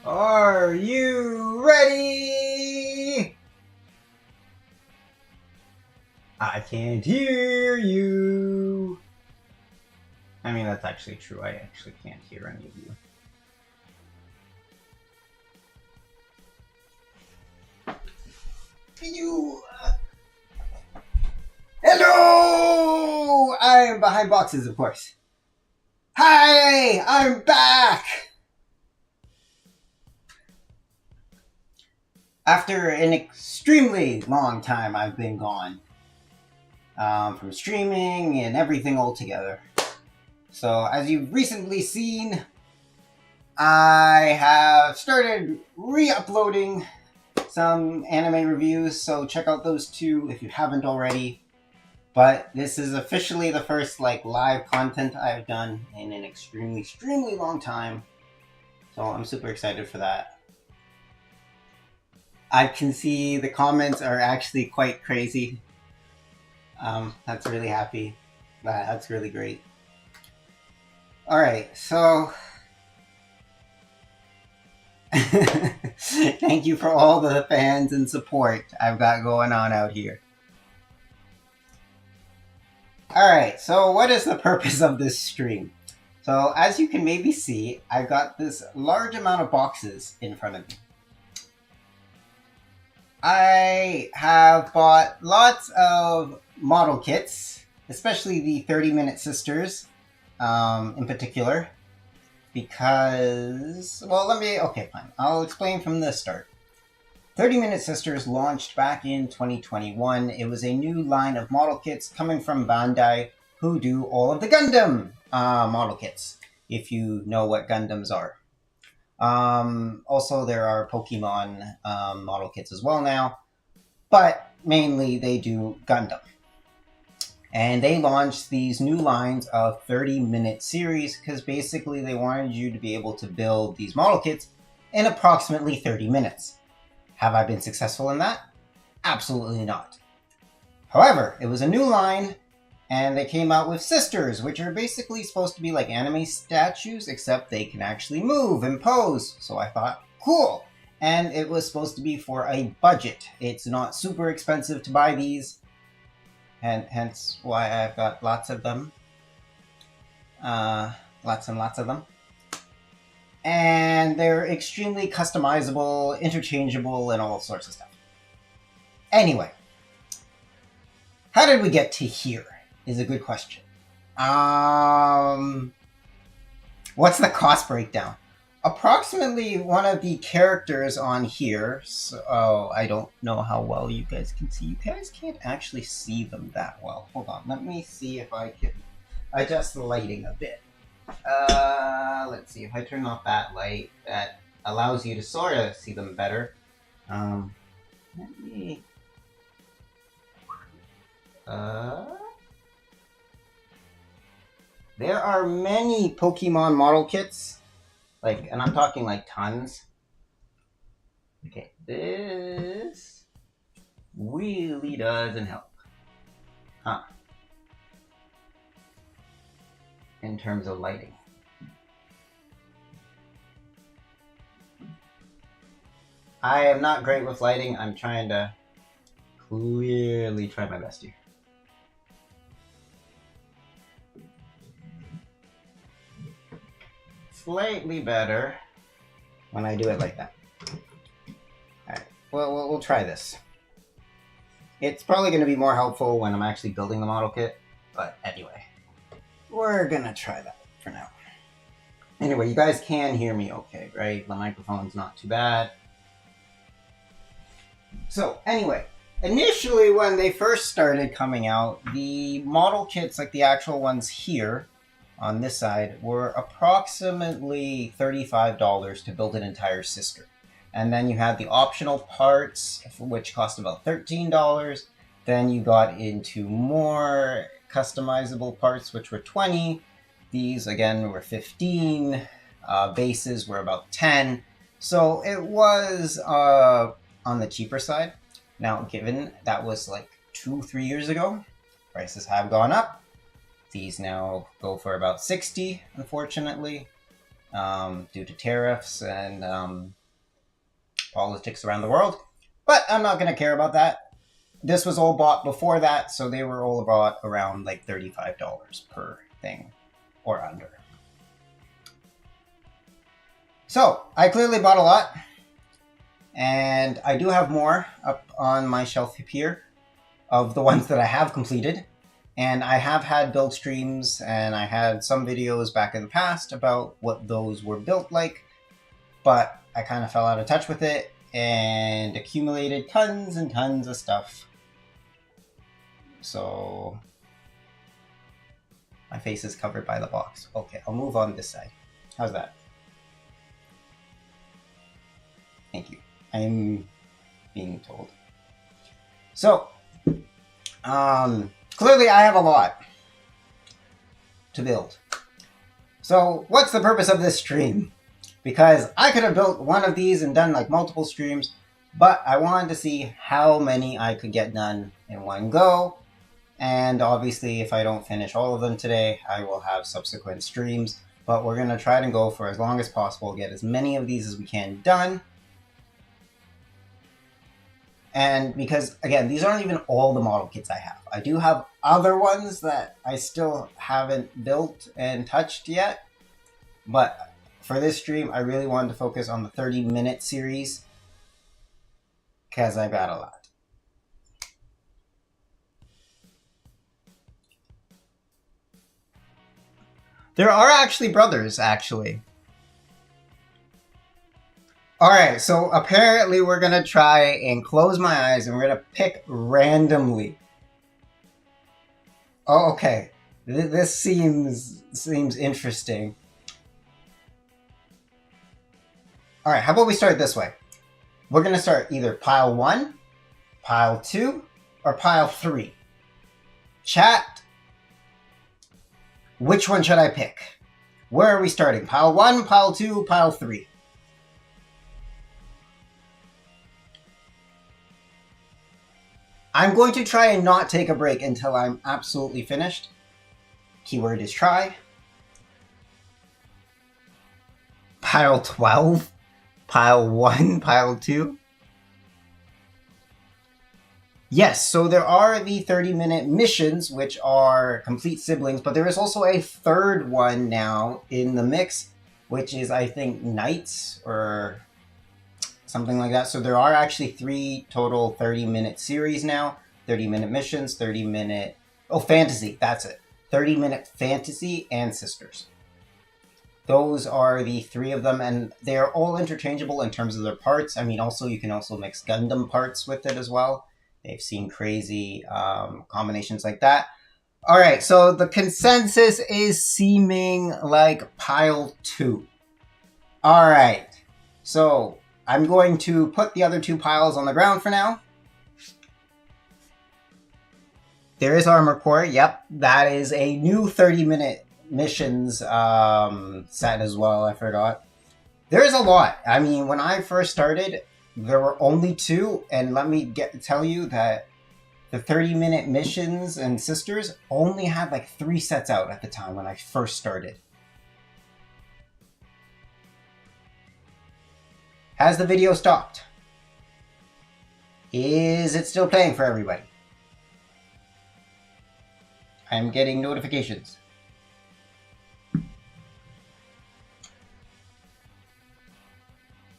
Are you ready? I can't hear you. I mean, that's actually true. I actually can't hear any of you. Hello! I'm behind boxes, of course. Hi! I'm back! After an extremely long time, I've been gone. From streaming and everything altogether. So, as you've recently seen, I have started re-uploading some anime reviews, so check out those two if you haven't already. But this is officially the first live content I've done in an extremely long time. So I'm super excited for that. I can see the comments are actually quite crazy. That's really happy. That's really great. Alright, so thank you for all the fans and support I've got going on out here. Alright, so what is the purpose of this stream? So as you can maybe see, I've got this large amount of boxes in front of me. I have bought lots of model kits, especially the 30-Minute Sisters in particular, because, well, okay, fine. I'll explain from the start. 30-Minute Sisters launched back in 2021. It was a new line of model kits coming from Bandai, who do all of the Gundam model kits, if you know what Gundams are. Also, there are Pokemon model kits as well now, but mainly they do Gundam. And they launched these new lines of 30-minute series because basically they wanted you to be able to build these model kits in approximately 30 minutes. Have I been successful in that? Absolutely not. However, it was a new line, and they came out with sisters, which are basically supposed to be like anime statues, except they can actually move and pose. So I thought, cool. And it was supposed to be for a budget. It's not super expensive to buy these, and hence why I've got lots of them. Lots and lots of them. And they're extremely customizable, interchangeable, and all sorts of stuff. Anyway, how did we get to here is a good question. What's the cost breakdown? Approximately one of the characters on here, so I don't know how well you guys can see. You guys can't actually see them that well. Hold on, let me see if I can adjust the lighting a bit. Let's see if I turn off that light that allows you to sort of see them better. Let me. There are many Pokemon model kits, and I'm talking tons. Okay, this really doesn't help, huh? In terms of lighting. I am not great with lighting. I'm trying to clearly try my best here. Slightly better when I do it like that. Alright, well, we'll try this. It's probably going to be more helpful when I'm actually building the model kit, but anyway. We're gonna try that for now. Anyway, you guys can hear me okay, right? The microphone's not too bad. So, anyway, initially when they first started coming out, the model kits, like the actual ones here on this side, were approximately $35 to build an entire sister. And then you had the optional parts, which cost about $13. Then you got into more customizable parts, which were $20. These, again, were $15. Bases were about $10. So it was on the cheaper side. Now, given that was 2-3 years ago, prices have gone up. These now go for about $60, unfortunately, due to tariffs and politics around the world. But I'm not going to care about that. This was all bought before that, so they were all bought around like $35 per thing or under. So I clearly bought a lot, and I do have more up on my shelf here of the ones that I have completed. And I have had build streams, and I had some videos back in the past about what those were built like, but I kind of fell out of touch with it and accumulated tons and tons of stuff. So my face is covered by the box. Okay, I'll move on this side. How's that? Thank you. I'm being told. So, clearly I have a lot to build. So what's the purpose of this stream? Because I could have built one of these and done like multiple streams, but I wanted to see how many I could get done in one go. And obviously if I don't finish all of them today, I will have subsequent streams. But we're going to try to go for as long as possible, get as many of these as we can done. And because, again, these aren't even all the model kits I have. I do have other ones that I still haven't built and touched yet. But for this stream, I really wanted to focus on the 30-minute series because I got a lot. There are actually brothers, actually. Alright, so apparently we're going to try and close my eyes and we're going to pick randomly. Oh, okay. This seems interesting. Alright, how about we start this way? We're going to start either pile 1, pile 2, or pile 3. Chat, which one should I pick? Where are we starting? Pile 1, pile 2, pile 3? I'm going to try and not take a break until I'm absolutely finished. Keyword is try. Pile 12, pile 1, pile 2. Yes, so there are the 30-minute missions, which are complete siblings, but there is also a third one now in the mix, which is, I think, Knights or something like that. So there are actually 3 total 30-minute series now. 30-minute missions, 30-minute... Oh, fantasy, that's it. 30-minute fantasy and sisters. Those are the 3 of them, and they're all interchangeable in terms of their parts. I mean, also you can also mix Gundam parts with it as well. They've seen crazy combinations like that. All right, so the consensus is seeming like pile 2. All right, so I'm going to put the other 2 piles on the ground for now. There is Armor Core. Yep, that is a new 30-minute missions set as well. I forgot. There is a lot. I mean, when I first started, there were only 2, and let me tell you that the 30-minute missions and sisters only had like 3 sets out at the time when I first started. Has the video stopped? Is it still playing for everybody? I'm getting notifications.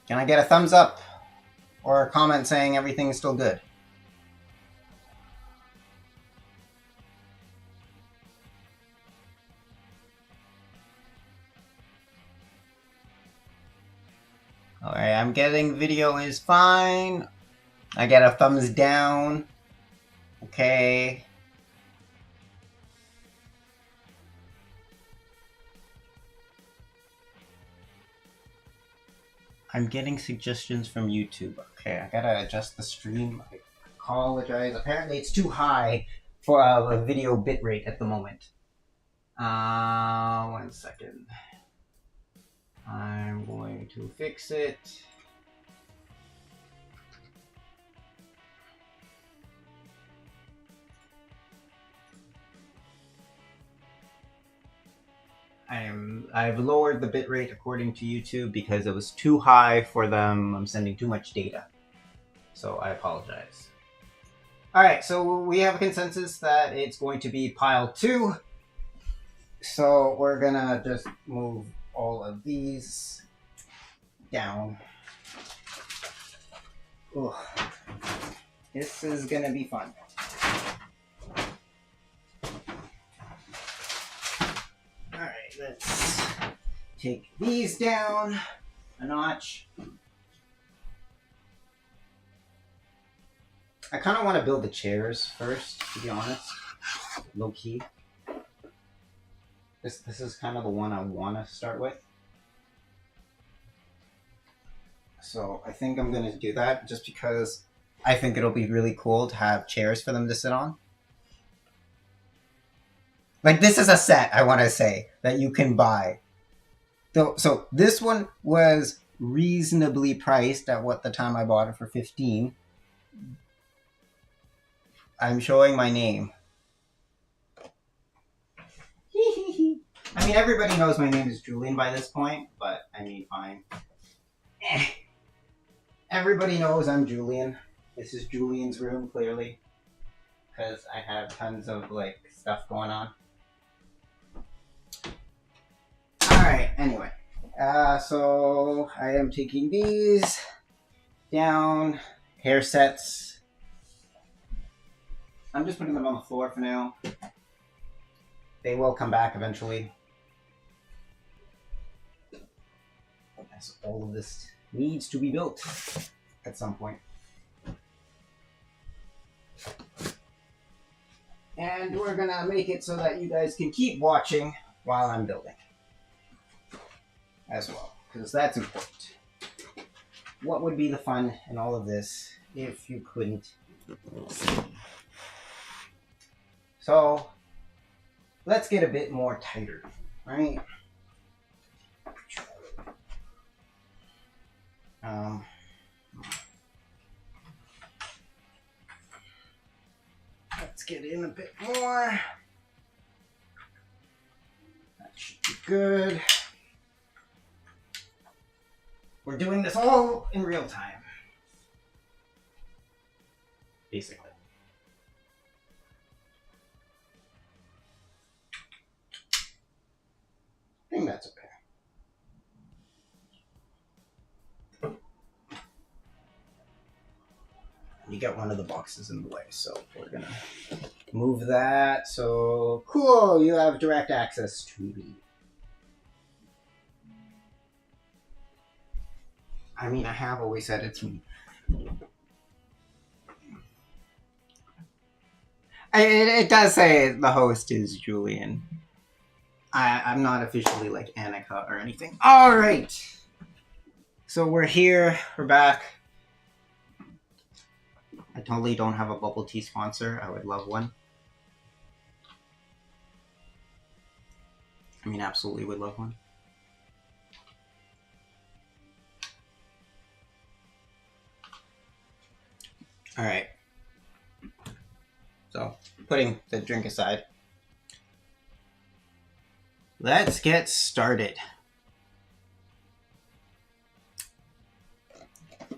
Can I get a thumbs up or a comment saying everything's still good? Alright, I'm getting video is fine. I get a thumbs down. Okay. I'm getting suggestions from YouTube. Okay, I gotta adjust the stream. I apologize. Apparently it's too high for a video bitrate at the moment. 1 second. I'm going to fix it. I'm I've lowered the bitrate according to YouTube because it was too high for them. I'm sending too much data. So I apologize. Alright, so we have a consensus that it's going to be pile 2. So we're gonna just move all of these down. Ooh. This is gonna be fun. Alright, let's take these down a notch. I kind of want to build the chairs first, to be honest. Low key. This is kind of the one I want to start with. So I think I'm going to do that just because I think it'll be really cool to have chairs for them to sit on. Like, this is a set, I want to say, that you can buy. So this one was reasonably priced at what the time I bought it for 15. I'm showing my name. I mean, everybody knows my name is Julian by this point, but I mean, fine. Everybody knows I'm Julian. This is Julian's room, clearly, because I have tons of, like, stuff going on. Alright, anyway. So I am taking these down. Hair sets. I'm just putting them on the floor for now. They will come back eventually. As all of this needs to be built at some point. And we're gonna make it so that you guys can keep watching while I'm building. As well, because that's important. What would be the fun in all of this if you couldn't see? So, let's get a bit more tighter, right? Let's get in a bit more. That should be good. We're doing this all in real time. Basically. I think that's okay. You got one of the boxes in the way, so we're gonna move that. So, cool, you have direct access to me. I mean, I have always said it's me. It does say the host is Julian. I'm not officially like Annika or anything. All right. So we're here. We're back. I totally don't have a bubble tea sponsor. I would love one. I mean, absolutely would love one. All right. So, putting the drink aside, let's get started.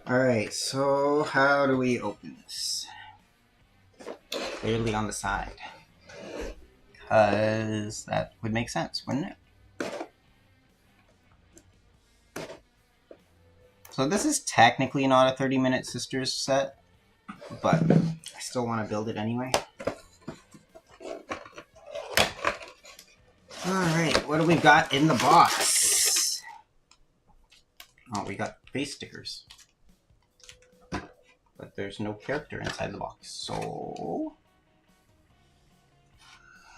All right, so how do we open this? Clearly on the side, because that would make sense, wouldn't it? So this is technically not a 30-minute Sisters set, but I still want to build it anyway. Alright, what do we got in the box? Oh, we got face stickers. But there's no character inside the box, so...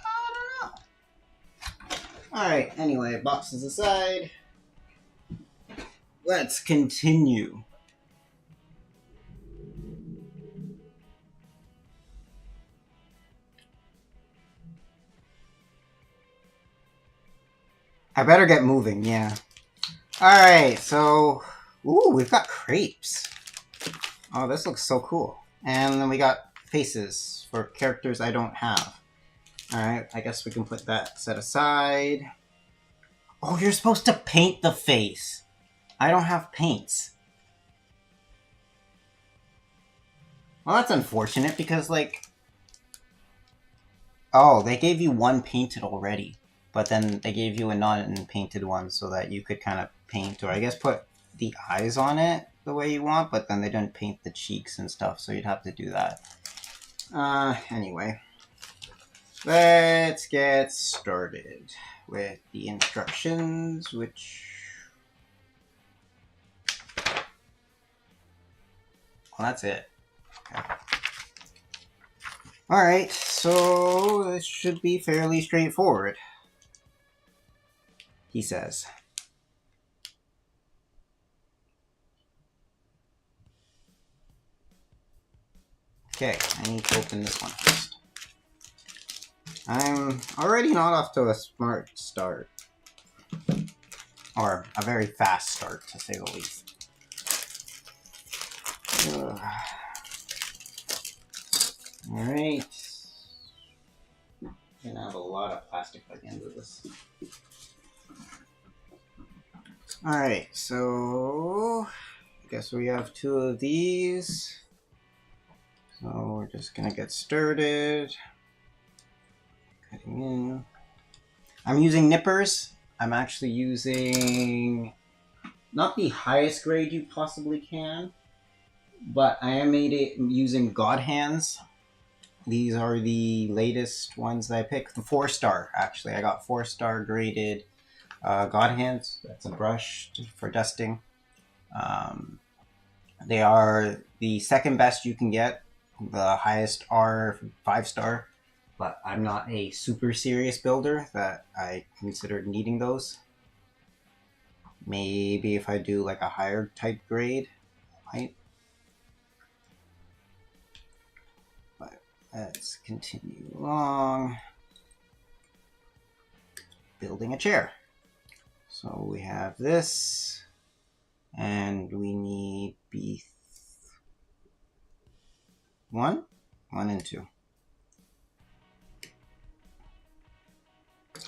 I don't know. Alright, anyway, boxes aside. Let's continue. I better get moving, yeah. Alright, so... Ooh, we've got crepes. Oh, this looks so cool. And then we got faces for characters I don't have. Alright, I guess we can put that set aside. Oh, you're supposed to paint the face. I don't have paints. Well, that's unfortunate because, like... Oh, they gave you one painted already. But then they gave you a non-painted one so that you could kind of paint, or I guess put the eyes on it the way you want, but then they didn't paint the cheeks and stuff, so you'd have to do that. Anyway. Let's get started with the instructions, which... Well, that's it. Okay. Alright, so this should be fairly straightforward, he says. Okay, I need to open this one first. I'm already not off to a smart start. Or a very fast start, to say the least. Alright. Gonna have a lot of plastic by the end of this. Alright, so I guess we have 2 of these. So we're just gonna get started. Cutting in. I'm using nippers. I'm actually using not the highest grade you possibly can, but I am using God hands. These are the latest ones that I picked. The 4-star, actually. I got 4-star graded God hands. That's a brush for dusting. They are the second best you can get. The highest are 5-star, but I'm not a super serious builder that I considered needing those. Maybe if I do like a higher type grade, right? But let's continue along. Building a chair. So we have this, and we need B1 and 2.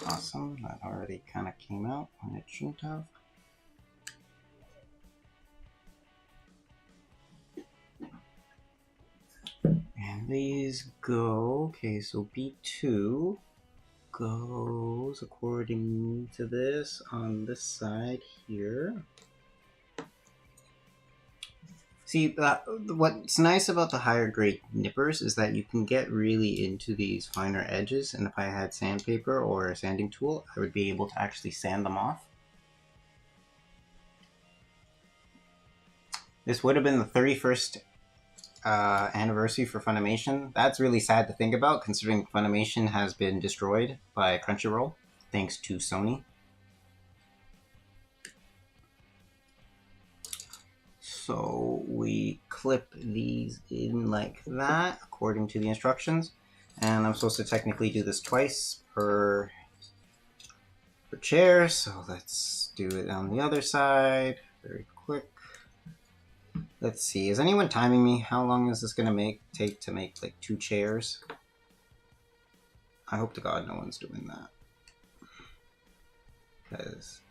Awesome, that already kind of came out when it shouldn't have. And these go, okay, so B2 goes according to this on this side here. See, what's nice about the higher grade nippers is that you can get really into these finer edges, and if I had sandpaper or a sanding tool, I would be able to actually sand them off. This would have been the 31st anniversary for Funimation. That's really sad to think about, considering Funimation has been destroyed by Crunchyroll, thanks to Sony. So we clip these in like that, according to the instructions. And I'm supposed to technically do this twice per chair, so let's do it on the other side, very quick. Let's see, is anyone timing me? How long is this gonna take to make like 2 chairs? I hope to God no one's doing that. Because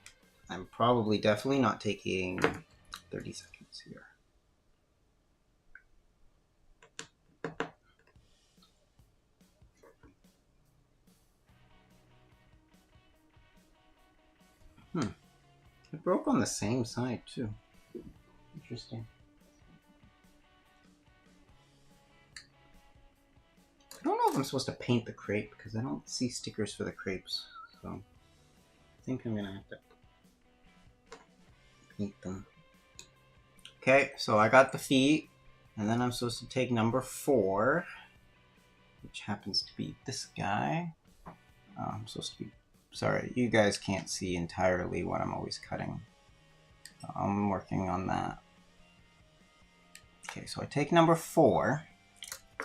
I'm probably definitely not taking 30 seconds here. It broke on the same side too. Interesting. I don't know if I'm supposed to paint the crepe because I don't see stickers for the crepes. So I think I'm gonna have to paint them. Okay, so I got the feet, and then I'm supposed to take number 4, which happens to be this guy. I'm supposed to be... Sorry, you guys can't see entirely what I'm always cutting. I'm working on that. Okay, so I take number 4,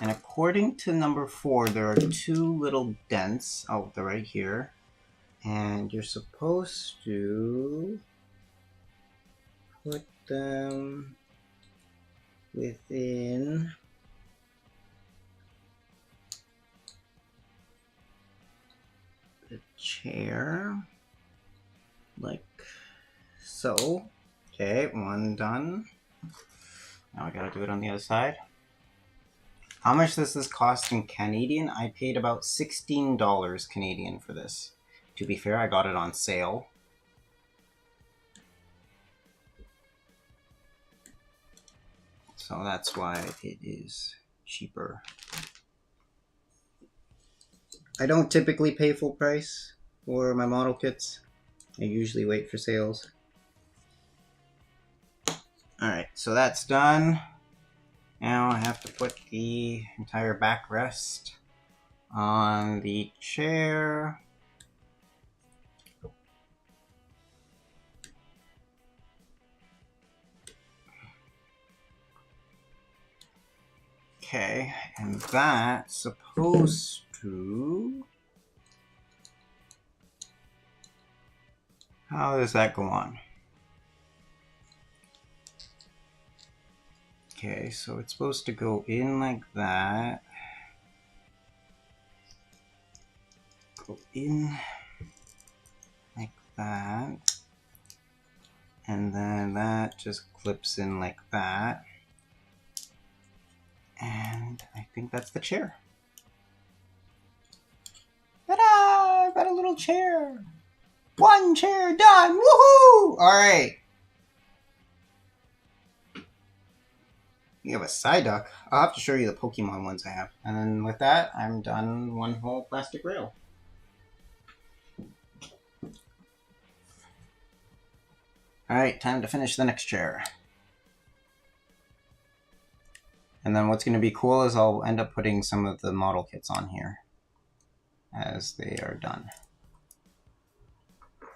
and according to number 4, there are 2 little dents. Oh, they're right here. And you're supposed to put them within the chair. like so. Okay, one done. Now I gotta do it on the other side. How much does this cost in Canadian? I paid about $16 Canadian for this. To be fair, I got it on sale. So that's why it is cheaper. I don't typically pay full price for my model kits. I usually wait for sales. Alright, so that's done. Now I have to put the entire backrest on the chair. Okay, and that's supposed to... How does that go on? Okay, so it's supposed to go in like that. Go in like that. And then that just clips in like that. And I think that's the chair. Ta-da! I've got a little chair. One chair done! Woohoo! Alright. You have a Psyduck. I'll have to show you the Pokemon ones I have. And then with that, I'm done one whole plastic rail. Alright, time to finish the next chair. And then what's going to be cool is I'll end up putting some of the model kits on here as they are done.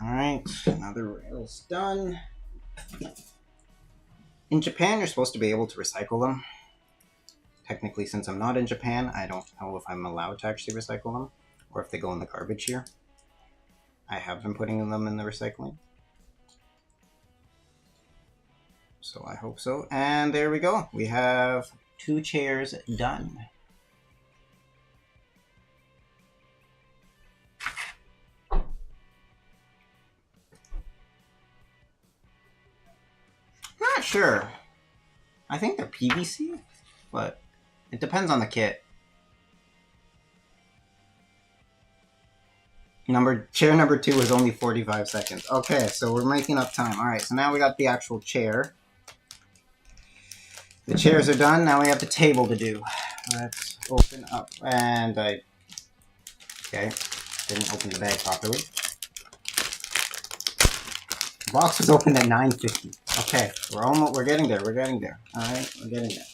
Alright, another rail's done. In Japan, you're supposed to be able to recycle them. Technically, since I'm not in Japan, I don't know if I'm allowed to actually recycle them, or if they go in the garbage here. I have been putting them in the recycling. So I hope so. And there we go. We have 2 chairs done. Not sure. I think they're PVC, but it depends on the kit. Chair number 2 was only 45 seconds. Okay, so we're making up time. Alright, so now we got the actual chair. The chairs are done. Now we have the table to do. Let's open up. And okay, didn't open the bag properly. The box was opened at 9:50. Okay, we're getting there. We're getting there. Alright, we're getting there.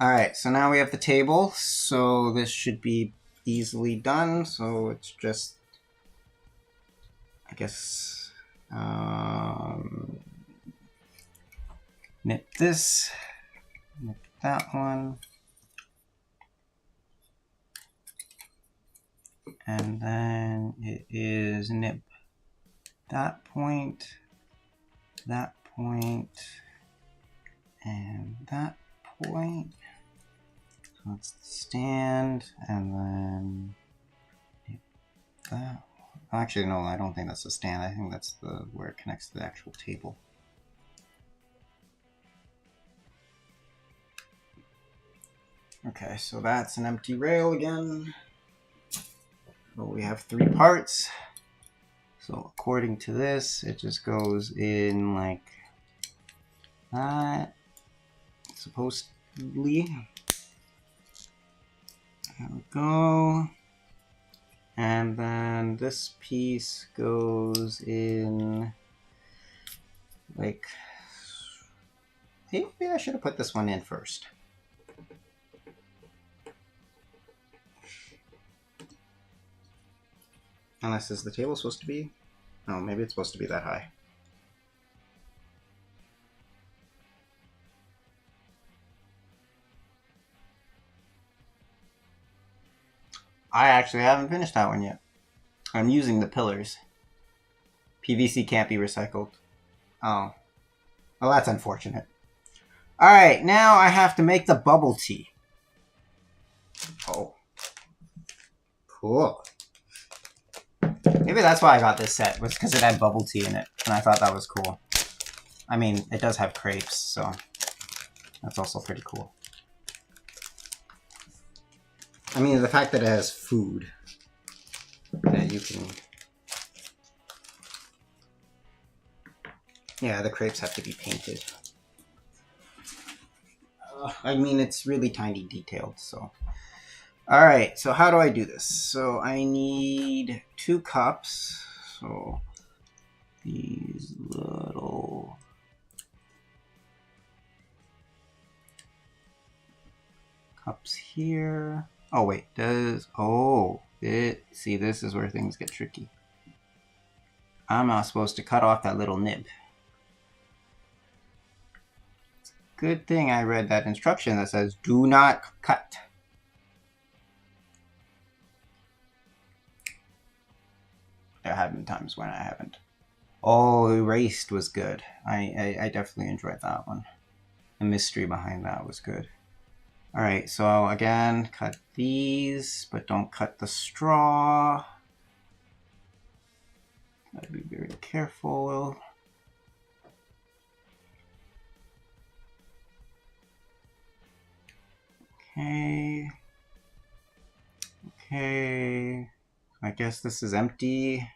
Alright, so now we have the table. So this should be easily done. So it's just, I guess, knit this, knit that one, and then it is nip that point, and that point. So it's the stand, and then nip that. Actually, no, I don't think that's the stand. I think that's where it connects to the actual table. Okay, so that's an empty rail again. So we have 3 parts. So according to this, it just goes in like that, supposedly. There we go. And then this piece goes in like, maybe I should have put this one in first. Unless, is the table supposed to be? Oh, maybe it's supposed to be that high. I actually haven't finished that one yet. I'm using the pillars. PVC can't be recycled. Oh. Well, that's unfortunate. Alright, now I have to make the bubble tea. Oh. Cool. Maybe that's why I got this set, was because it had bubble tea in it, and I thought that was cool. I mean, it does have crepes, so that's also pretty cool. I mean, the fact that it has food that you can... Yeah, the crepes have to be painted. I mean, it's really tiny detailed, so... Alright, so how do I do this? So I need 2 cups. So these little... cups here. Oh, wait, see, this is where things get tricky. I'm not supposed to cut off that little nib. It's a good thing I read that instruction that says, do not cut. There have been times when I haven't. Oh, Erased was good. I definitely enjoyed that one. The mystery behind that was good. Alright, so again, cut these, but don't cut the straw. Gotta be very careful. Okay. Okay. I guess this is empty.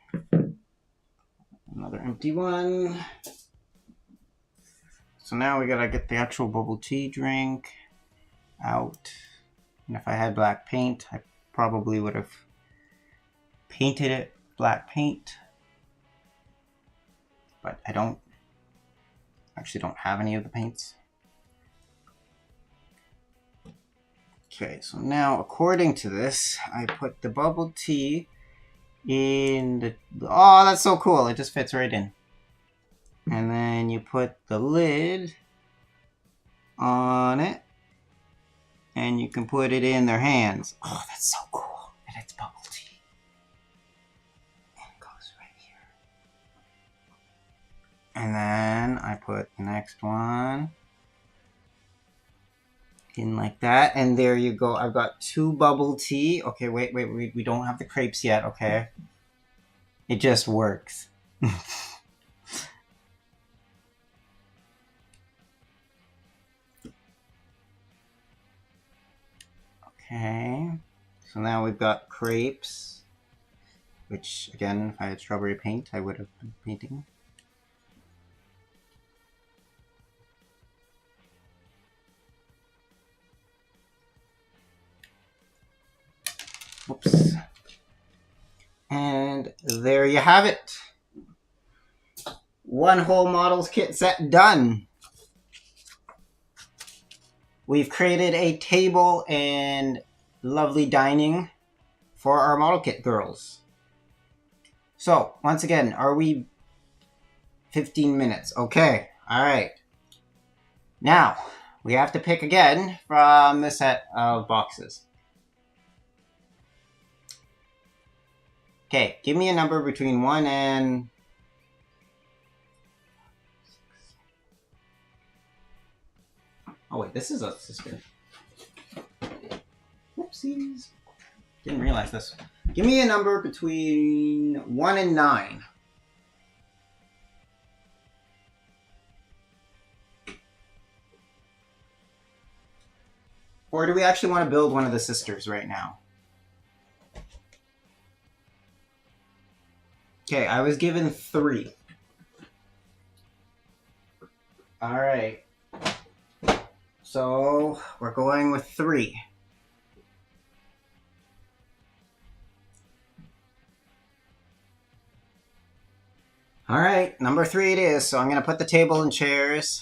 Another empty one. So now we gotta get the actual bubble tea drink out. And if I had black paint, I probably would have painted it black paint. But I actually don't have any of the paints. Okay, so now according to this, I put the bubble tea in the... Oh, that's so cool. It just fits right in. And then you put the lid on it. And you can put it in their hands. Oh, that's so cool. And it's bubble tea. And it goes right here. And then I put the next one in like that. And there you go. I've got 2 bubble tea. Okay, wait. We don't have the crepes yet, okay? It just works. Okay, so now we've got crepes, which again, if I had strawberry paint, I would have been painting. Whoops. And there you have it. 1 whole models kit set done. We've created a table and lovely dining for our model kit girls. So, once again, are we 15 minutes? Okay, alright. Now, we have to pick again from the set of boxes. Okay, give me a number between 1 and... Oh wait, this is a sister. Whoopsies. Didn't realize this. Give me a number between 1 and 9. Or do we actually want to build one of the sisters right now? Okay, I was given 3. Alright. So, we're going with 3. Alright, number 3 it is. So I'm going to put the table and chairs.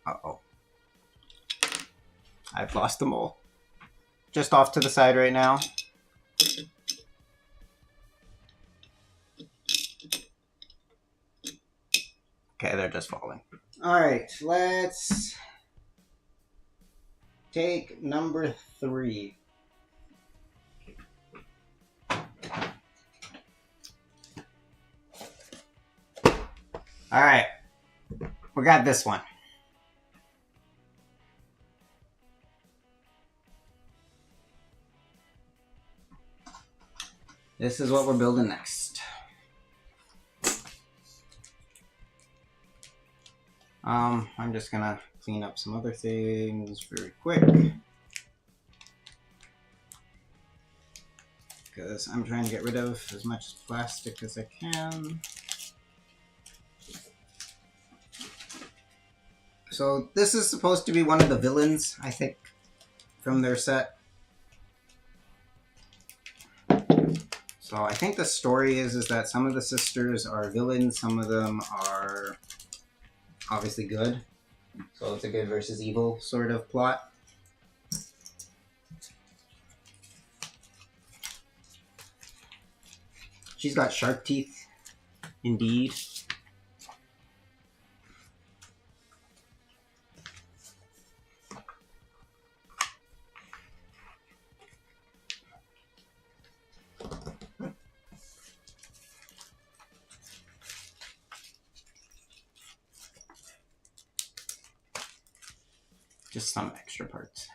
Uh-oh. I've lost them all. Just off to the side right now. Okay, they're just falling. Alright, let's take number 3. Alright, we got this one. This is what we're building next. I'm just gonna clean up some other things very quick. Because I'm trying to get rid of as much plastic as I can. So this is supposed to be one of the villains, I think, from their set. So I think the story is that some of the sisters are villains, some of them are obviously good. So it's a good versus evil sort of plot. She's got shark teeth, indeed. Just some extra parts.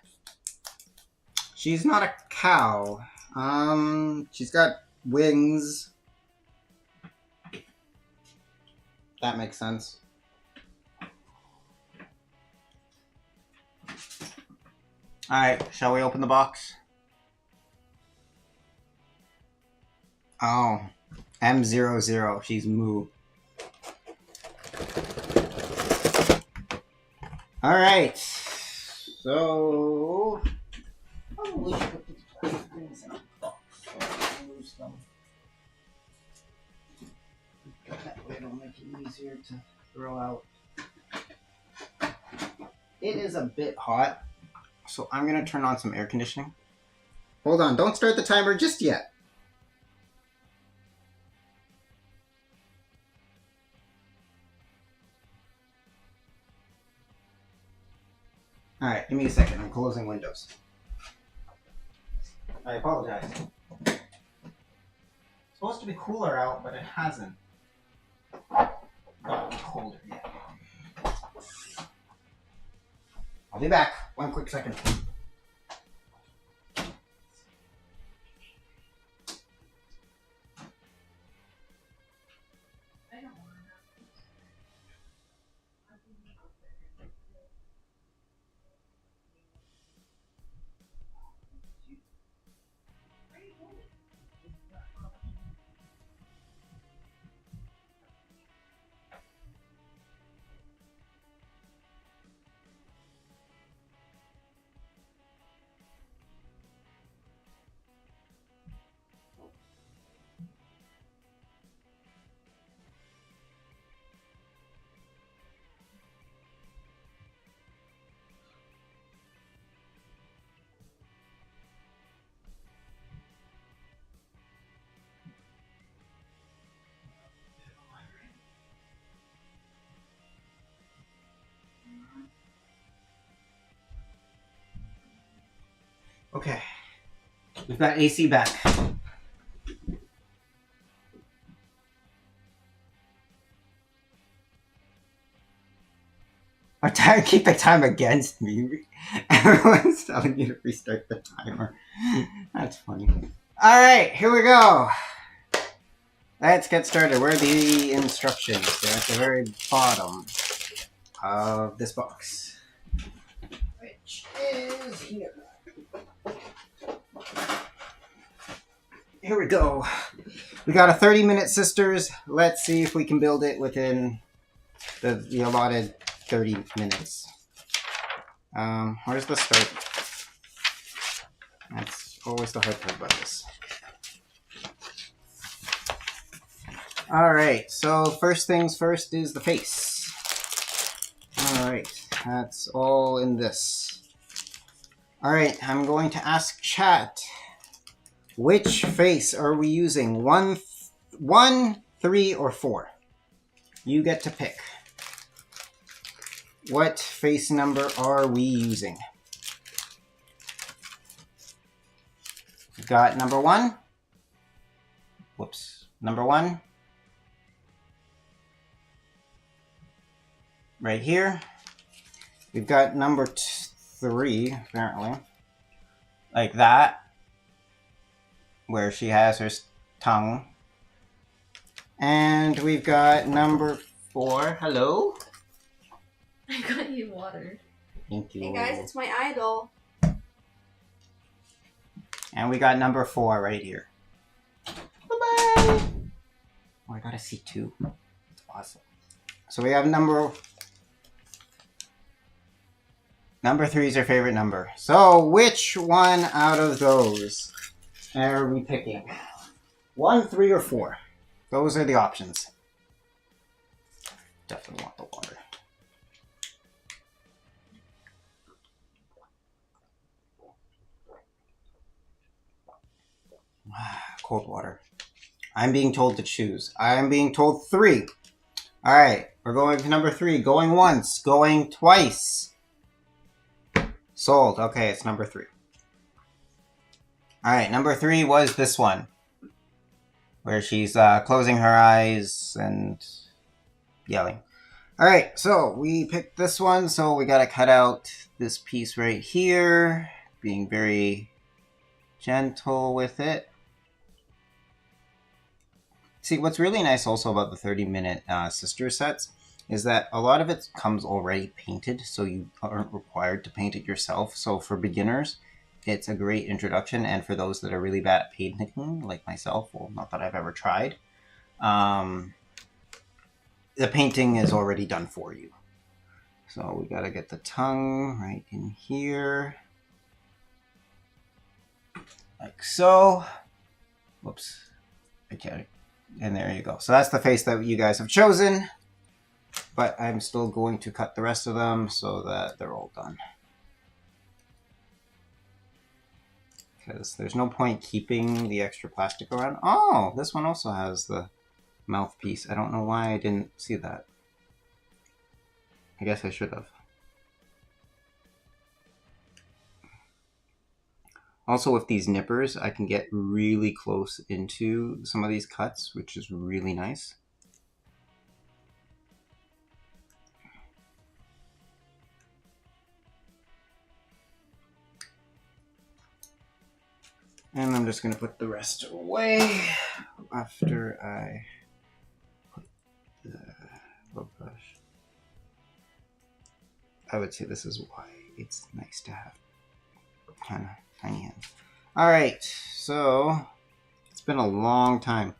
She's not a cow. She's got wings. That makes sense. Alright, shall we open the box? Oh, M00. She's Moo. Alright. So, probably should put these plastic things in a box. Lose them. That way it'll make it easier to throw out. It is a bit hot, so I'm going to turn on some air conditioning. Hold on, don't start the timer just yet. Alright, give me a second. I'm closing windows. I apologize. It's supposed to be cooler out, but it hasn't gotten colder yet. I'll be back. One quick second. Okay. We've got AC back. Keep the time against me. Everyone's telling me to restart the timer. That's funny. Alright, here we go. Let's get started. Where are the instructions? They're at the very bottom of this box. Which is here. Here we go. We got a 30-minute sisters. Let's see if we can build it within the allotted 30 minutes. Where's the start? That's always the hard part about this. Alright, so first things first is the face. Alright, that's all in this. Alright, I'm going to ask chat. Which face are we using? 1, 3, or 4? You get to pick. What face number are we using? We've got number 1. Whoops. Number 1. Right here. We've got number 3, apparently. Like that. Where she has her tongue. And we've got number 4. Hello? I got you water. Thank you. Hey guys, it's my idol. And we got number 4 right here. Bye-bye! Oh, I got a C2. That's awesome. So we have number 3 is our favorite number. So which one out of those are we picking? 1, 3, or 4? Those are the options. Definitely want the water. Cold water. I'm being told to choose. I'm being told 3. All right, we're going to number 3. Going once, going twice. Sold. Okay, it's number 3. All right, number 3 was this one, where she's closing her eyes and yelling. All right, so we picked this one, so we got to cut out this piece right here, being very gentle with it. See, what's really nice also about the 30-minute sister sets is that a lot of it comes already painted, so you aren't required to paint it yourself. So for beginners, it's a great introduction, and for those that are really bad at painting, like myself, well, not that I've ever tried, the painting is already done for you. So we gotta get the tongue right in here, like so. Whoops, I can't. And there you go. So that's the face that you guys have chosen, but I'm still going to cut the rest of them so that they're all done. Because there's no point keeping the extra plastic around. Oh, this one also has the mouthpiece. I don't know why I didn't see that. I guess I should have. Also, with these nippers, I can get really close into some of these cuts, which is really nice. And I'm just going to put the rest away after I put the book brush. I would say this is why it's nice to have kind of tiny hands. Alright, so it's been a long time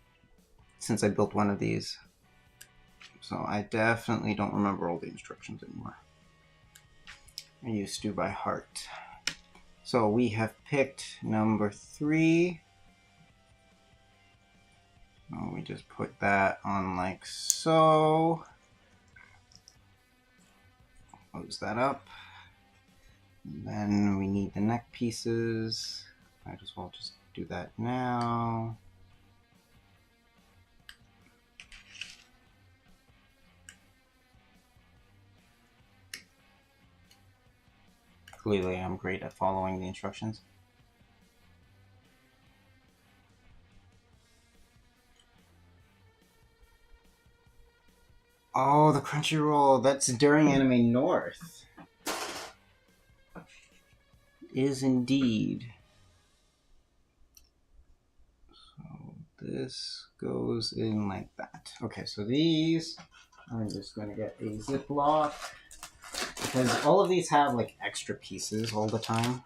since I built one of these. So I definitely don't remember all the instructions anymore. I used to by heart. So we have picked number 3. So we just put that on like so. Close that up. And then we need the neck pieces. Might as well just do that now. Clearly, I'm great at following the instructions. Oh, the Crunchyroll. That's during Anime North. Is indeed. So this goes in like that. Okay, so these, I'm just going to get a Ziploc. Because all of these have like extra pieces all the time.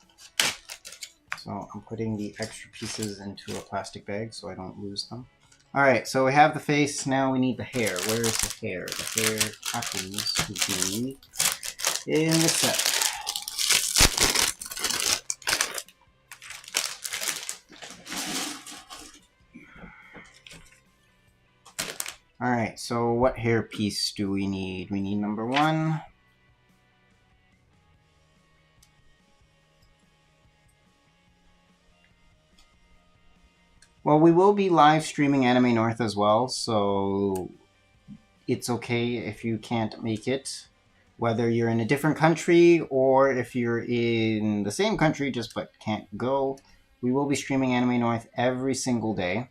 So I'm putting the extra pieces into a plastic bag so I don't lose them. Alright, so we have the face, now we need the hair. Where is the hair? The hair happens to be in the set. Alright, so what hair piece do we need? We need number 1. Well, we will be live streaming Anime North as well, so it's okay if you can't make it. Whether you're in a different country or if you're in the same country just but can't go, we will be streaming Anime North every single day.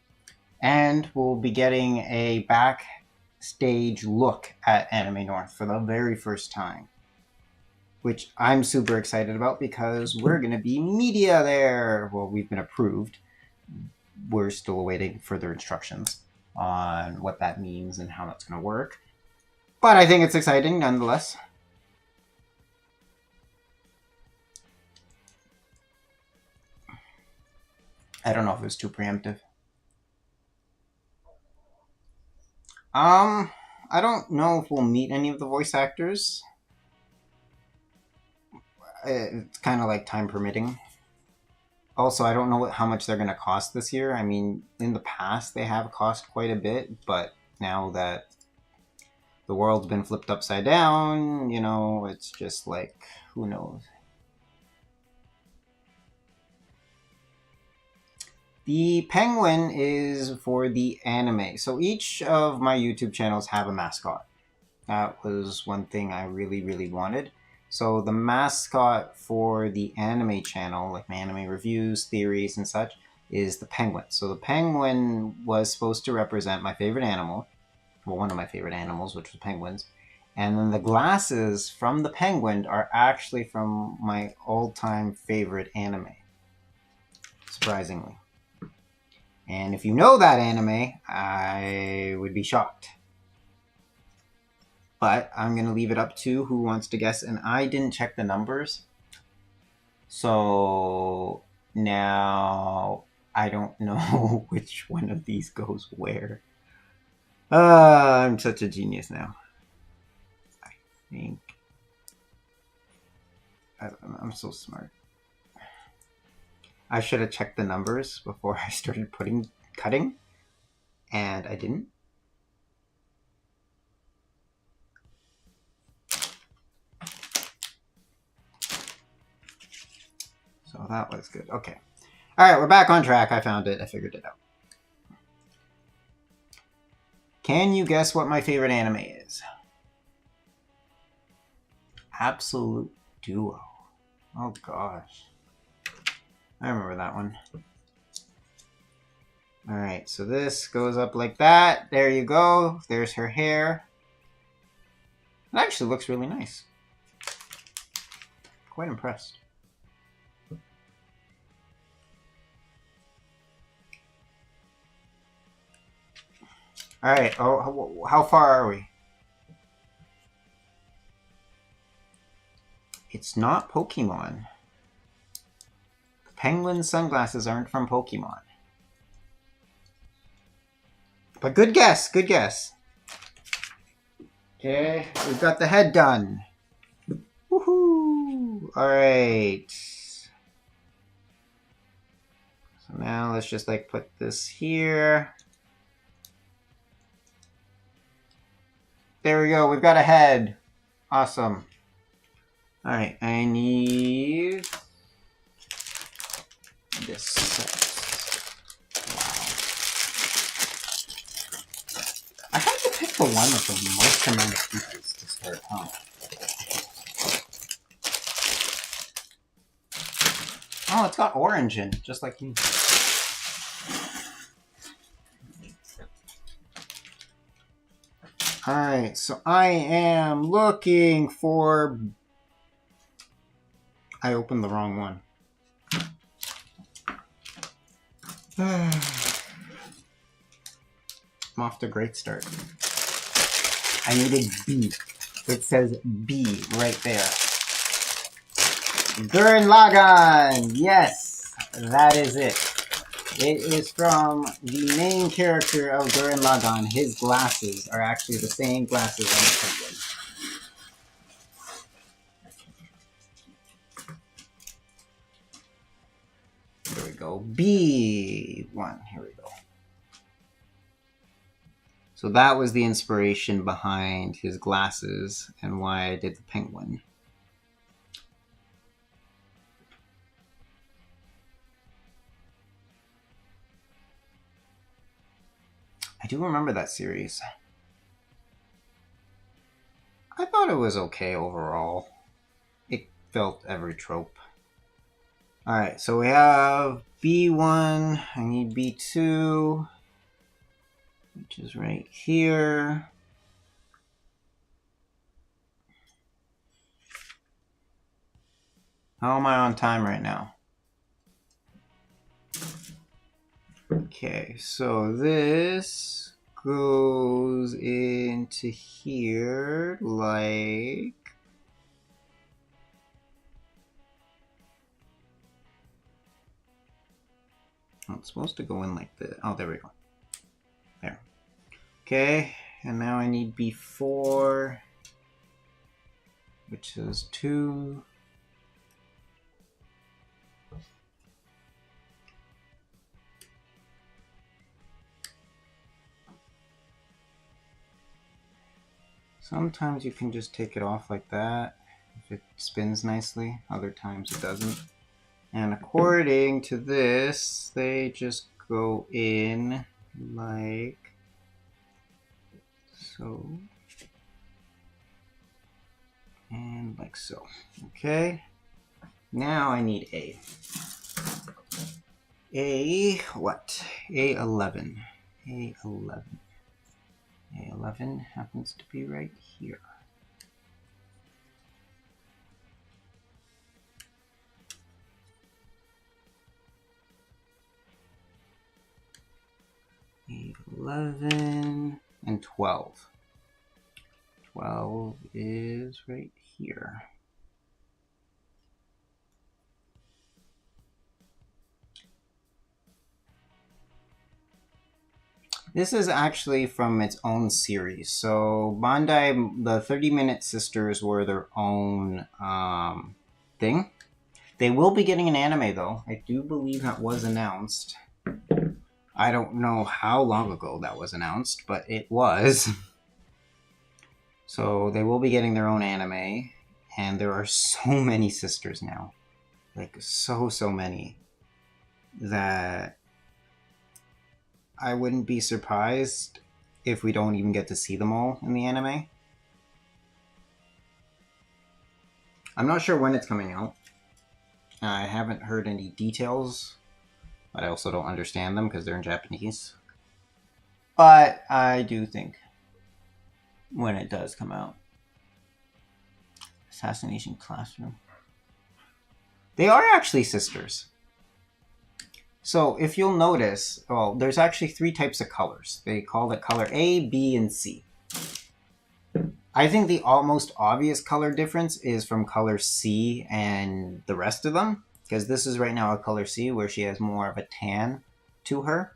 And we'll be getting a backstage look at Anime North for the very first time. Which I'm super excited about because we're going to be media there. Well, we've been approved. we're still awaiting further instructions on what that means and how that's going to work. But I think it's exciting nonetheless. I don't know if it was too preemptive. I don't know if we'll meet any of the voice actors. It's kind of like time permitting. Also, I don't know how much they're going to cost this year. I mean, in the past, they have cost quite a bit, but now that the world's been flipped upside down, you know, it's just like, who knows? The penguin is for the anime. So each of my YouTube channels have a mascot. That was one thing I really, really wanted. So the mascot for the anime channel, like my anime reviews, theories, and such, is the penguin. So the penguin was supposed to represent my favorite animal, well, one of my favorite animals, which was penguins. And then the glasses from the penguin are actually from my all-time favorite anime, surprisingly. And if you know that anime, I would be shocked. But I'm going to leave it up to who wants to guess. And I didn't check the numbers. So now I don't know which one of these goes where. I'm such a genius now. I think. I'm so smart. I should have checked the numbers before I started cutting. And I didn't. So that was good. Okay. All right, we're back on track. I found it. I figured it out. Can you guess what my favorite anime is? Absolute Duo. Oh, gosh. I remember that one. All right, so this goes up like that. There you go. There's her hair. It actually looks really nice. Quite impressed. All right. Oh, how far are we? It's not Pokemon. The penguin sunglasses aren't from Pokemon. But good guess. Good guess. Okay, we've got the head done. Woohoo! All right. So now let's just like put this here. There we go. We've got a head. Awesome. All right. I need this. Wow. I had to pick the one with the most amount of pieces to start, huh? Oh, it's got orange in, just like me. Alright, so I am looking for... I opened the wrong one. I'm off to a great start. I needed B. It says B right there. Gurren Lagann! Yes! That is it. It is from the main character of Gurren Lagann. His glasses are actually the same glasses on the penguin. Here we go. B1. Here we go. So that was the inspiration behind his glasses and why I did the penguin. I do remember that series. I thought it was okay overall. It felt every trope. Alright, so we have B1. I need B2, which is right here. How am I on time right now? Okay, so this goes into here like... Oh, it's supposed to go in like this. Oh, there we go. There. Okay, and now I need B4, which is 2. Sometimes you can just take it off like that if it spins nicely. Other times it doesn't. And according to this, they just go in like so. And like so. Okay. Now I need A. A what? A11. A11. A11 happens to be right here. A11 and 12. 12 is right here. This is actually from its own series. So Bandai, the 30-Minute Sisters were their own thing. They will be getting an anime though. I do believe that was announced. I don't know how long ago that was announced, but it was. So they will be getting their own anime, and there are so many sisters now. Like so many that I wouldn't be surprised if we don't even get to see them all in the anime. I'm not sure when it's coming out. I haven't heard any details, but I also don't understand them because they're in Japanese. But I do think when it does come out. Assassination Classroom. They are actually sisters. So if you'll notice, well, there's actually 3 types of colors. They call it color A, B, and C. I think the almost obvious color difference is from color C and the rest of them, because this is right now a color C where she has more of a tan to her.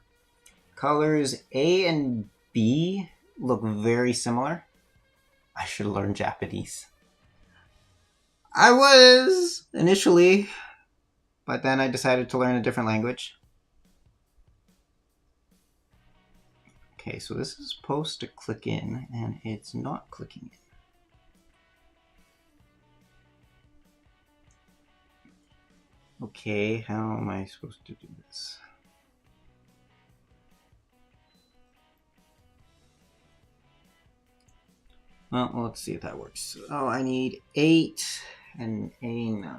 Colors A and B look very similar. I should learn Japanese. I was initially, but then I decided to learn a different language. Okay, so this is supposed to click in, and it's not clicking in. Okay, how am I supposed to do this? Well, let's see if that works. Oh, I need 8 and A9.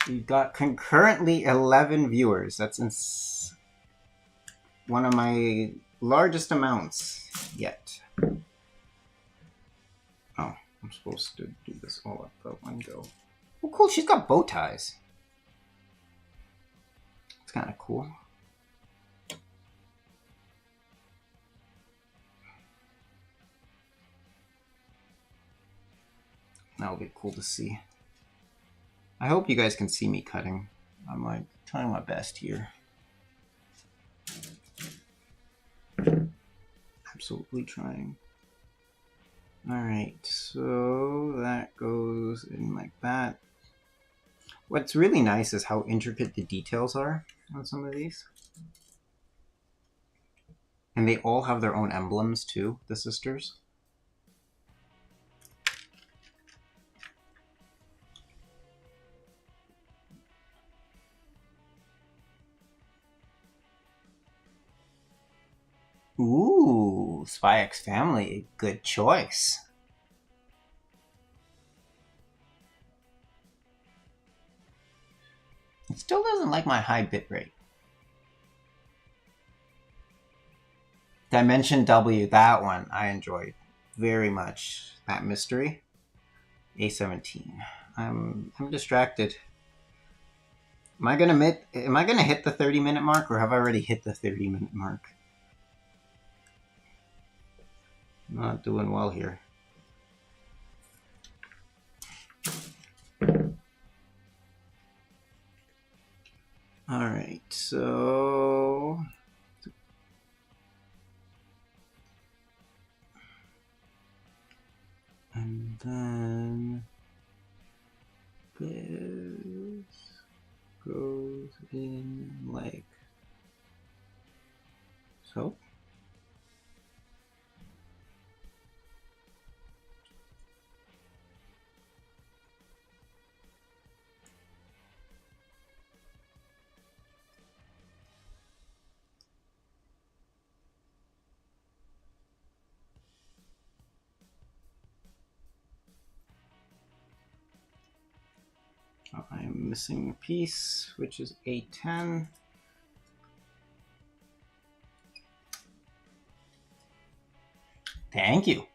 We've got concurrently 11 viewers. That's one of my largest amounts yet. Oh, I'm supposed to do this all up at one go. Oh, cool. She's got bow ties. It's kind of cool. That'll be cool to see. I hope you guys can see me cutting. I'm like trying my best here. Absolutely trying. Alright, so that goes in like that. What's really nice is how intricate the details are on some of these. And they all have their own emblems too, the sisters. Ooh, Spy X Family, good choice. It still doesn't like my high bitrate. Dimension W, that one I enjoyed very much. That mystery. A17. I'm distracted. Am I gonna hit the 30-minute mark, or have I already hit the 30-minute mark? I'm not doing well here. Alright, so... And then... this goes in like so. I'm missing a piece, which is A10. Thank you.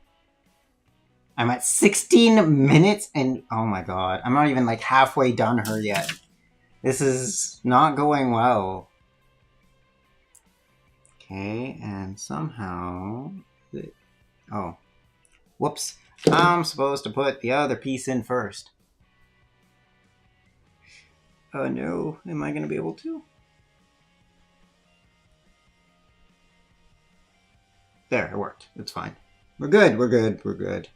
I'm at 16 minutes and oh my god, I'm not even like halfway done her yet. This is not going well. Okay, and somehow... Oh. Whoops. I'm supposed to put the other piece in first. Oh no, am I going to be able to? There, it worked. It's fine. We're good, we're good, we're good.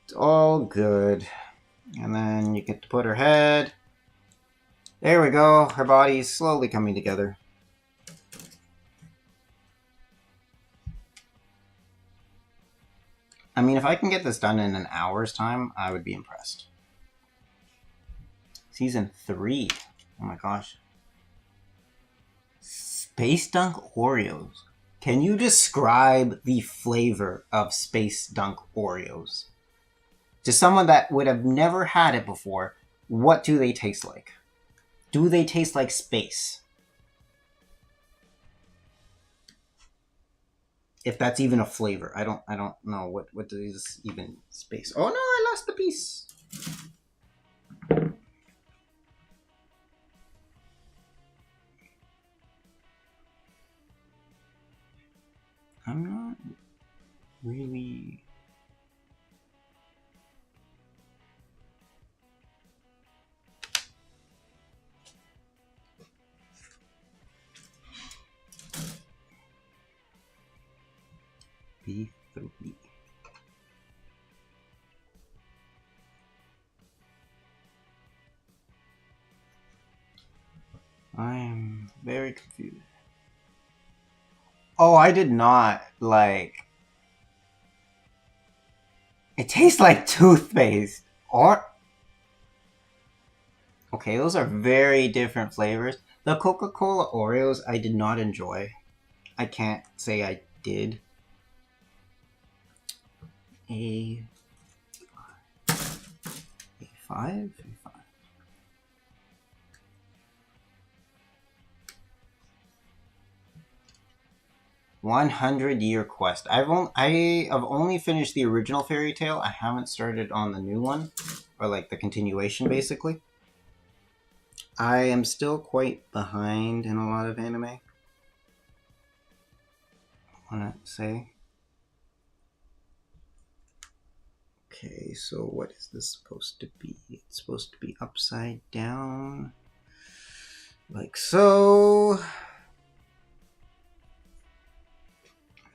It's all good. And then you get to put her head. There we go. Her body's slowly coming together. I mean, if I can get this done in an hour's time, I would be impressed. Season 3. Oh my gosh. Space Dunk Oreos. Can you describe the flavor of Space Dunk Oreos? To someone that would have never had it before, what do they taste like? Do they taste like space? If that's even a flavor. I don't know what is even space. Oh no, I lost the piece. I'm not really... B3. I am very confused. Oh, I did not like... It tastes like toothpaste. Or... Okay, those are very different flavors. The Coca-Cola Oreos I did not enjoy. I can't say I did. A5? A5? 100-year quest. I have only finished the original fairy tale. I haven't started on the new one, or like the continuation, basically. I am still quite behind in a lot of anime, I want to say. Okay, so what is this supposed to be? It's supposed to be upside down, like so.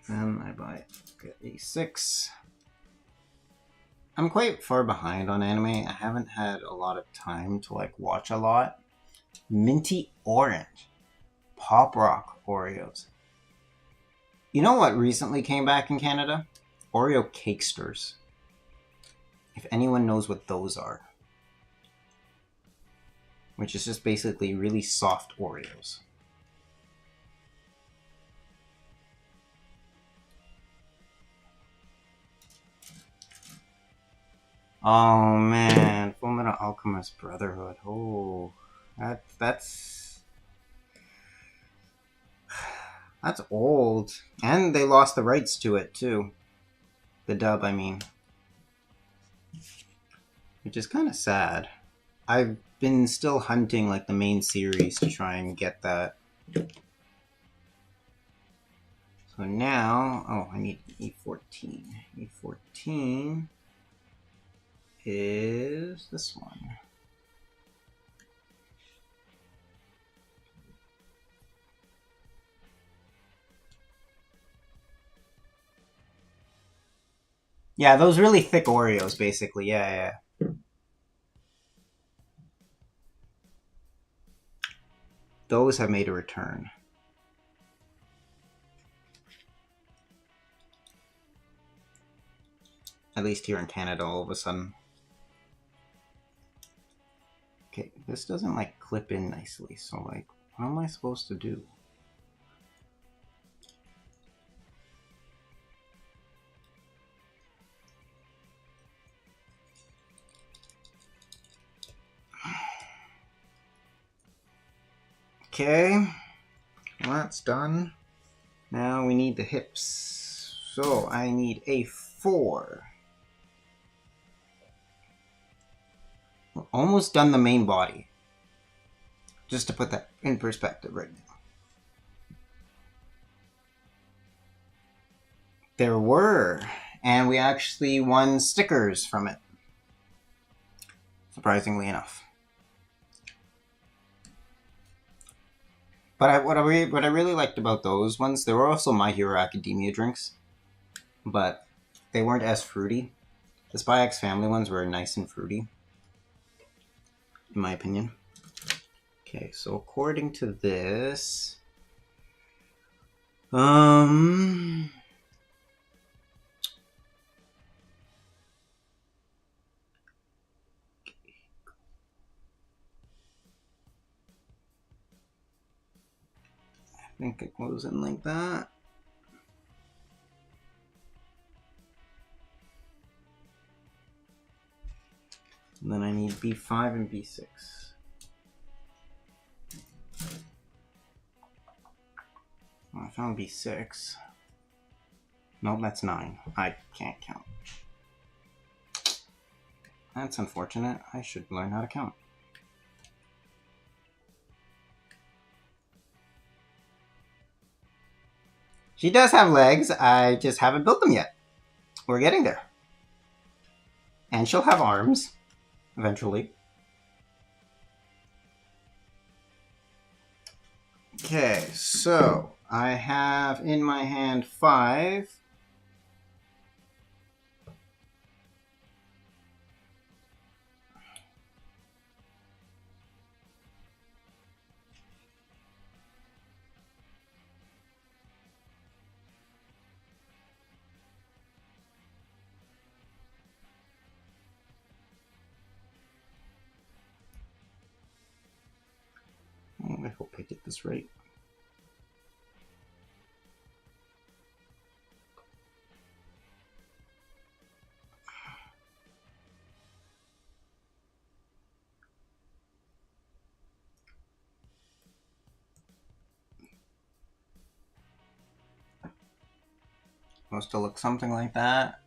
Then I buy A6. I'm quite far behind on anime. I haven't had a lot of time to like watch a lot. Minty Orange. Pop Rock Oreos. You know what recently came back in Canada? Oreo Cakesters. If anyone knows what those are. Which is just basically really soft Oreos. Oh man, Fullmetal Alchemist Brotherhood. Oh, that's... That's old. And they lost the rights to it, too. The dub, I mean. Which is kind of sad. I've been still hunting, like, the main series to try and get that. So now... Oh, I need E14. E14 is this one. Yeah, those really thick Oreos, basically. Yeah. Those have made a return. At least here in Canada, all of a sudden. Okay, this doesn't, like, clip in nicely, so, like, what am I supposed to do? Okay, well, that's done. Now we need the hips. So I need a 4. We're almost done the main body. Just to put that in perspective right now. There were, and we actually won stickers from it. Surprisingly enough. But what I really liked about those ones, there were also My Hero Academia drinks, but they weren't as fruity. The Spy X Family ones were nice and fruity, in my opinion. Okay, so according to this, I think it goes in like that. And then I need B5 and B6. Well, I found B6. Nope, that's 9. I can't count. That's unfortunate. I should learn how to count. She does have legs, I just haven't built them yet. We're getting there. And she'll have arms, eventually. Okay, so I have in my hand 5. I hope I get this right. Supposed to look something like that.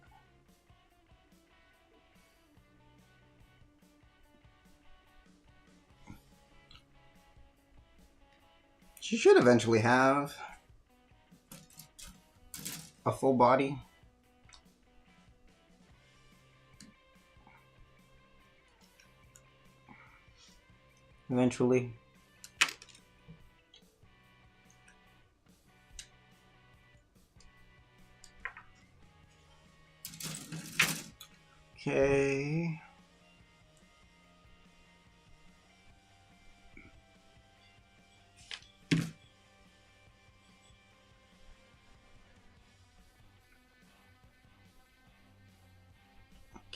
She should eventually have a full body. Eventually. Okay.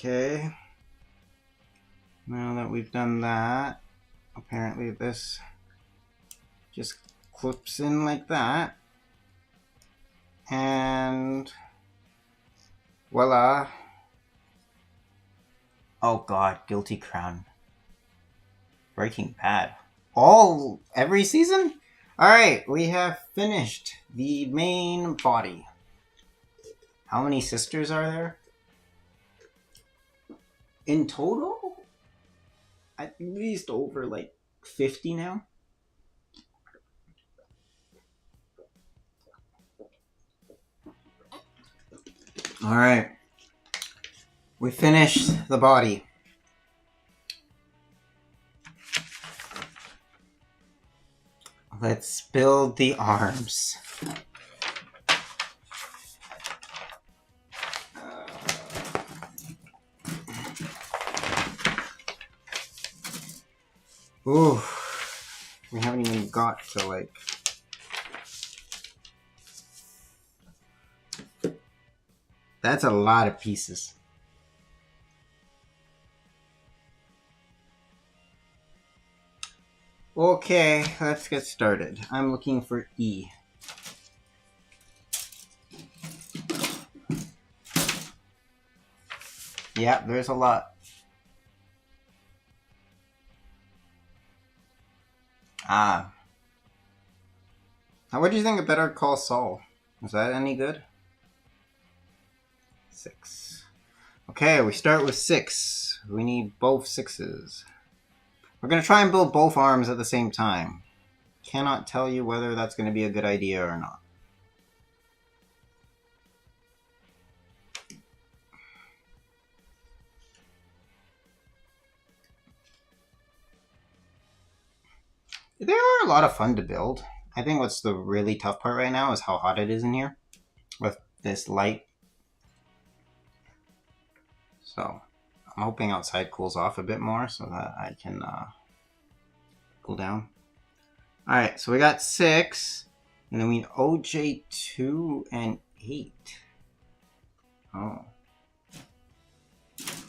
Okay. Now that we've done that, apparently this just clips in like that. And voila. Oh god, Guilty Crown. Breaking Bad. Every season? Alright, we have finished the main body. How many sisters are there? In total? At least over like 50 now. Alright. We finished the body. Let's build the arms. Ooh. We haven't even got to like... That's a lot of pieces. Okay, let's get started. I'm looking for E. Yeah, there's a lot. Ah. Now, what do you think of Better Call Saul? Is that any good? 6. Okay, we start with 6. We need both 6s. We're going to try and build both arms at the same time. Cannot tell you whether that's going to be a good idea or not. They are a lot of fun to build. I think what's the really tough part right now is how hot it is in here with this light. So I'm hoping outside cools off a bit more so that I can cool down. Alright, so we got 6. And then we need OJ 2 and 8. Oh.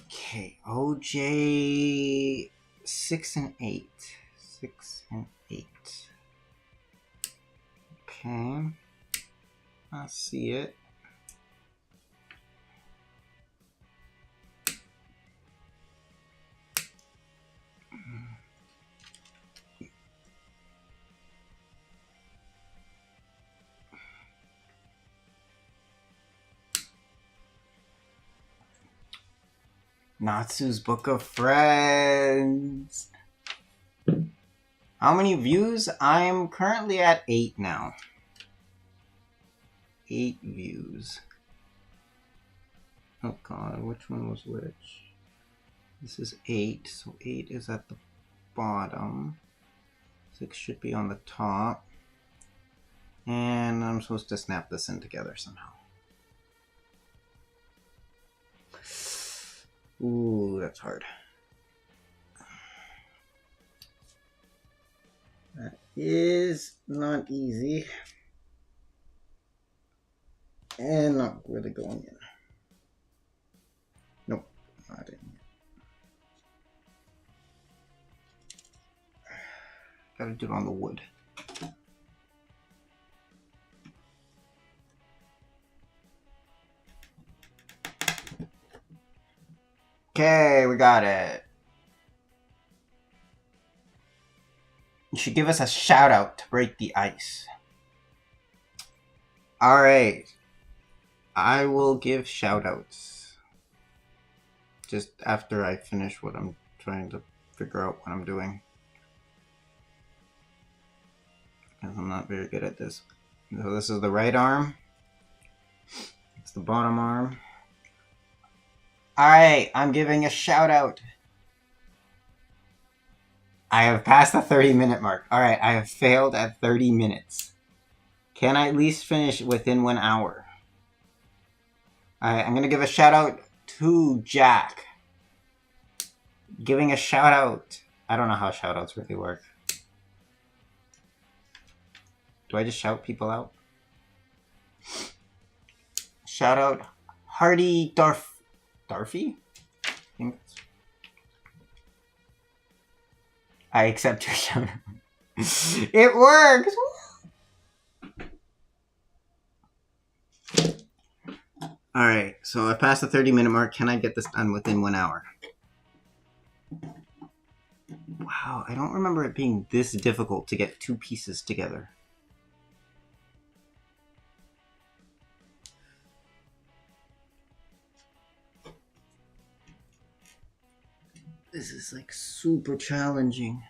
Okay, OJ 6 and 8. 6 and 8. Okay. I see it. Natsu's Book of Friends. How many views? I'm currently at 8 now. 8 views. Oh god, which one was which? This is 8, so 8 is at the bottom. 6 should be on the top. And I'm supposed to snap this in together somehow. Ooh, that's hard. That is not easy. And not really going in. Nope, not in yet. Gotta do it on the wood. Okay, we got it. You should give us a shout out to break the ice. Alright. I will give shout outs. Just after I finish what I'm trying to figure out what I'm doing. Because I'm not very good at this. So this is the right arm. It's the bottom arm. Alright, I'm giving a shout out. I have passed the 30-minute mark. Alright, I have failed at 30 minutes. Can I at least finish within 1 hour? Alright, I'm gonna give a shout out to Jack. Giving a shout out. I don't know how shout outs really work. Do I just shout people out? Shout out Hardy Darfy? I accept your shout out. It works! Alright, so I passed the 30-minute mark. Can I get this done within 1 hour? Wow, I don't remember it being this difficult to get two pieces together. This is like super challenging.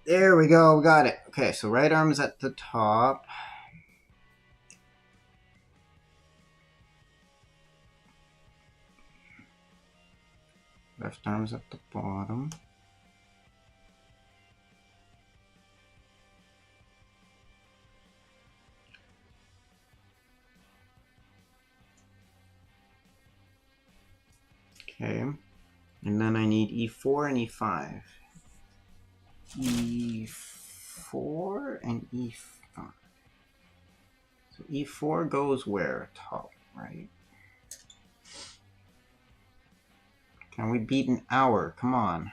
There we go, we got it. Okay, so right arm is at the top. Left arm is at the bottom. Okay, and then I need E4 and E5. E4 and E5. So E4 goes where? Top, right? Can we beat an hour? Come on.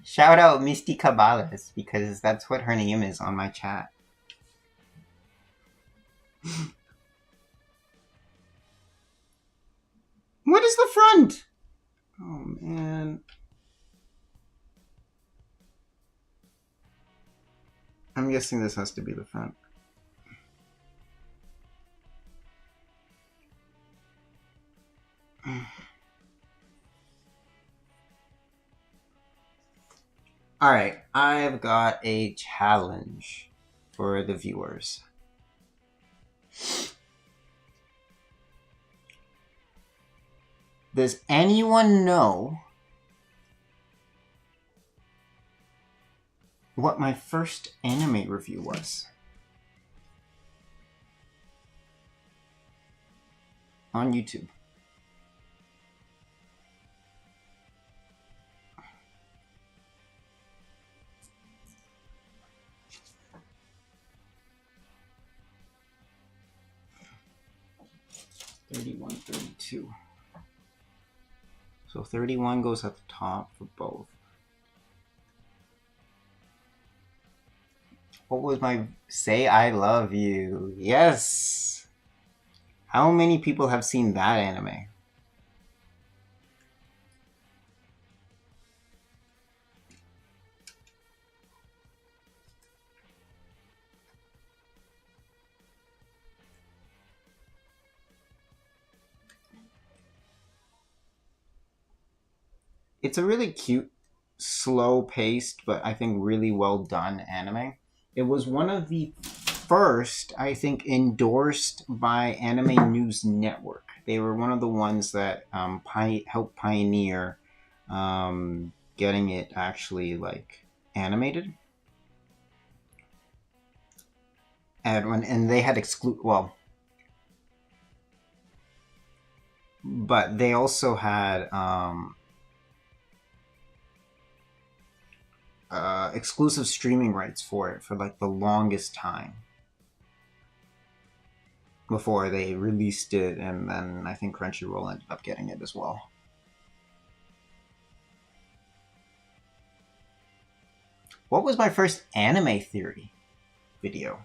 Shout out Misty Cabales, because that's what her name is on my chat. What is the front? Oh, man. I'm guessing this has to be the front. Alright, I've got a challenge for the viewers. Does anyone know what my first anime review was? On YouTube. $31.32. So 31 goes at the top for both. What was my... Say I Love You. Yes! How many people have seen that anime? It's a really cute, slow-paced, but I think really well-done anime. It was one of the first, I think, endorsed by Anime News Network. They were one of the ones that helped pioneer getting it actually, like, animated. And they had but they also had exclusive streaming rights for it for like the longest time before they released it, and then I think Crunchyroll ended up getting it as well. What was my first anime theory video?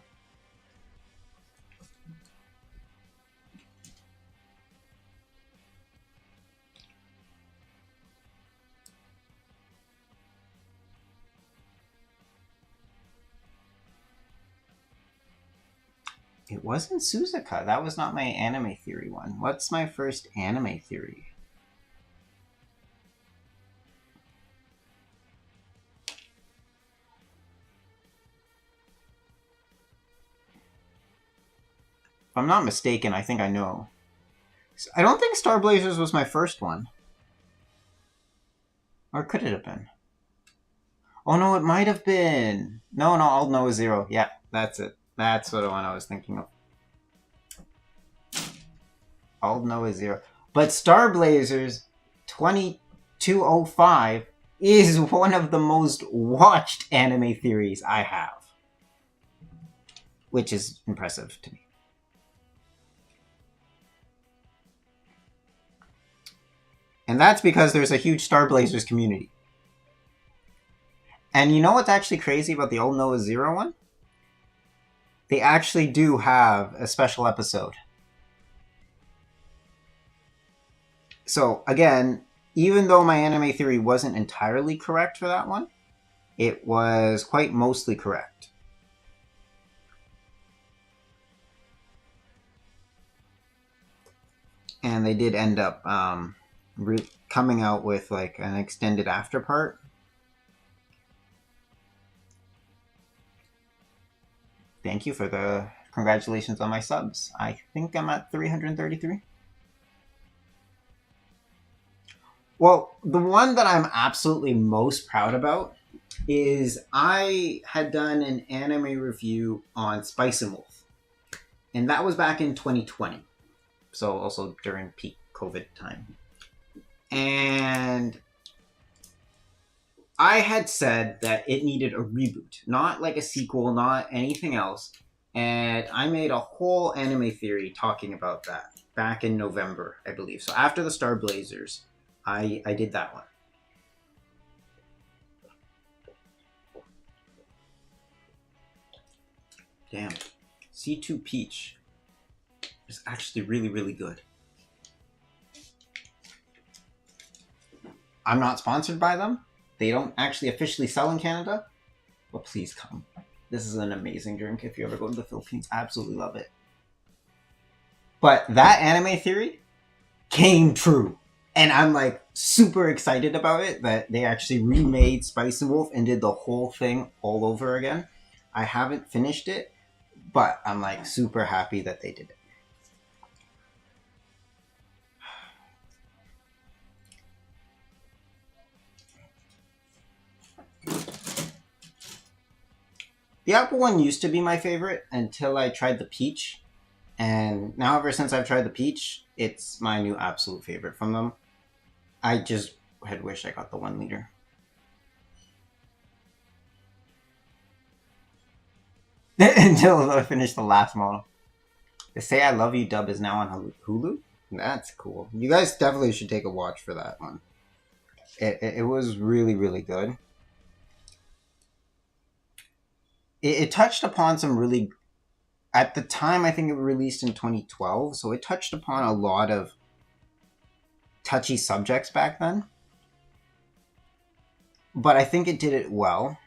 It wasn't Suzuka. That was not my anime theory one. What's my first anime theory? If I'm not mistaken, I think I know. I don't think Star Blazers was my first one. Or could it have been? Oh no, it might have been. No, All Noah Zero. Yeah, that's it. That's what I was thinking of. All Noah Zero. But Star Blazers 2205 is one of the most watched anime theories I have. Which is impressive to me. And that's because there's a huge Star Blazers community. And you know what's actually crazy about the old Noah Zero one? They actually do have a special episode. So again, even though my anime theory wasn't entirely correct for that one, it was quite mostly correct. And they did end up coming out with like an extended after part. Thank you for the congratulations on my subs. I think I'm at 333. Well, the one that I'm absolutely most proud about is I had done an anime review on Spice and Wolf. And that was back in 2020. So also during peak COVID time. And I had said that it needed a reboot, not like a sequel, not anything else. And I made a whole anime theory talking about that back in November, I believe. So after the Star Blazers, I did that one. Damn. C2 Peach is actually really, really good. I'm not sponsored by them. They don't actually officially sell in Canada. But please come. This is an amazing drink if you ever go to the Philippines. I absolutely love it. But that anime theory came true. And I'm like super excited about it that they actually remade Spice and Wolf and did the whole thing all over again. I haven't finished it, but I'm like super happy that they did it. The apple one used to be my favorite until I tried the peach. And now ever since I've tried the peach, it's my new absolute favorite from them. I just had wished I got the 1 liter. Until I finished the last model. The Say I Love You dub is now on Hulu? That's cool. You guys definitely should take a watch for that one. It was really, really good. It touched upon some really... At the time, I think it was released in 2012, so it touched upon a lot of touchy subjects back then. But I think it did it well.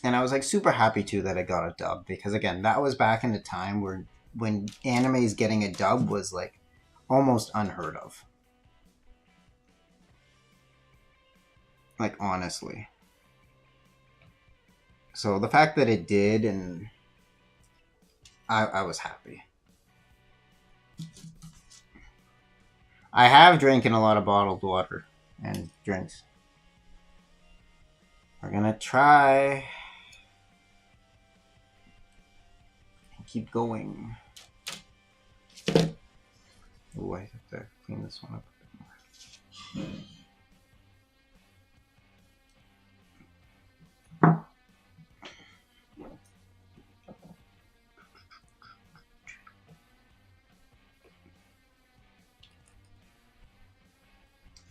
And I was like super happy too that I got a dub, because again, that was back in the time where when animes getting a dub was like almost unheard of. Like honestly. So the fact that it did, and I was happy. I have drinking a lot of bottled water and drinks. We're gonna try and keep going. Oh, I have to clean this one up a bit more.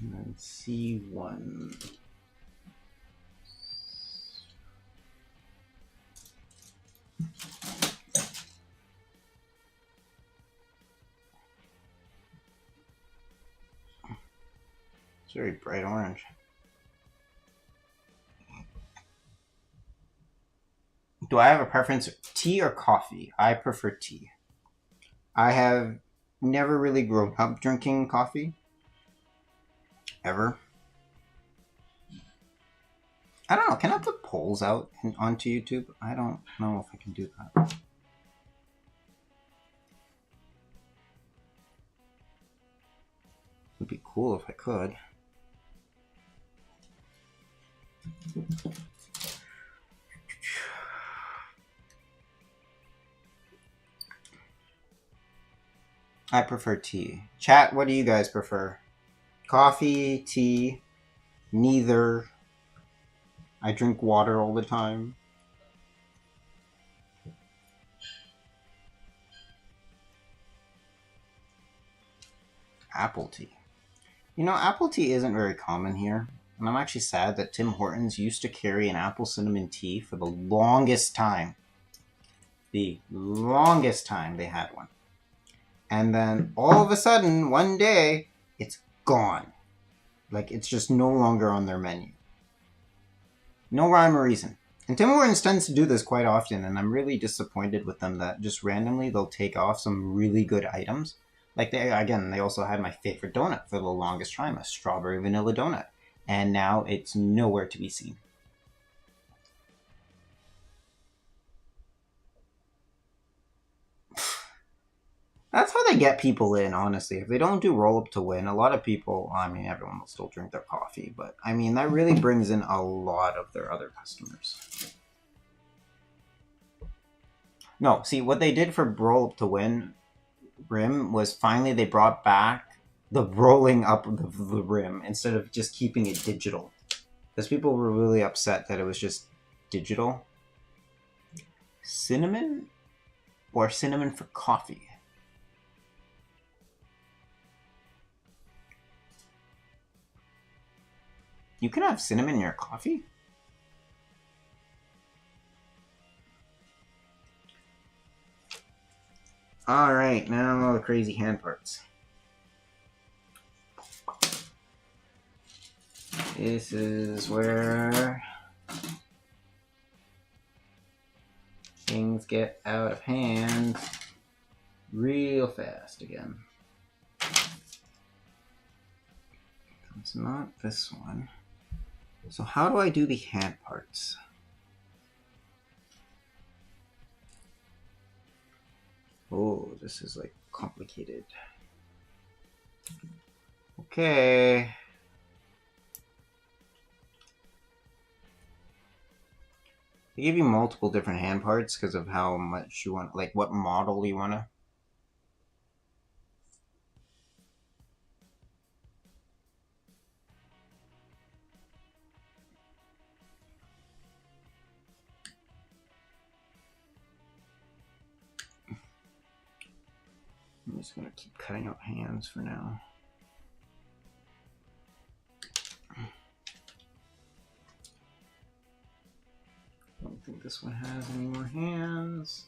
And then C1. It's very bright orange. Do I have a preference? Tea or coffee? I prefer tea. I have never really grown up drinking coffee. Ever. I don't know. Can I put polls out onto YouTube? I don't know if I can do that. It'd be cool if I could. I prefer tea. Chat, what do you guys prefer? Coffee, tea, neither. I drink water all the time. Apple tea. You know, apple tea isn't very common here. And I'm actually sad that Tim Hortons used to carry an apple cinnamon tea for the longest time. The longest time they had one. And then all of a sudden, one day, it's gone. Like, it's just no longer on their menu. No rhyme or reason. And Tim Hortons tends to do this quite often, and I'm really disappointed with them that just randomly they'll take off some really good items. Like, they also had my favorite donut for the longest time, a strawberry vanilla donut. And now it's nowhere to be seen. That's how they get people in, honestly. If they don't do roll up to win, a lot of people, I mean, everyone will still drink their coffee, but I mean, that really brings in a lot of their other customers. No, see, what they did for roll up to win rim was finally they brought back the rolling up of the rim instead of just keeping it digital. Because people were really upset that it was just digital. Cinnamon or cinnamon for coffee? You can have cinnamon in your coffee? Alright, now all the crazy hand parts. This is where things get out of hand real fast again. It's not this one. So how do I do the hand parts? Oh, this is like complicated. Okay. They give you multiple different hand parts because of how much you want, like what model you want to. I'm just going to keep cutting out hands for now. I don't think this one has any more hands.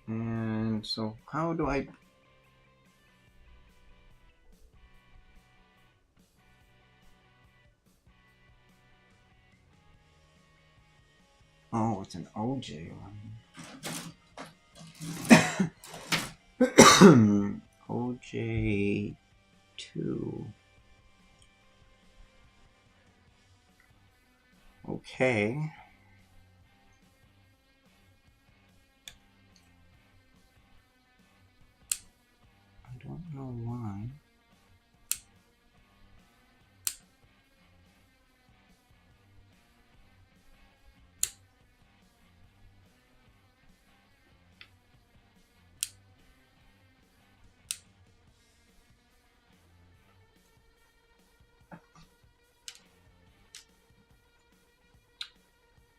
And so how do I... Oh, it's an OJ one. OJ 2. Okay. I don't know why.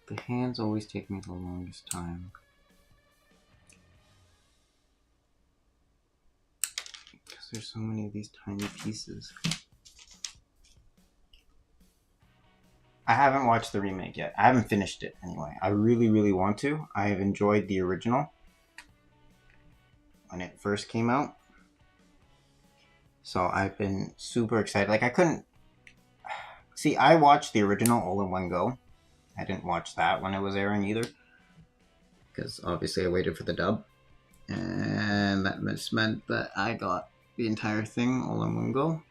The hands always take me the longest time. Because there's so many of these tiny pieces. I haven't watched the remake yet. I haven't finished it anyway. I really, really want to. I have enjoyed the original when it first came out. So I've been super excited. Like I couldn't... See, I watched the original all in one go. I didn't watch that when it was airing either. Because obviously I waited for the dub. And that just meant that I got the entire thing all in one go.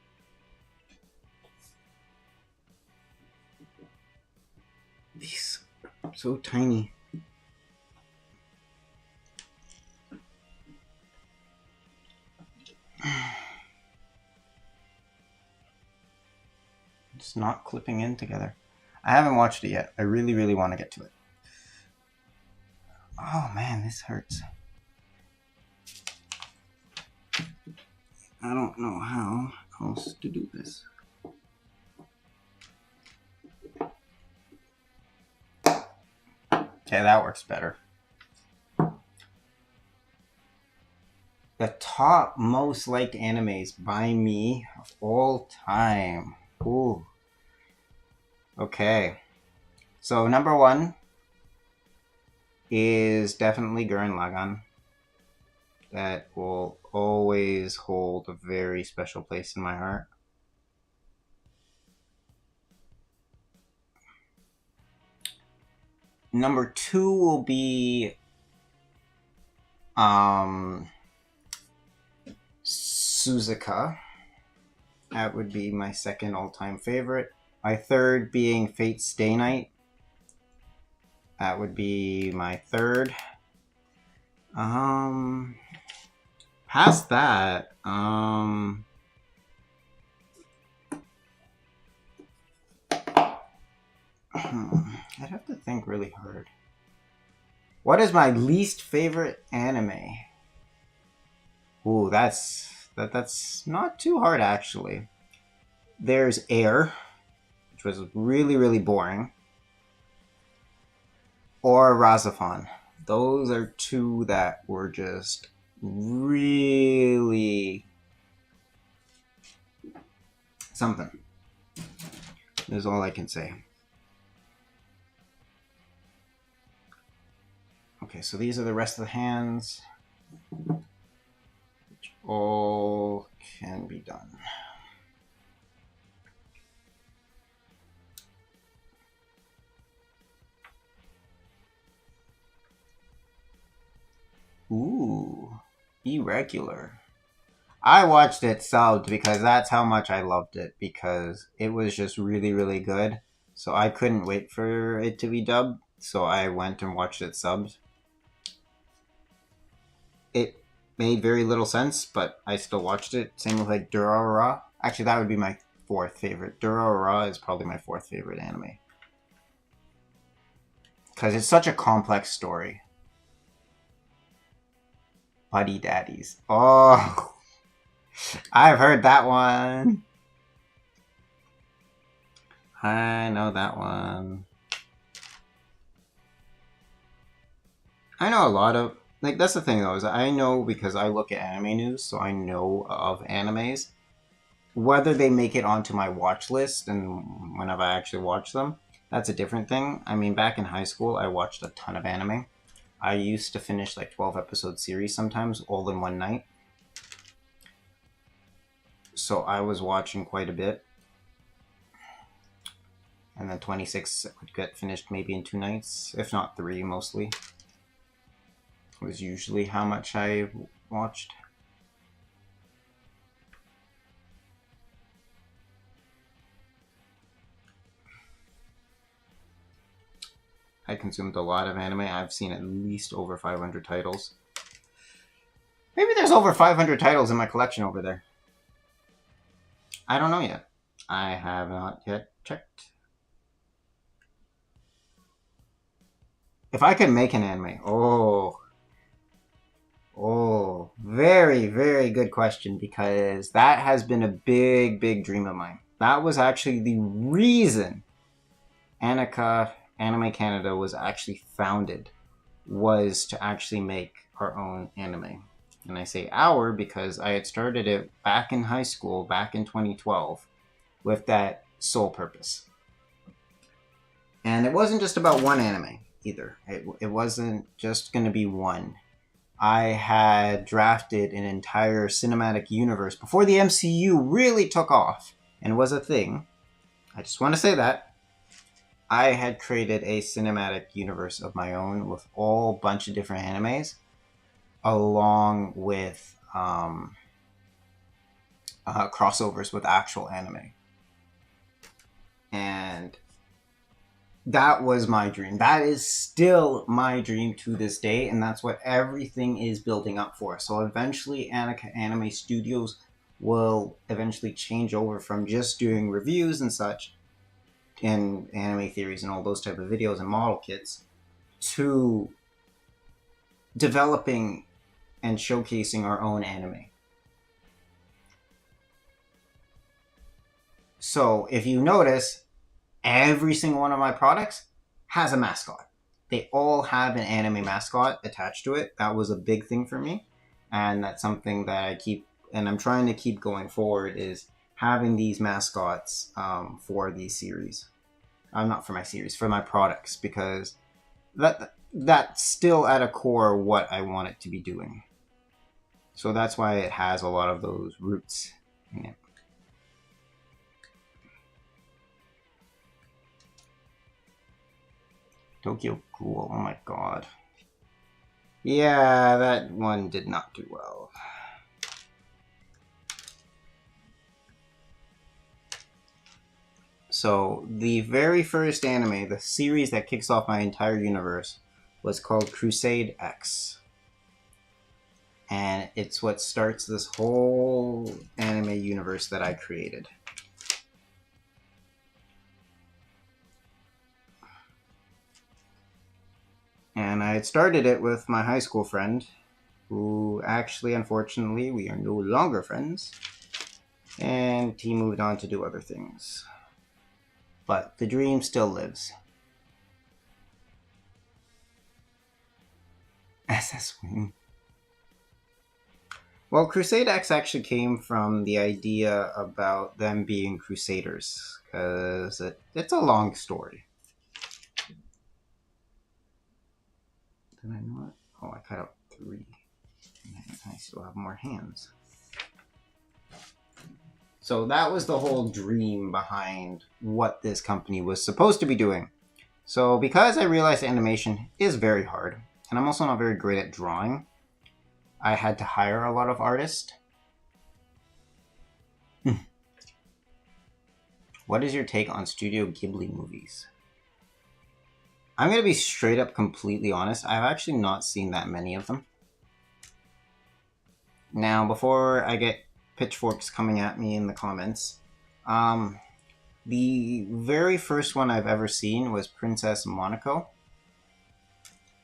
These are so tiny. It's not clipping in together. I haven't watched it yet. I really, really want to get to it. Oh man, this hurts. I don't know how else to do this. Okay, that works better. The top most liked animes by me of all time. Ooh. Okay. So number one is definitely Gurren Lagann. That will always hold a very special place in my heart. Number two will be Suzuka. That would be my second all-time favorite. My third being Fate's Stay Night. That would be my third. Past that, I'd have to think really hard. What is my least favorite anime? Ooh, that's not too hard actually. There's Air, which was really, really boring. Or Razafon. Those are two that were just really something. Is all I can say. Okay, so these are the rest of the hands, which all can be done. Ooh, Irregular. I watched it subbed because that's how much I loved it, because it was just really, really good. So I couldn't wait for it to be dubbed, so I went and watched it subbed. It made very little sense, but I still watched it. Same with like Durarara. Actually, that would be my fourth favorite. Durarara is probably my fourth favorite anime. Because it's such a complex story. Buddy Daddies. Oh, I've heard that one. I know that one. I know a lot of, like, that's the thing though, is I know because I look at anime news, so I know of animes. Whether they make it onto my watch list and whenever I actually watch them, that's a different thing. I mean, back in high school, I watched a ton of anime. I used to finish like 12 episode series sometimes, all in one night. So I was watching quite a bit. And then 26 would get finished maybe in 2 nights, if not 3 mostly. Was usually how much I watched. I consumed a lot of anime. I've seen at least over 500 titles. Maybe there's over 500 titles in my collection over there. I don't know yet. I have not yet checked. If I could make an anime, very, very good question, because that has been a big, big dream of mine. That was actually the reason Annika Anime Canada was actually founded, was to actually make our own anime. And I say our because I had started it back in high school, back in 2012, with that sole purpose. And it wasn't just about one anime either. It wasn't just going to be one. I had drafted an entire cinematic universe before the MCU really took off and was a thing. I just want to say that. I had created a cinematic universe of my own with all bunch of different animes, along with crossovers with actual anime. And that was my dream. That is still my dream to this day, and that's what everything is building up for. So eventually, Annika Anime Studios will eventually change over from just doing reviews and such, and anime theories and all those type of videos and model kits, to developing and showcasing our own anime. So if you notice, every single one of my products has a mascot. They all have an anime mascot attached to it. That was a big thing for me, and that's something that I keep, and I'm trying to keep going forward, is having these mascots for these series. Not for my series, for my products, because that's still at a core what I want it to be doing. So that's why it has a lot of those roots in it. Tokyo Ghoul, oh my god. Yeah, that one did not do well. So, the very first anime, the series that kicks off my entire universe, was called Crusade X. And it's what starts this whole anime universe that I created. And I had started it with my high school friend, who actually, unfortunately, we are no longer friends. And he moved on to do other things. But the dream still lives. SS Wing. Well, Crusade X actually came from the idea about them being crusaders, because it's a long story. Did I know it? Oh, I cut out 3. I still have more hands. So that was the whole dream behind what this company was supposed to be doing. So because I realized animation is very hard, and I'm also not very great at drawing, I had to hire a lot of artists. What is your take on Studio Ghibli movies? I'm going to be straight up completely honest. I've actually not seen that many of them. Now, before I get pitchforks coming at me in the comments, the very first one I've ever seen was Princess Monaco.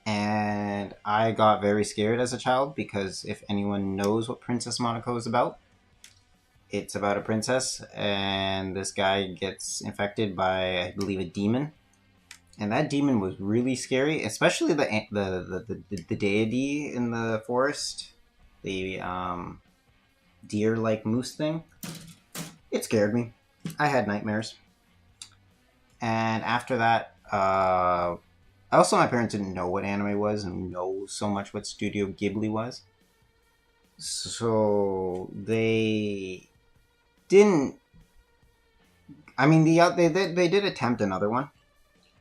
And I got very scared as a child, because if anyone knows what Princess Monaco is about, it's about a princess and this guy gets infected by, I believe, a demon. And that demon was really scary, especially the deity in the forest, the deer-like moose thing. It scared me. I had nightmares. And after that, also my parents didn't know what anime was and know so much what Studio Ghibli was. So they didn't... I mean, they did attempt another one.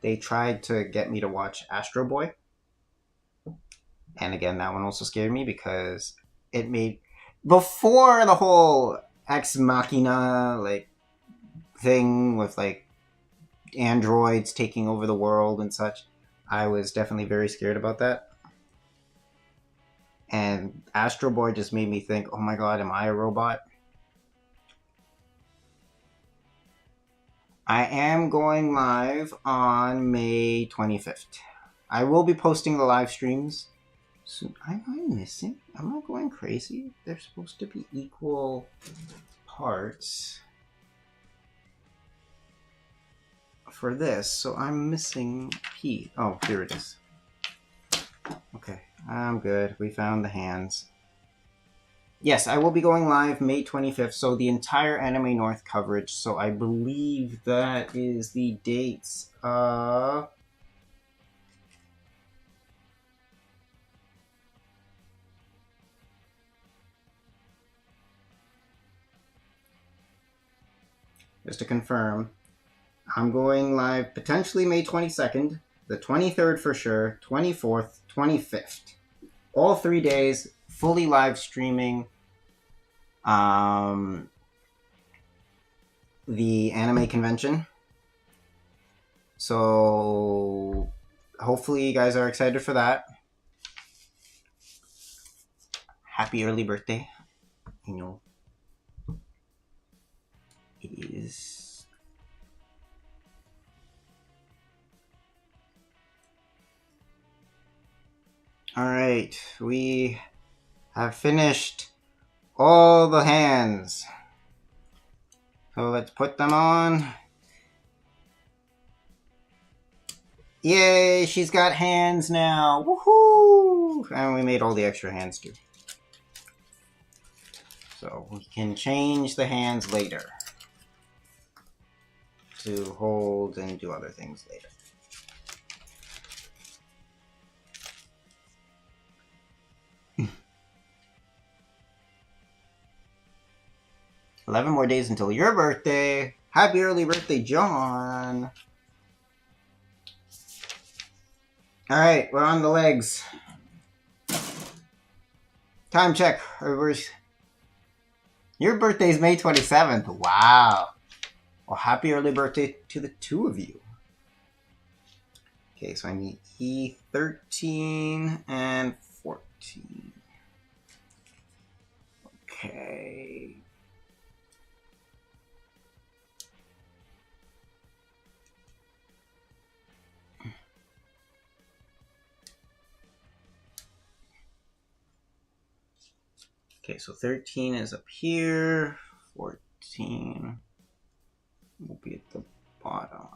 They tried to get me to watch Astro Boy. And again, that one also scared me because it made... Before the whole Ex Machina, like, thing with, like, androids taking over the world and such, I was definitely very scared about that. And Astro Boy just made me think, oh my god, am I a robot? I am going live on May 25th. I will be posting the live streams soon. Am I missing? Am I going crazy? They're supposed to be equal parts for this, so I'm missing P. Oh, here it is. Okay, I'm good. We found the hands. Yes, I will be going live May 25th, so the entire Anime North coverage. So I believe that is the dates of... Just to confirm, I'm going live potentially May 22nd, the 23rd for sure, 24th, 25th. All 3 days, fully live streaming the anime convention. So hopefully you guys are excited for that. Happy early birthday. You know, it is... Alright, we have finished all the hands. So let's put them on. Yay, she's got hands now. Woohoo! And we made all the extra hands too. So we can change the hands later. to hold and do other things later. "11 more days until your birthday. Happy early birthday, John." Alright, we're on the legs. Time check. Your birthday's May 27th. Wow. Well, happy early birthday to the two of you. Okay, so I need E13 and 14. Okay. Okay, so 13 is up here. 14 will be at the bottom.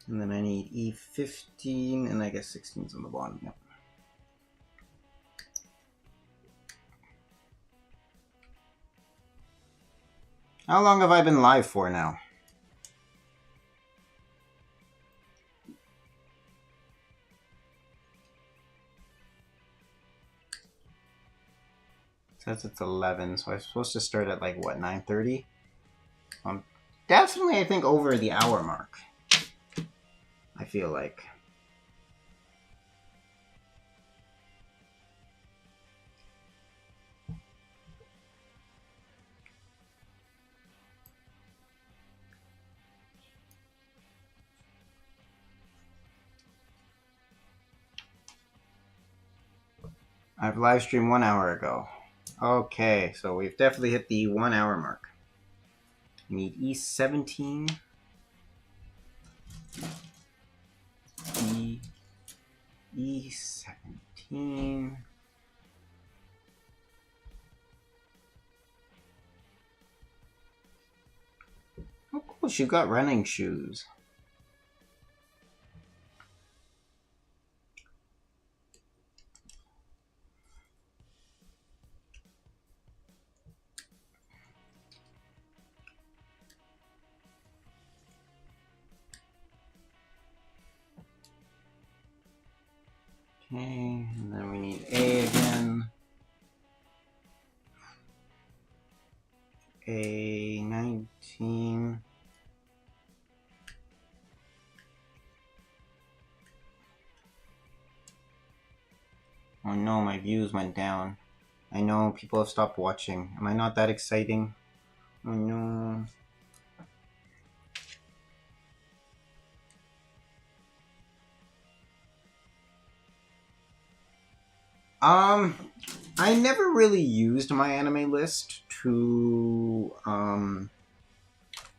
And then I need E15, and I guess 16 is on the bottom. Yep. How long have I been live for now? It says it's 11, so I'm supposed to start at like, what, 9:30? Definitely, I think, over the hour mark. I feel like. I've live streamed 1 hour ago. Okay, so we've definitely hit the 1 hour mark. I need E17. E17. Oh, cool. She got running shoes. Okay, and then we need A again. A19. Oh no, my views went down. I know people have stopped watching. Am I not that exciting? Oh no. I never really used my anime list to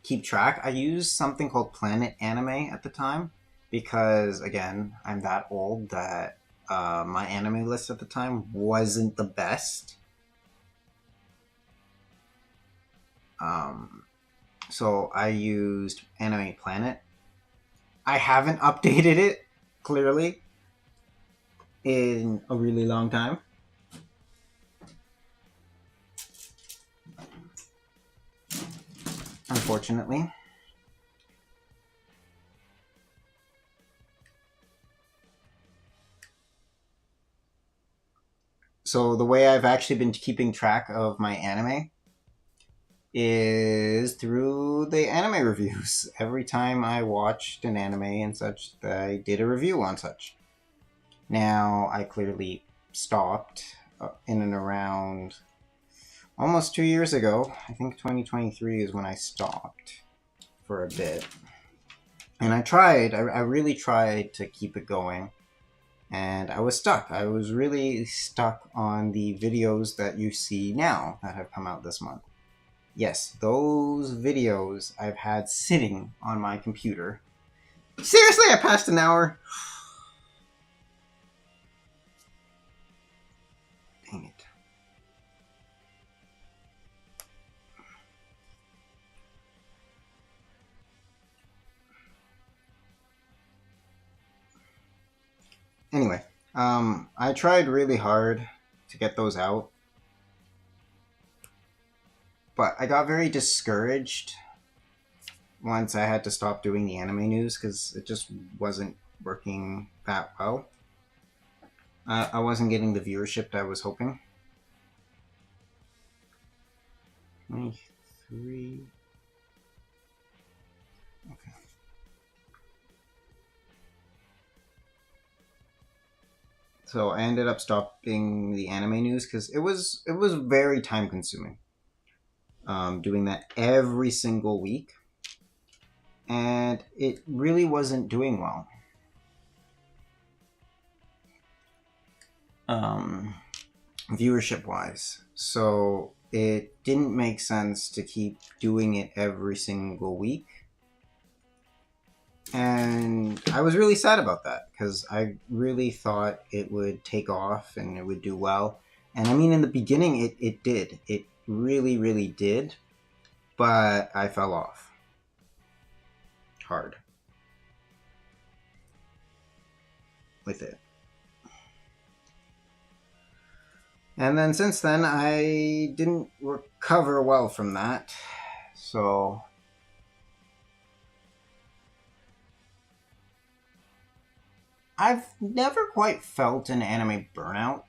keep track. I used something called Planet Anime at the time because, again, I'm that old that my anime list at the time wasn't the best. So I used Anime Planet. I haven't updated it, clearly, in a really long time. Unfortunately. So the way I've actually been keeping track of my anime is through the anime reviews. Every time I watched an anime and such, I did a review on such. Now, I clearly stopped in and around almost 2 years ago. I think 2023 is when I stopped for a bit. And I really tried to keep it going. And I was stuck. I was really stuck on the videos that you see now that have come out this month. Yes, those videos I've had sitting on my computer. Seriously, I passed an hour? Dang it. Anyway, I tried really hard to get those out. But I got very discouraged once I had to stop doing the anime news because it just wasn't working that well. I wasn't getting the viewership that I was hoping. 23. Okay. So I ended up stopping the anime news because it was very time consuming. Doing that every single week, and it really wasn't doing well. Viewership wise, so it didn't make sense to keep doing it every single week. And I was really sad about that because I really thought it would take off and it would do well. And I mean, in the beginning, it did. It really, really did. But I fell off hard with it. And then since then, I didn't recover well from that. So I've never quite felt an anime burnout.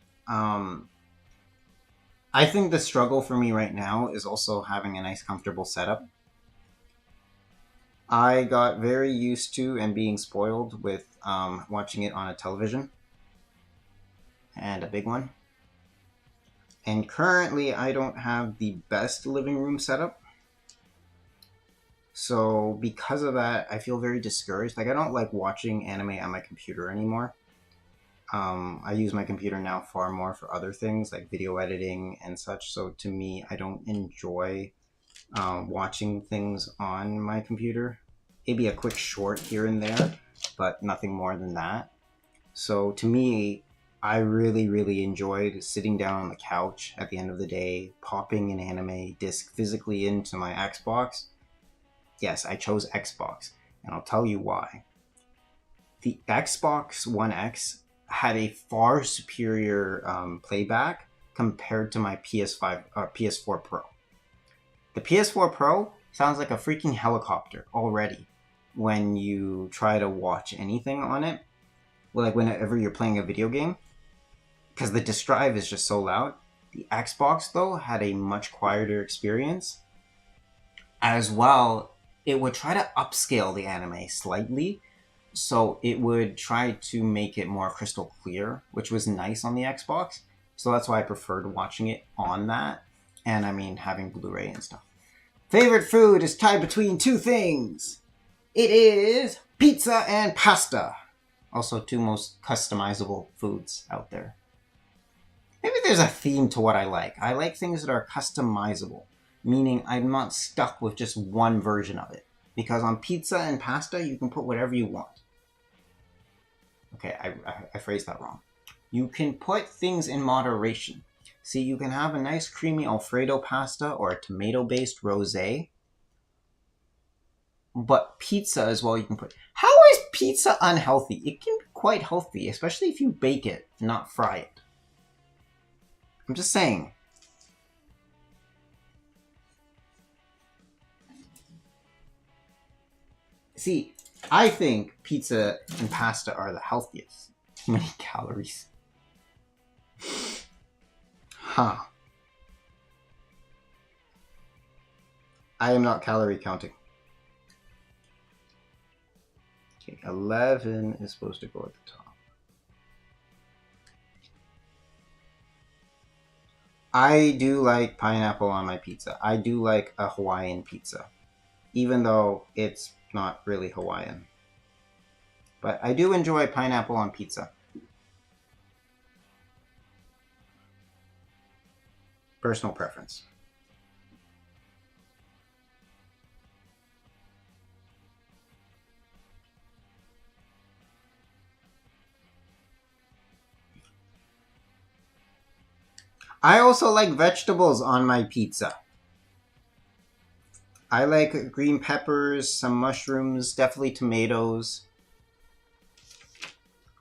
I think the struggle for me right now is also having a nice, comfortable setup. I got very used to and being spoiled with watching it on a television, and a big one. And currently, I don't have the best living room setup. So because of that, I feel very discouraged. Like, I don't like watching anime on my computer anymore. I use my computer now far more for other things like video editing and such. So to me, I don't enjoy watching things on my computer. Maybe a quick short here and there, but nothing more than that. So to me, I really, really enjoyed sitting down on the couch at the end of the day, popping an anime disc physically into my Xbox. Yes, I chose Xbox, and I'll tell you why. The Xbox One X had a far superior playback compared to my PS5 or PS4 Pro. The PS4 Pro sounds like a freaking helicopter already when you try to watch anything on it. Well, like whenever you're playing a video game, because the disk drive is just so loud. The Xbox, though, had a much quieter experience. As well, it would try to upscale the anime slightly, so it would try to make it more crystal clear, which was nice on the Xbox. So that's why I preferred watching it on that, and I mean having Blu-ray and stuff. Favorite food is tied between two things. It is pizza and pasta. Also, two most customizable foods out there. Maybe there's a theme to what I like. I like things that are customizable, meaning I'm not stuck with just one version of it. Because on pizza and pasta, you can put whatever you want. Okay, I phrased that wrong. You can put things in moderation. See, you can have a nice creamy Alfredo pasta or a tomato-based rosé. But pizza as well you can put. How is pizza unhealthy? It can be quite healthy, especially if you bake it, not fry it. I'm just saying. See, I think pizza and pasta are the healthiest. Too many calories. Huh. I am not calorie counting. Okay, 11 is supposed to go at the top. I do like pineapple on my pizza. I do like a Hawaiian pizza, even though it's not really Hawaiian. But I do enjoy pineapple on pizza. Personal preference. I also like vegetables on my pizza. I like green peppers, some mushrooms, definitely tomatoes.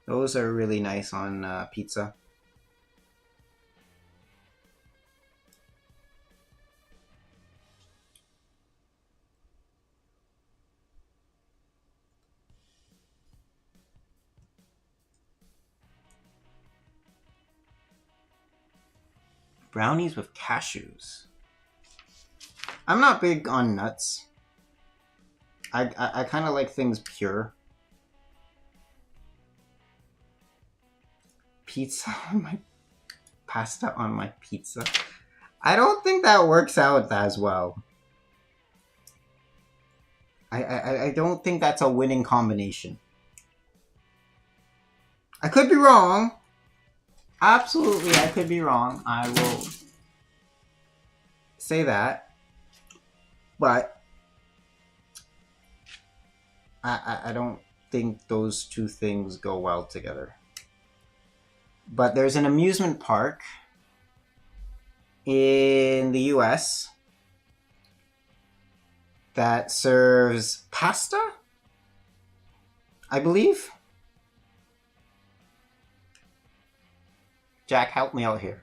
Those are really nice on pizza. Brownies with cashews. I'm not big on nuts. I kind of like things pure. Pizza on my... Pasta on my pizza. I don't think that works out as well. I don't think that's a winning combination. I could be wrong. Absolutely, I could be wrong. I will say that. But I don't think those two things go well together. But there's an amusement park in the US that serves pasta, I believe. Jack, help me out here.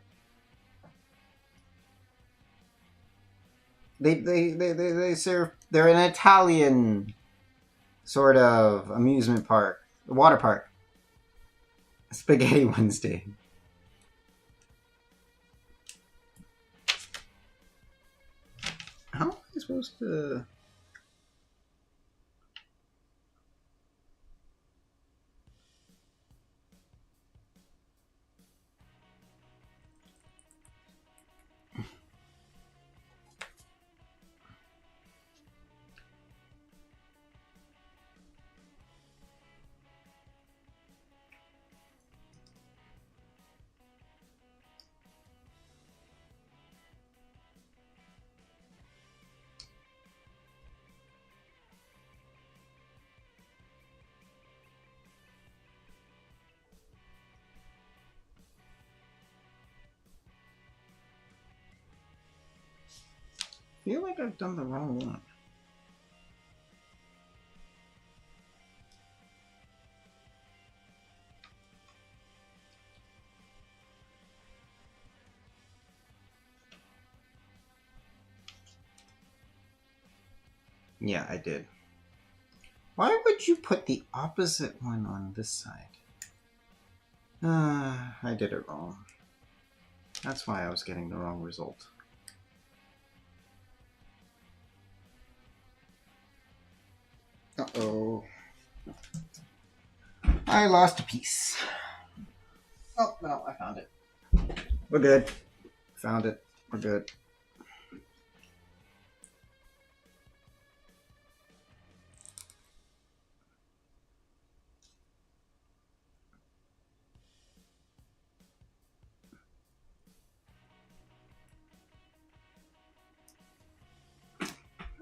They serve... They're an Italian sort of amusement park. Water park. Spaghetti Wednesday. How am I supposed to... I feel like I've done the wrong one. Yeah, I did. Why would you put the opposite one on this side? I did it wrong. That's why I was getting the wrong result. Uh-oh. I lost a piece. Oh, no, I found it. We're good. Found it. We're good.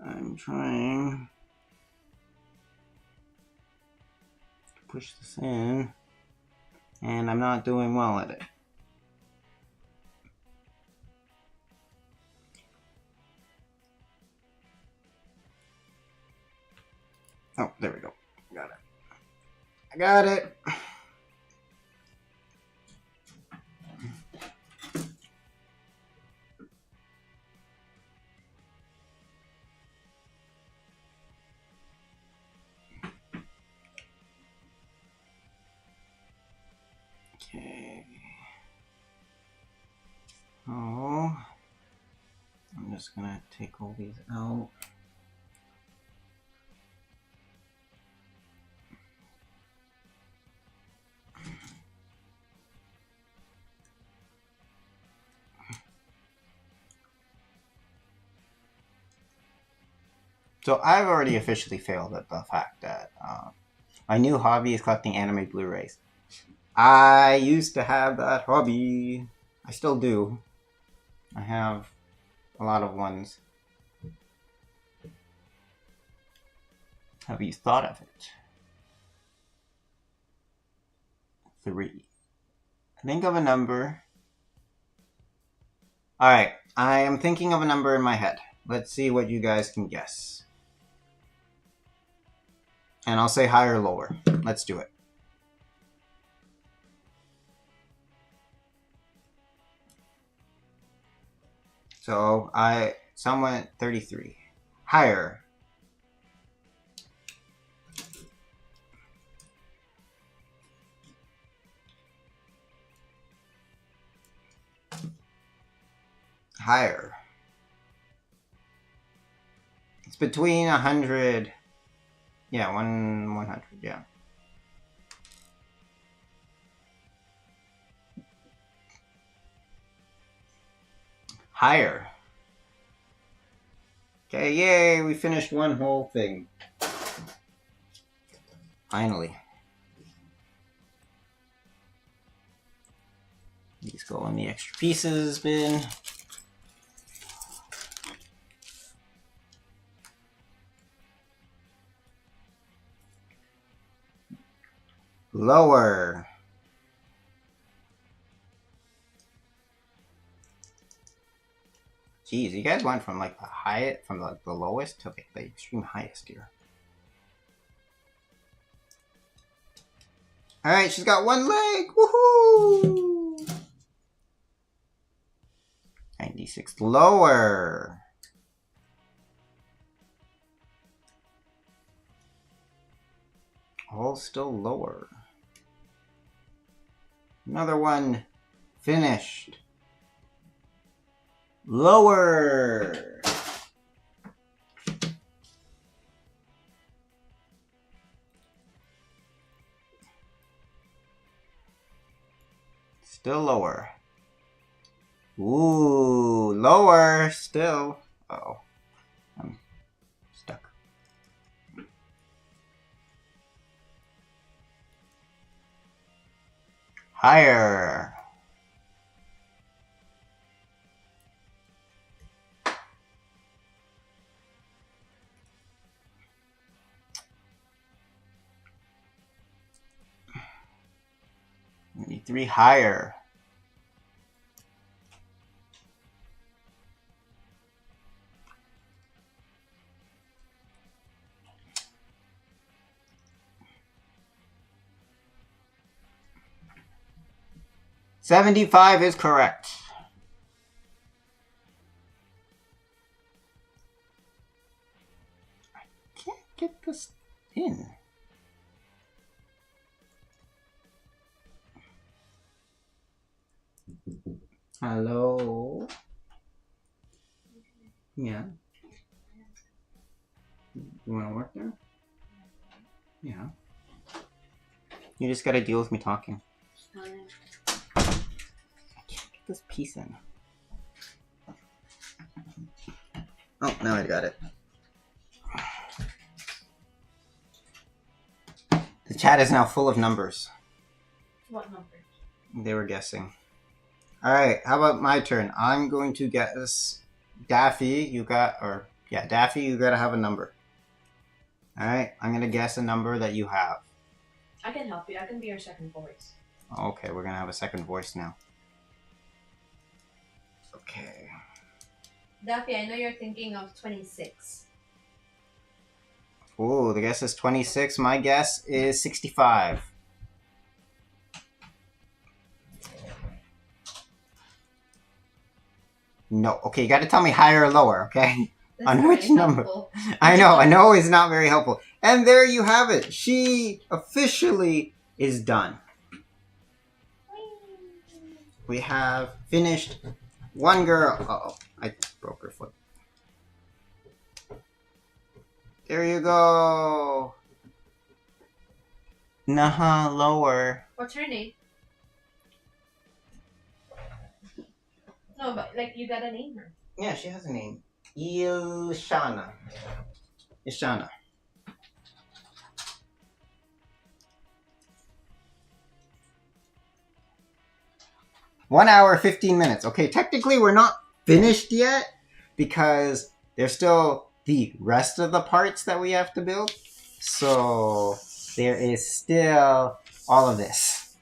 I'm trying to push this in, and I'm not doing well at it. Oh, there we go. Got it. I got it. Okay. Oh, I'm just gonna take all these out. So I've already officially failed at the fact that my new hobby is collecting anime Blu-rays. I used to have that hobby. I still do. I have a lot of ones. Have you thought of it? 3. Think of a number. Alright, I am thinking of a number in my head. Let's see what you guys can guess. And I'll say higher or lower. Let's do it. So someone went 33. Higher. Higher. It's between 100. Yeah, 100, yeah. Higher. Okay, yay, we finished one whole thing. Finally. These go in the extra pieces bin. Lower. Jeez, you guys went from like the highest, from like the lowest to like the extreme highest here. Alright, she's got one leg! Woohoo! 96 lower. All still lower. Another one finished. Lower. Still lower. Ooh, lower still. Uh-oh. I'm stuck. Higher. We need 3 higher. $75 is correct. I can't get this in. Hello? Yeah. You want to work there? Yeah. You just gotta deal with me talking. I can't get this piece in. Oh, now I got it. The chat is now full of numbers. What numbers? They were guessing. Alright, how about my turn? I'm going to guess Daffy, Daffy, you gotta have a number. Alright, I'm gonna guess a number that you have. I can help you. I can be your second voice. Okay, we're gonna have a second voice now. Okay. Daffy, I know you're thinking of 26. Ooh, the guess is 26. My guess is 65. No. Okay, you gotta tell me higher or lower, okay? That's On which very number? helpful. I know it's not very helpful. And there you have it. She officially is done. We have finished one girl. Uh-oh, I broke her foot. There you go. Nah, lower. What's her name? No, but like you gotta name her. Yeah, she has a name. Ishana. 1 hour, 15 minutes. Okay, technically we're not finished yet because there's still the rest of the parts that we have to build. So there is still all of this.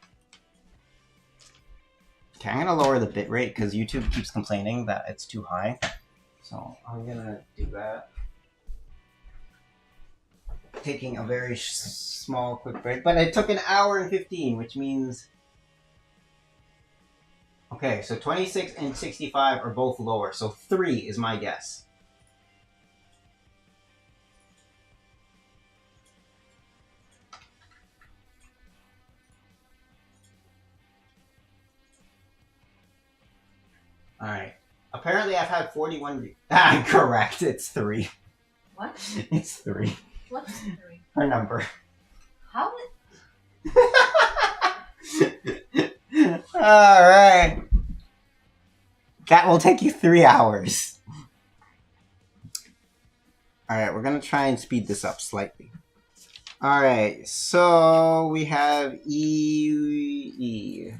Okay, I'm gonna lower the bitrate because YouTube keeps complaining that it's too high. So I'm gonna do that. Taking a very small quick break, but it took 1 hour and 15, which means... Okay, so 26 and 65 are both lower, so 3 is my guess. Alright. A Apparently, I've had 41 views. Ah, correct. It's 3. What? It's 3. What's 3? Her number. How? Alright. That will take you 3 hours. Alright, we're going to try and speed this up slightly. Alright, so we have E.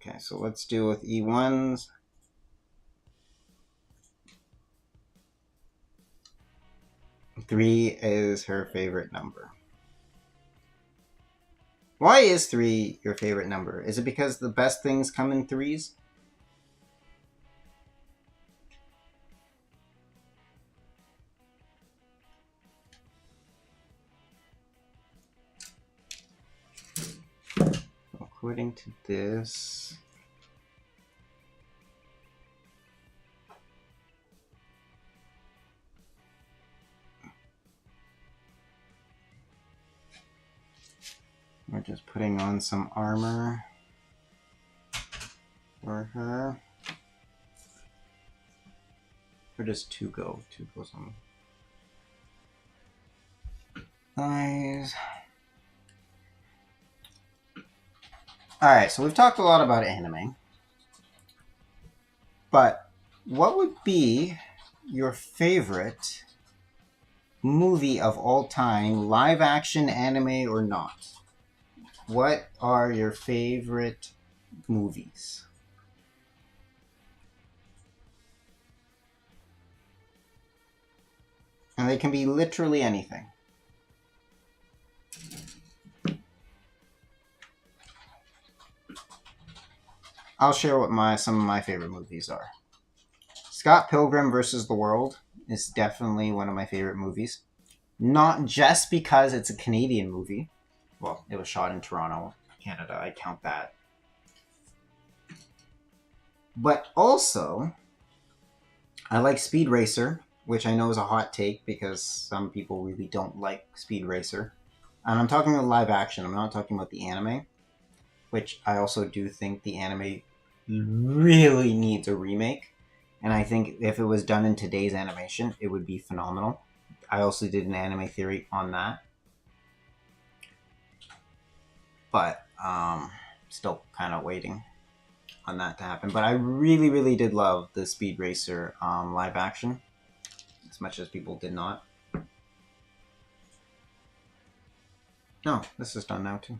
Okay, so let's deal with E1s. Three is her favorite number. Why is 3 your favorite number? Is it because the best things come in 3s? According to this... We're just putting on some armor for her. Or does 2 go? 2 goes on thighs. Alright, so we've talked a lot about anime. But what would be your favorite movie of all time, live action, anime, or not? What are your favorite movies? And they can be literally anything. I'll share what some of my favorite movies are. Scott Pilgrim vs. the World is definitely one of my favorite movies. Not just because it's a Canadian movie. Well, it was shot in Toronto, Canada. I count that. But also, I like Speed Racer, which I know is a hot take because some people really don't like Speed Racer. And I'm talking about live action. I'm not talking about the anime, which I also do think the anime really needs a remake. And I think if it was done in today's animation, it would be phenomenal. I also did an anime theory on that. But still kind of waiting on that to happen. But I really, really did love the Speed Racer live action, as much as people did not. No, this is done now too.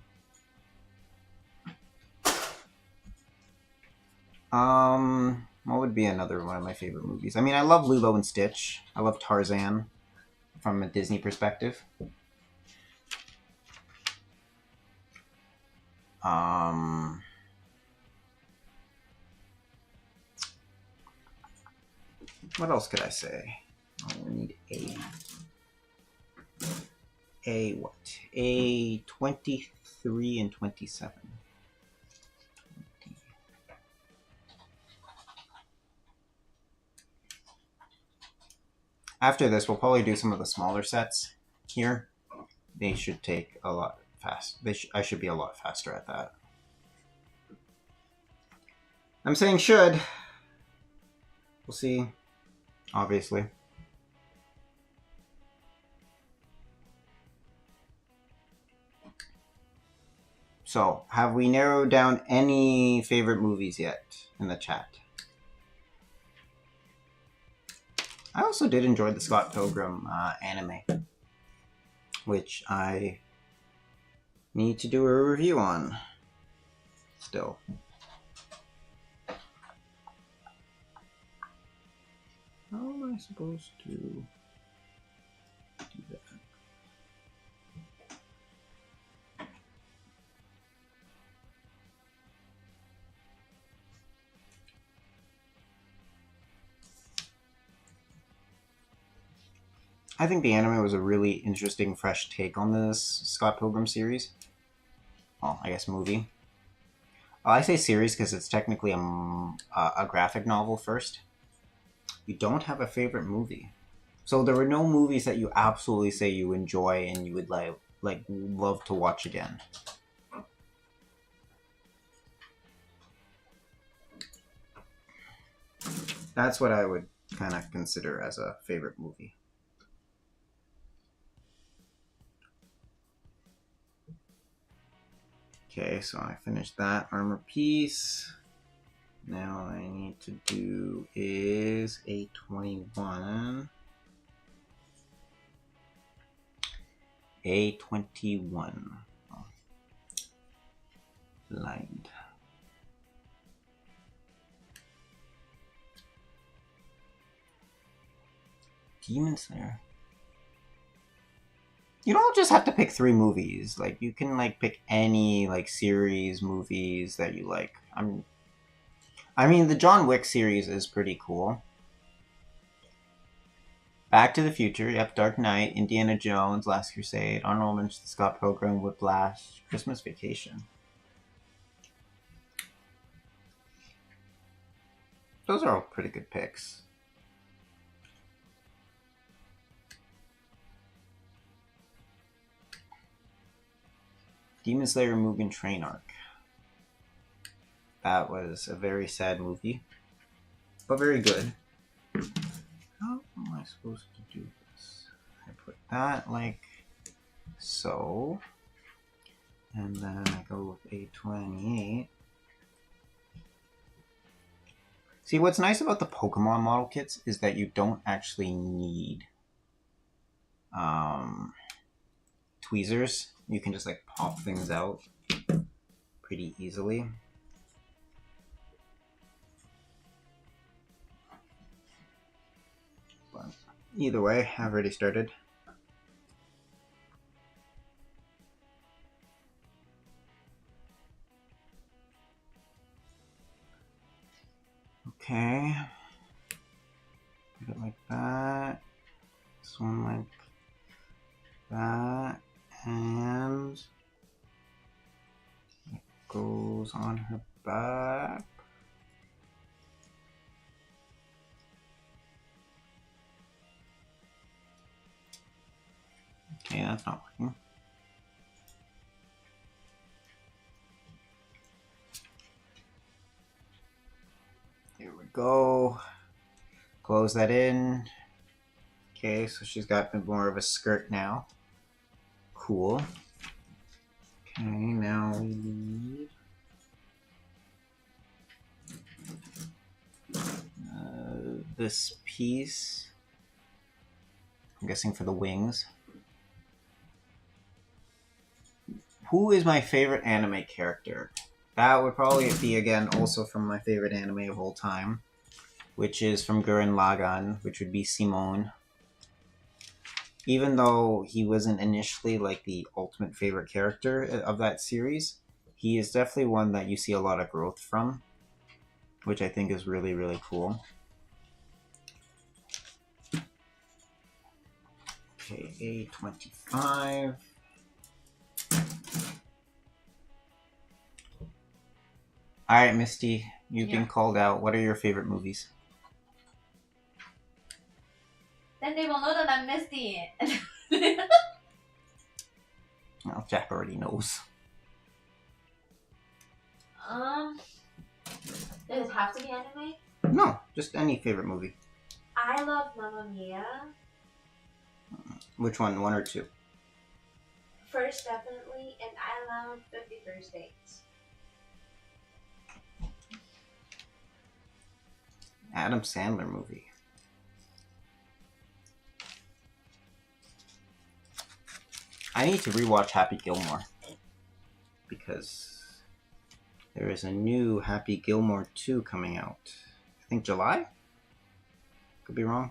What would be another one of my favorite movies? I mean, I love Lilo and Stitch. I love Tarzan from a Disney perspective. What else could I say? Oh, we need what? A 23 and 27. After this, we'll probably do some of the smaller sets here. They should take a lot fast. I should be a lot faster at that. I'm saying should. We'll see. Obviously. So, have we narrowed down any favorite movies yet in the chat? I also did enjoy the Scott Pilgrim anime, which I need to do a review on still. How am I supposed to do that? I think the anime was a really interesting, fresh take on this Scott Pilgrim series. Well, I guess movie. Well, I say series because it's technically a graphic novel first. You don't have a favorite movie. So there were no movies that you absolutely say you enjoy and you would like love to watch again. That's what I would kind of consider as a favorite movie. Okay, so I finished that armor piece. Now what I need to do is A21. A21. Oh. Lined. Demon Slayer. You don't just have to pick 3 movies. Like, you can like pick any like series movies that you like. I mean, the John Wick series is pretty cool. Back to the Future, yep, Dark Knight, Indiana Jones, Last Crusade, Arnold mentioned Scott Pilgrim, Whiplash, Christmas Vacation. Those are all pretty good picks. Demon Slayer Mugen Train Arc. That was a very sad movie, but very good. How am I supposed to do this? I put that like so, and then I go with A28. See, what's nice about the Pokemon model kits is that you don't actually need tweezers. You can just like pop things out pretty easily. But either way, I've already started. Okay. Put it like that. This one like that. And it goes on her back. Okay, that's not working. There we go. Close that in. Okay, so she's got a bit more of a skirt now. Cool. Okay, now we need this piece. I'm guessing for the wings. Who is my favorite anime character? That would probably be, again, also from my favorite anime of all time, which is from Gurren Lagann, which would be Simone. Even though he wasn't initially like the ultimate favorite character of that series, he is definitely one that you see a lot of growth from, which I think is really, really cool. Okay, A25. Alright, Misty, you've been called out. What are your favorite movies? Then they will know that I'm Misty. Well, Jack already knows. Does it have to be anime? No, just any favorite movie. I love Mamma Mia. Which one? 1 or 2? First, definitely, and I love 51st Dates. Adam Sandler movie. I need to rewatch Happy Gilmore because there is a new Happy Gilmore 2 coming out. I think July? Could be wrong.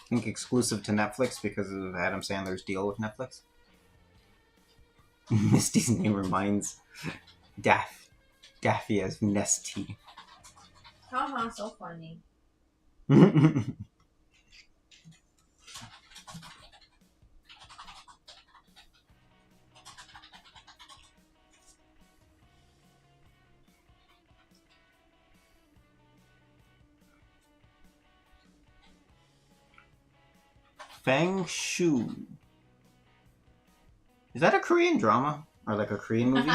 I think exclusive to Netflix because of Adam Sandler's deal with Netflix. Misty's name reminds Daffy as Nesty. Haha, so funny. Fang Shu. Is that a Korean drama? Or like a Korean movie?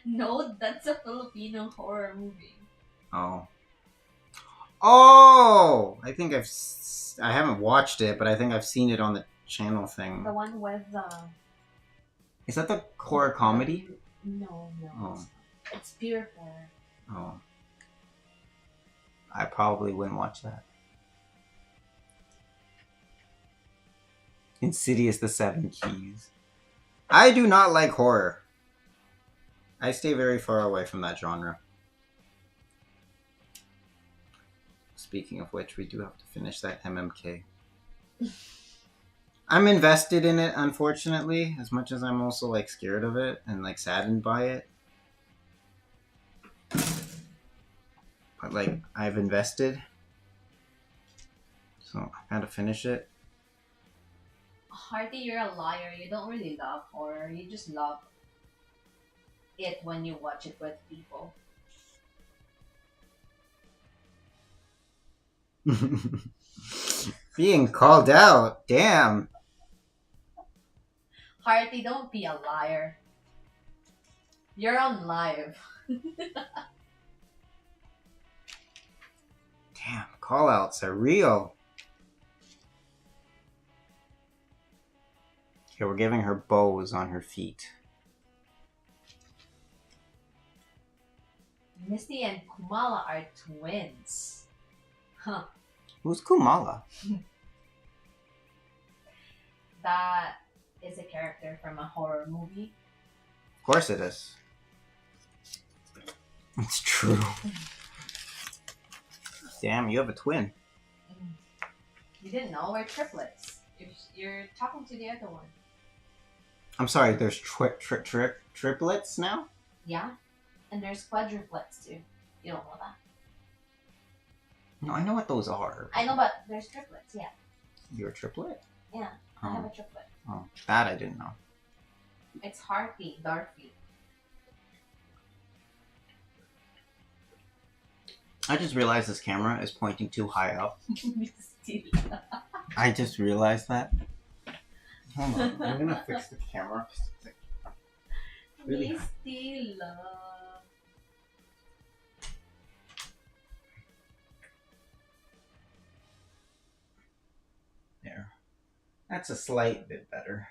No, that's a Filipino horror movie. Oh. Oh! I think I haven't watched it, but I think I've seen it on the channel thing. The one with Is that the horror comedy? No. Oh. It's pure horror. Oh. I probably wouldn't watch that. Insidious the Seven Keys. I do not like horror. I stay very far away from that genre. Speaking of which, we do have to finish that MMK. I'm invested in it, unfortunately, as much as I'm also like scared of it and like saddened by it. But like, I've invested, so I gotta finish it. Hardy, you're a liar. You don't really love horror. You just love it when you watch it with people. Being called out. Damn. Hardy, don't be a liar. You're on live. Damn, call outs are real. Okay, we're giving her bows on her feet. Misty and Kumala are twins. Huh. Who's Kumala? That is a character from a horror movie. Of course it is. It's true. Damn, you have a twin. You didn't know? We're triplets. You're talking to the other one. I'm sorry, there's triplets now? Yeah? And there's quadruplets too. You don't know that? No, I know what those are. I know, but there's triplets, yeah. You're a triplet? Yeah, I have a triplet. Oh, that I didn't know. It's Harpy, Darpy. I just realized this camera is pointing too high up. I just realized that. Hold on, I'm gonna fix the camera. Really? Misty love. There. That's a slight bit better.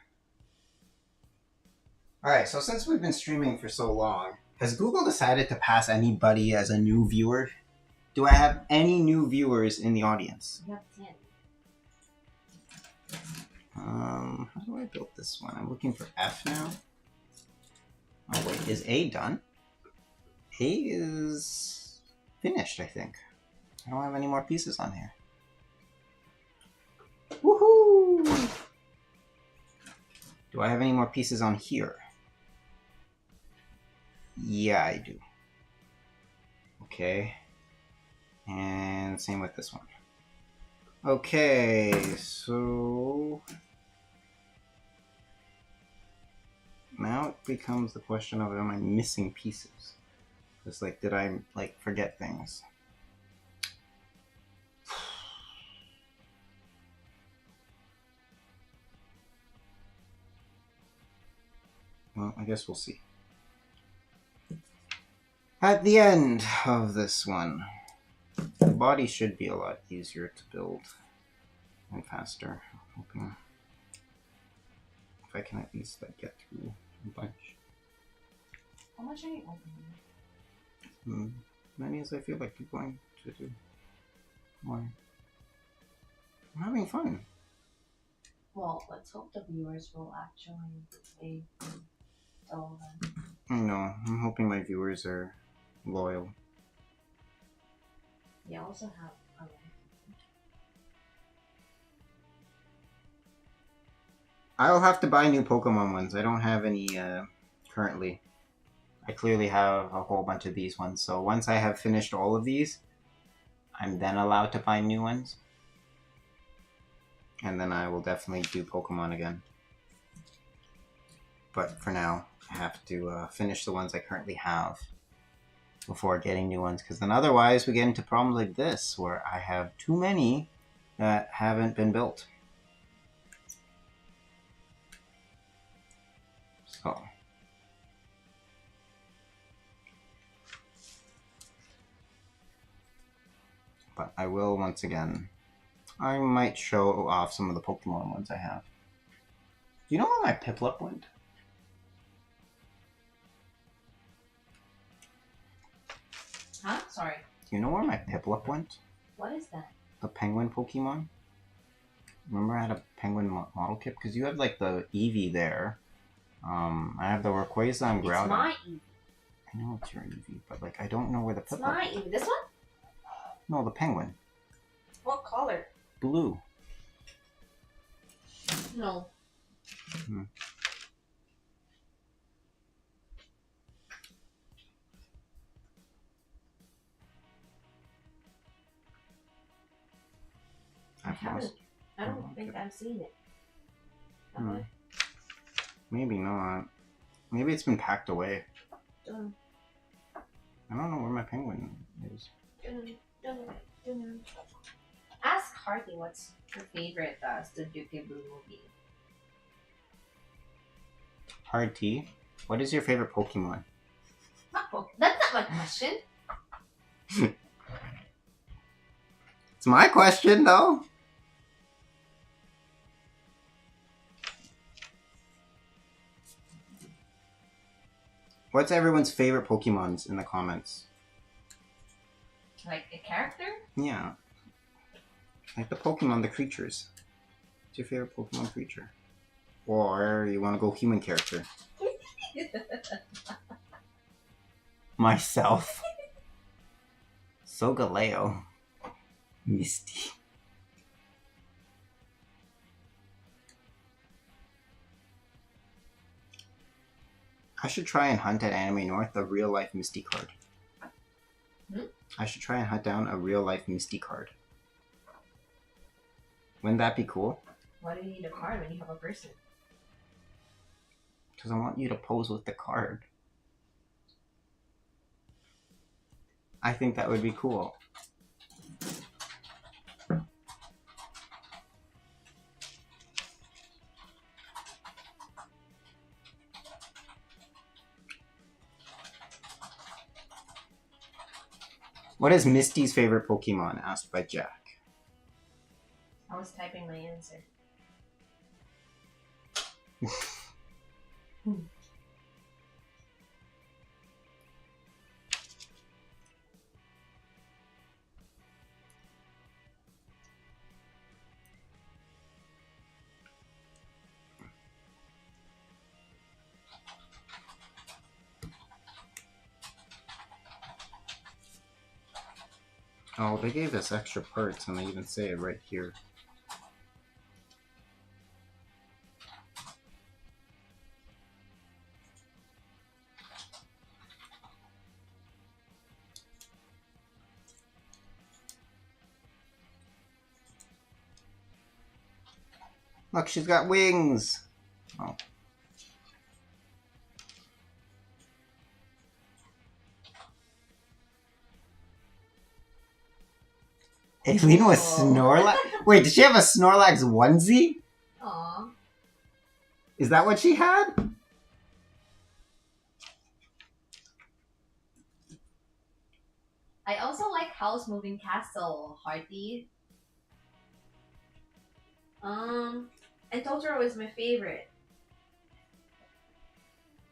Alright, so since we've been streaming for so long, has Google decided to pass anybody as a new viewer? Do I have any new viewers in the audience? You have 10. How do I build this one? I'm looking for F now. Oh wait, is A done? A is finished, I think. I don't have any more pieces on here. Woohoo! Do I have any more pieces on here? Yeah, I do. Okay. And same with this one. Okay, so now it becomes the question of, am I missing pieces? Just like, did I like forget things? Well, I guess we'll see. At the end of this one, the body should be a lot easier to build and faster. I'm hoping if I can at least like get through a bunch. How much are you opening? Many as I feel like I'm going to do. Why? I'm having fun. Well, let's hope the viewers will actually stay till then. No, I'm hoping my viewers are loyal. You also have I'll have to buy new Pokemon ones. I don't have any currently. I clearly have a whole bunch of these ones. So once I have finished all of these, I'm then allowed to buy new ones. And then I will definitely do Pokemon again. But for now, I have to finish the ones I currently have before getting new ones. Because then otherwise we get into problems like this, where I have too many that haven't been built. So. But I will, once again, I might show off some of the Pokemon ones I have. Do you know where my Piplup went? Huh? Sorry. Do you know where my Piplup went? What is that? The penguin Pokemon? Remember I had a penguin model kit? Because you have like the Eevee there. I have the Rayquaza and Groudon. It's my Eevee. I know it's your Eevee, but like I don't know where the It's Piplup my is. Eevee. This one? No, the penguin. What color? Blue. No. Hmm. I don't think I've seen it. Hmm. Maybe not. Maybe it's been packed away. I don't know where my penguin is. Ask Hardy what's her favorite Studio Ghibli movie. Hard T. What is your favorite Pokemon? That's not my question. It's my question, though. What's everyone's favorite Pokemons in the comments? Like a character? Yeah. Like the Pokemon, the creatures. What's your favorite Pokemon creature? Or you want to go human character? Myself. Solgaleo. Misty. I should try and hunt at Anime North a real life Misty card. I should try and hunt down a real life Misty card. Wouldn't that be cool? Why do you need a card when you have a person? Because I want you to pose with the card. I think that would be cool. What is Misty's favorite Pokemon? Asked by Jack. I was typing my answer. Oh, they gave us extra parts and they even say it right here. Look, she's got wings! Oh. Aileen with Snorlax? Wait, did she have a Snorlax onesie? Aww. Is that what she had? I also like House Moving Castle, Hardy. And Totoro is my favorite.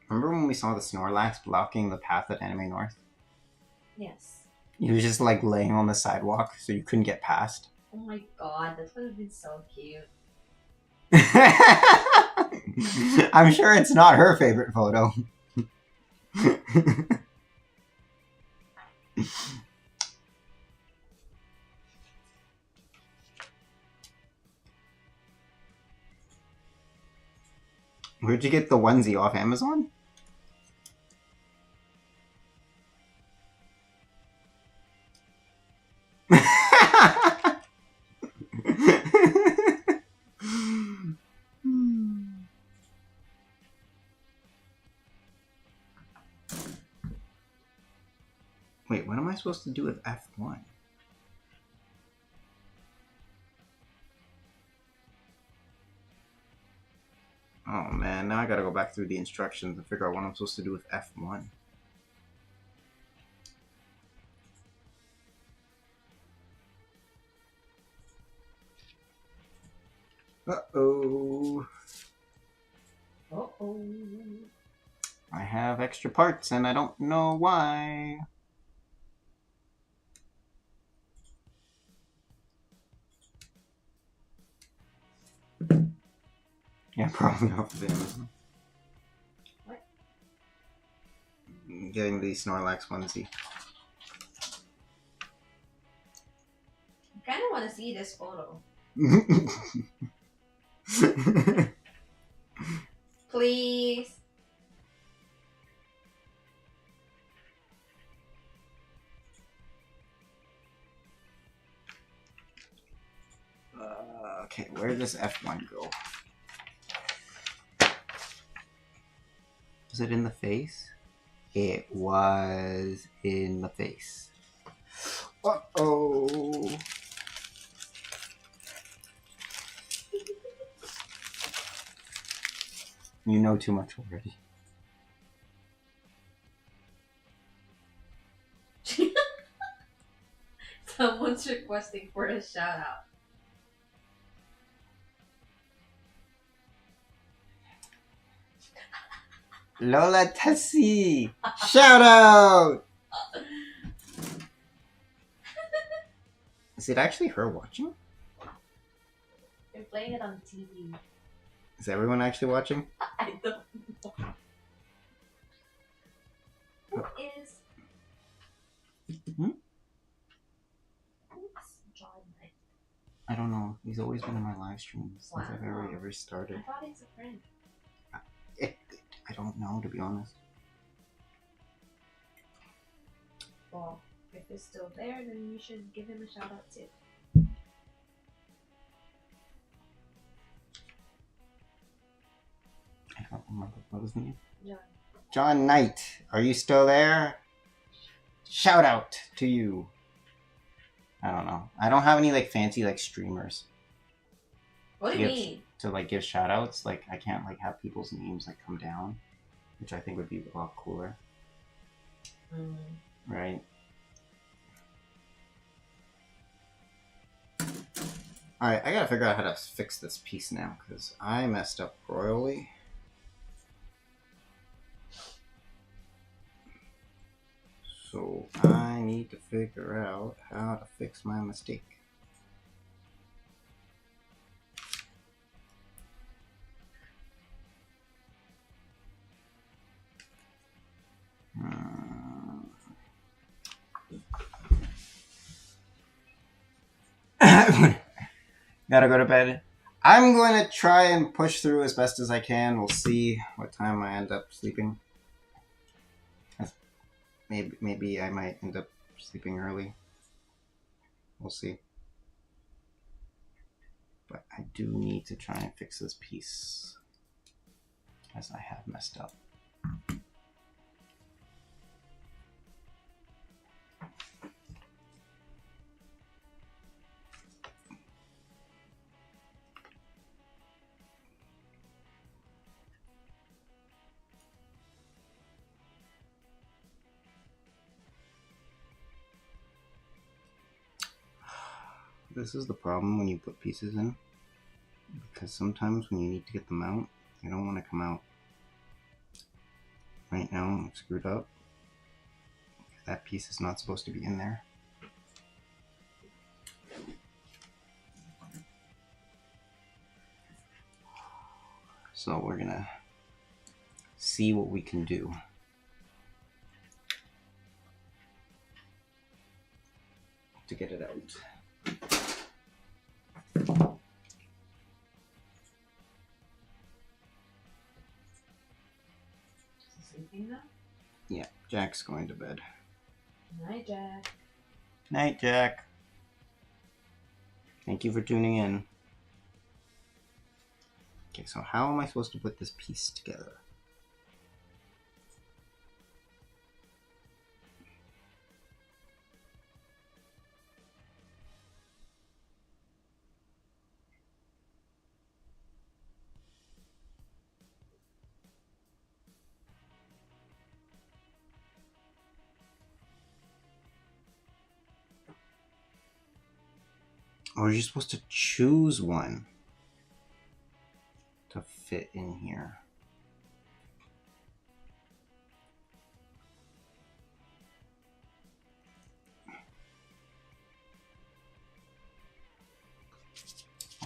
Remember when we saw the Snorlax blocking the path at Anime North? Yes. He was just like laying on the sidewalk so you couldn't get past. Oh my god, that would have been so cute. I'm sure it's not her favorite photo. Where'd you get the onesie? Off Amazon? Wait, what am I supposed to do with F1? Oh man, now I gotta go back through the instructions and figure out what I'm supposed to do with F1. Uh-oh. Uh-oh. I have extra parts and I don't know why. Yeah, probably off of Amazon. What? Getting the Snorlax onesie. I kind of want to see this photo. Please. Okay, where does F1 go? Was it in the face? It was in the face. Uh-oh. You know too much already. Someone's requesting for a shout out. Lola Tessie! Shout out! Is it actually her watching? They're playing it on TV. Is everyone actually watching? I don't know. Who is? Hmm? Who's John Knight? I don't know. He's always been in my live streams since I've Wow. ever started. I thought he's a friend. I don't know, to be honest. Well, if he's still there, then you should give him a shout out too. I don't remember what was his name. John. John Knight, are you still there? Shout out to you. I don't know. I don't have any like fancy like streamers What do you Yes. mean? to like give shout outs. Like I can't like have people's names like come down, which I think would be a lot cooler, right? Alright, I gotta figure out how to fix this piece now because I messed up royally. So I need to figure out how to fix my mistake. Gotta go to bed. I'm going to try and push through as best as I can. We'll see what time I end up sleeping. Maybe I might end up sleeping early. We'll see. But I do need to try and fix this piece, as I have messed up. This is the problem when you put pieces in, because sometimes when you need to get them out, they don't want to come out. Right now, I'm screwed up. That piece is not supposed to be in there. So we're gonna see what we can do. To get it out. Is he sleeping now? Yeah, Jack's going to bed. Night, Jack. Night, Jack. Thank you for tuning in. Okay, so how am I supposed to put this piece together? Or you're supposed to choose one to fit in here.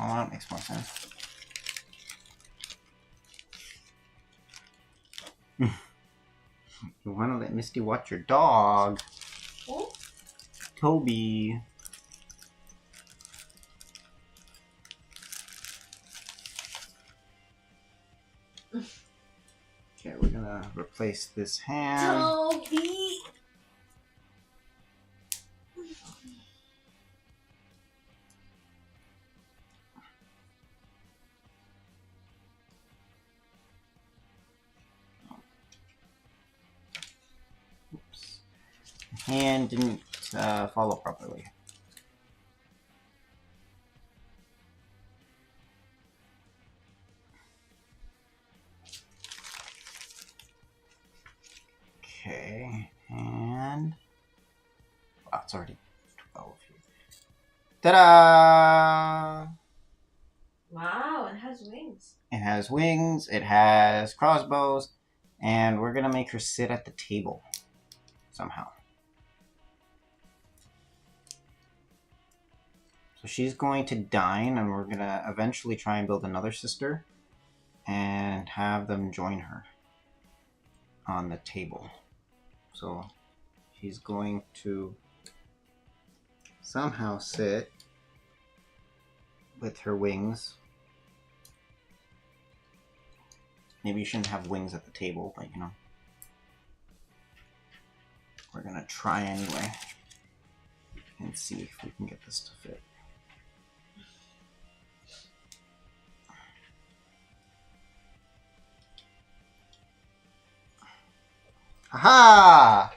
Oh, that makes more sense. You want to let Misty watch your dog. Oh. Toby. Okay, we're gonna replace this hand. Toby. Oops. Hand didn't follow properly. Okay, and wow, it's already 12 here. Ta-da! Wow, it has wings. It has wings, it has crossbows, and we're gonna make her sit at the table somehow. So she's going to dine, and we're gonna eventually try and build another sister and have them join her on the table. So she's going to somehow sit with her wings. Maybe you shouldn't have wings at the table, but you know. We're gonna try anyway and see if we can get this to fit. Aha!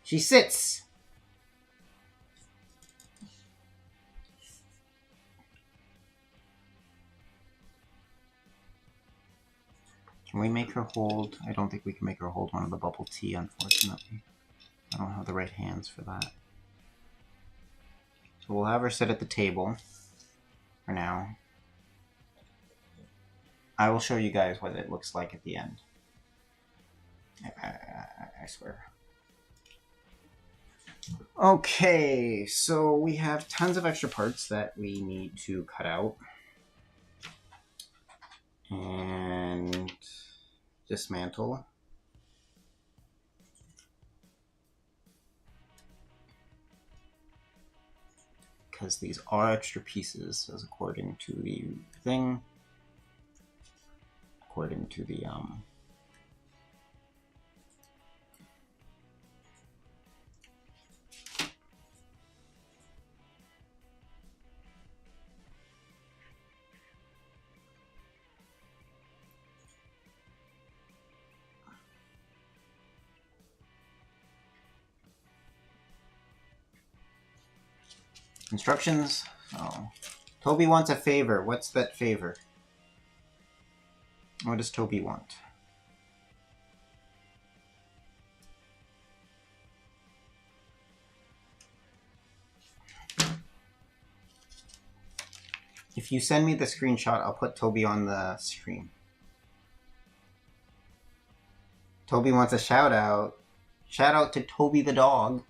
She sits! Can we make her hold? I don't think we can make her hold one of the bubble tea, unfortunately. I don't have the right hands for that. So we'll have her sit at the table for now. I will show you guys what it looks like at the end. I swear. Okay, so we have tons of extra parts that we need to cut out and dismantle. Because these are extra pieces, as according to the thing, according to the instructions. Oh, Toby wants a favor. What's that favor? What does Toby want? If you send me the screenshot, I'll put Toby on the stream. Toby wants a shout out. Shout out to Toby the dog.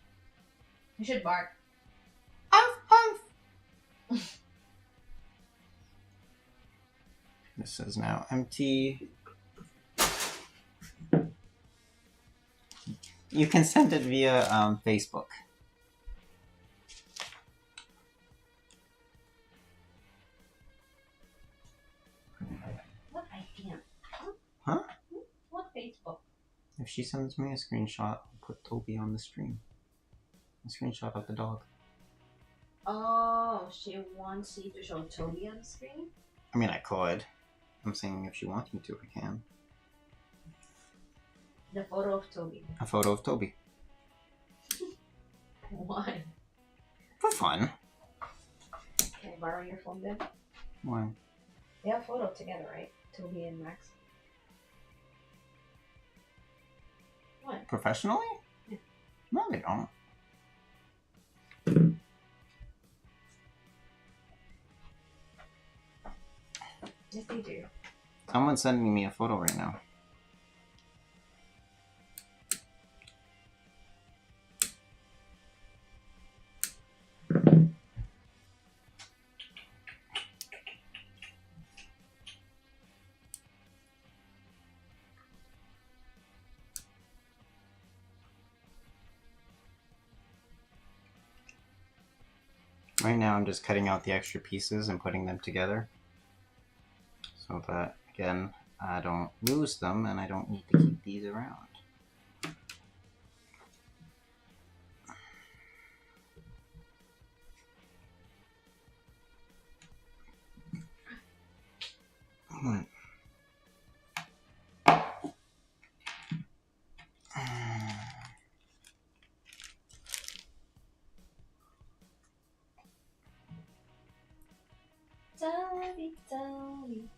You should bark. This is now empty. You can send it via Facebook. What? I can't. Huh? What Facebook? If she sends me a screenshot, I'll put Toby on the stream. A screenshot of the dog. Oh, she wants you to show Toby on the screen? I mean, I could. I'm saying if she wants me to, I can. The photo of Toby. A photo of Toby. Why? For fun. Can I borrow your phone then? Why? They have a photo together, right? Toby and Max. What? Professionally? Yeah. No, they don't. Someone's sending me a photo right now. Right now I'm just cutting out the extra pieces and putting them together so that, again, I don't lose them and I don't need to keep these around. What? Tell me.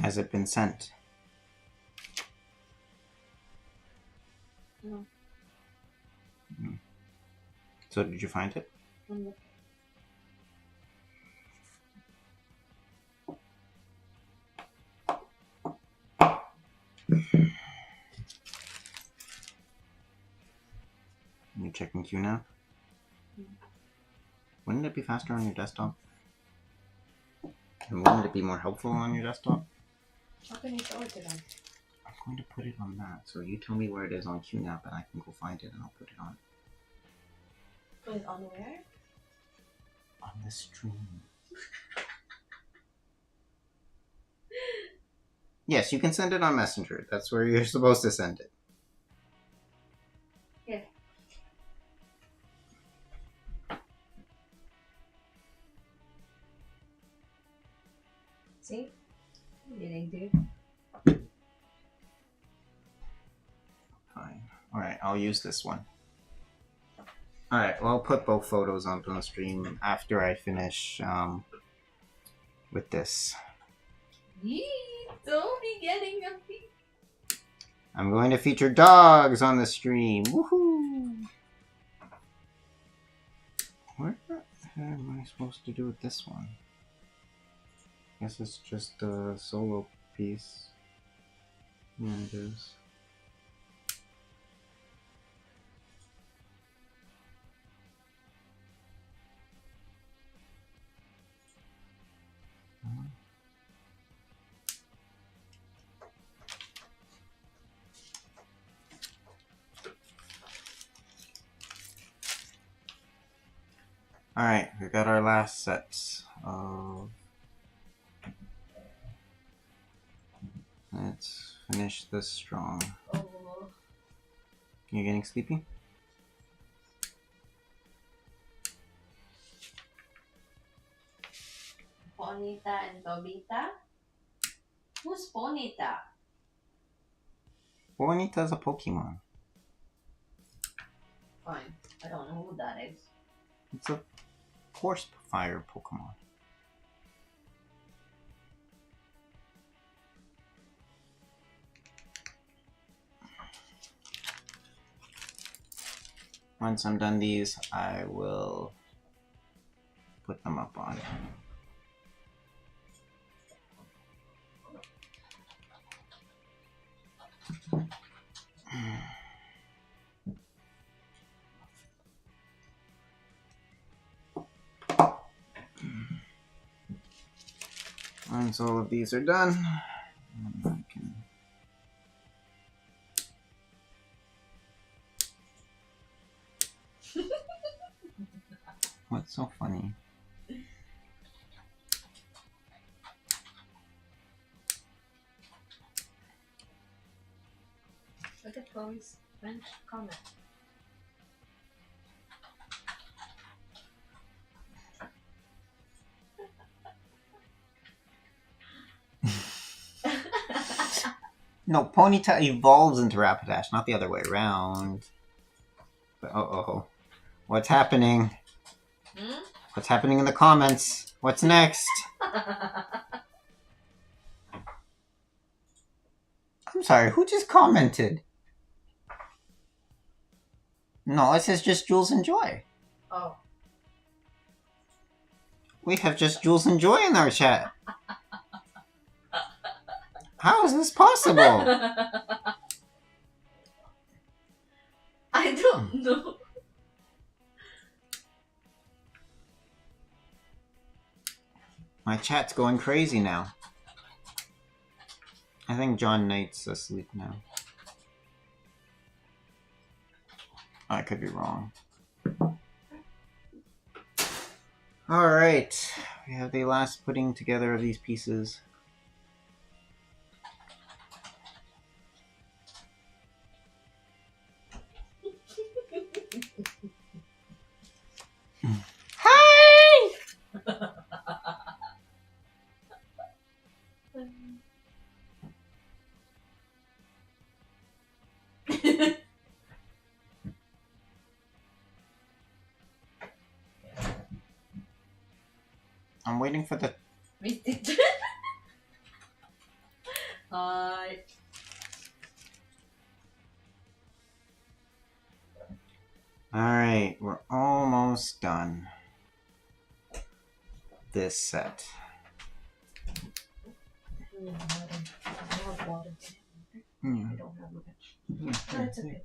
Has it been sent? No. So did you find it? No. You checking Q now? Wouldn't it be faster on your desktop? And wouldn't it be more helpful on your desktop? How can you show it to them? I'm going to put it on that. So you tell me where it is on QNAP and I can go find it and I'll put it on. Put it on where? On the stream. Yes, you can send it on Messenger. That's where you're supposed to send it. Yeah. See? You didn't do. Fine. Alright, I'll use this one. Alright, well, I'll put both photos onto the stream after I finish with this. Yee! Don't be getting a peek. I'm going to feature dogs on the stream. Woohoo! What the hell am I supposed to do with this one? Guess it's just a solo piece. Yeah, it is. Alright, we got our last set of... Let's finish this strong. Oh. You getting sleepy? Ponita and Tobita? Who's Ponita? Bonita's a Pokemon. Fine. I don't know who that is. It's a Force Fire Pokemon. Once I'm done these, I will put them up on. Once all of these are done, I can... What's so funny? Look at Chloe's French comment. No, Ponyta evolves into Rapidash, not the other way around. Uh-oh. What's happening? Hmm? What's happening in the comments? What's next? I'm sorry, who just commented? No, it says just Jules and Joy. Oh. We have just Jules and Joy in our chat. How is this possible? I don't know. My chat's going crazy now. I think John Knight's asleep now. I could be wrong. Alright. We have the last putting together of these pieces. Hi! I'm waiting for the... Hi. Alright, we're almost done. This set. I have water. Yeah. I don't have much. That's okay.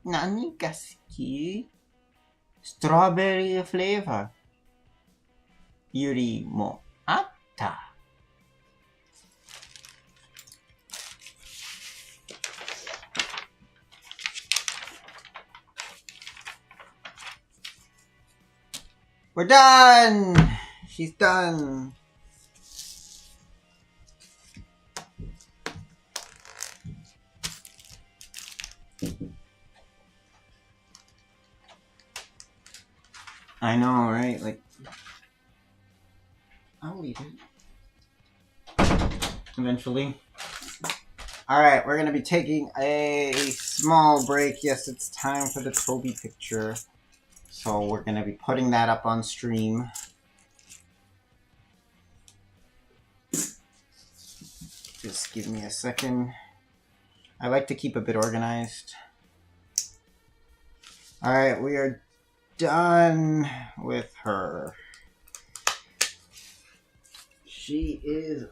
Nani ga suki? Strawberry flavor. Yuri mo atta. We're done! She's done. I know, right? Like, I'll leave it. Eventually. Alright, we're gonna be taking a small break. Yes, it's time for the Toby picture. So we're gonna be putting that up on stream. Just give me a second. I like to keep a bit organized. Alright, we are done with her. She is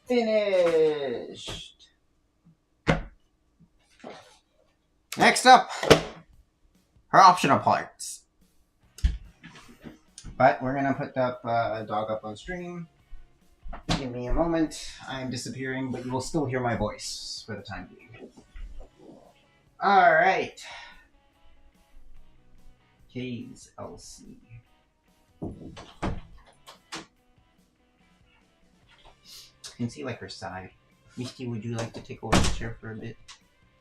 finished. Next up, her optional parts. But we're gonna put up a dog up on stream. Give me a moment. I am disappearing, but you will still hear my voice for the time being. Alright. K's LC. You can see like her side. Misty, would you like to take over the chair for a bit?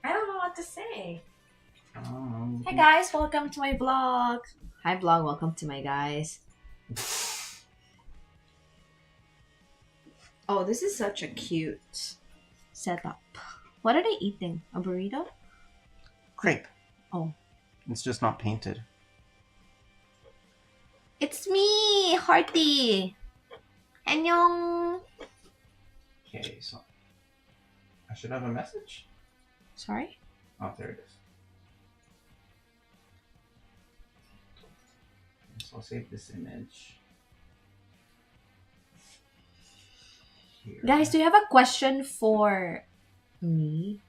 I don't know what to say. Hey Hey guys, welcome to my vlog. Hi vlog, welcome to my guys. Oh, this is such a cute setup. What are they eating? A burrito? Grape. Oh. It's just not painted. It's me, Hearty. Annyeong. Okay, so I should have a message? Sorry? Oh, there it is. So I'll save this image. Here. Guys, do you have a question for me?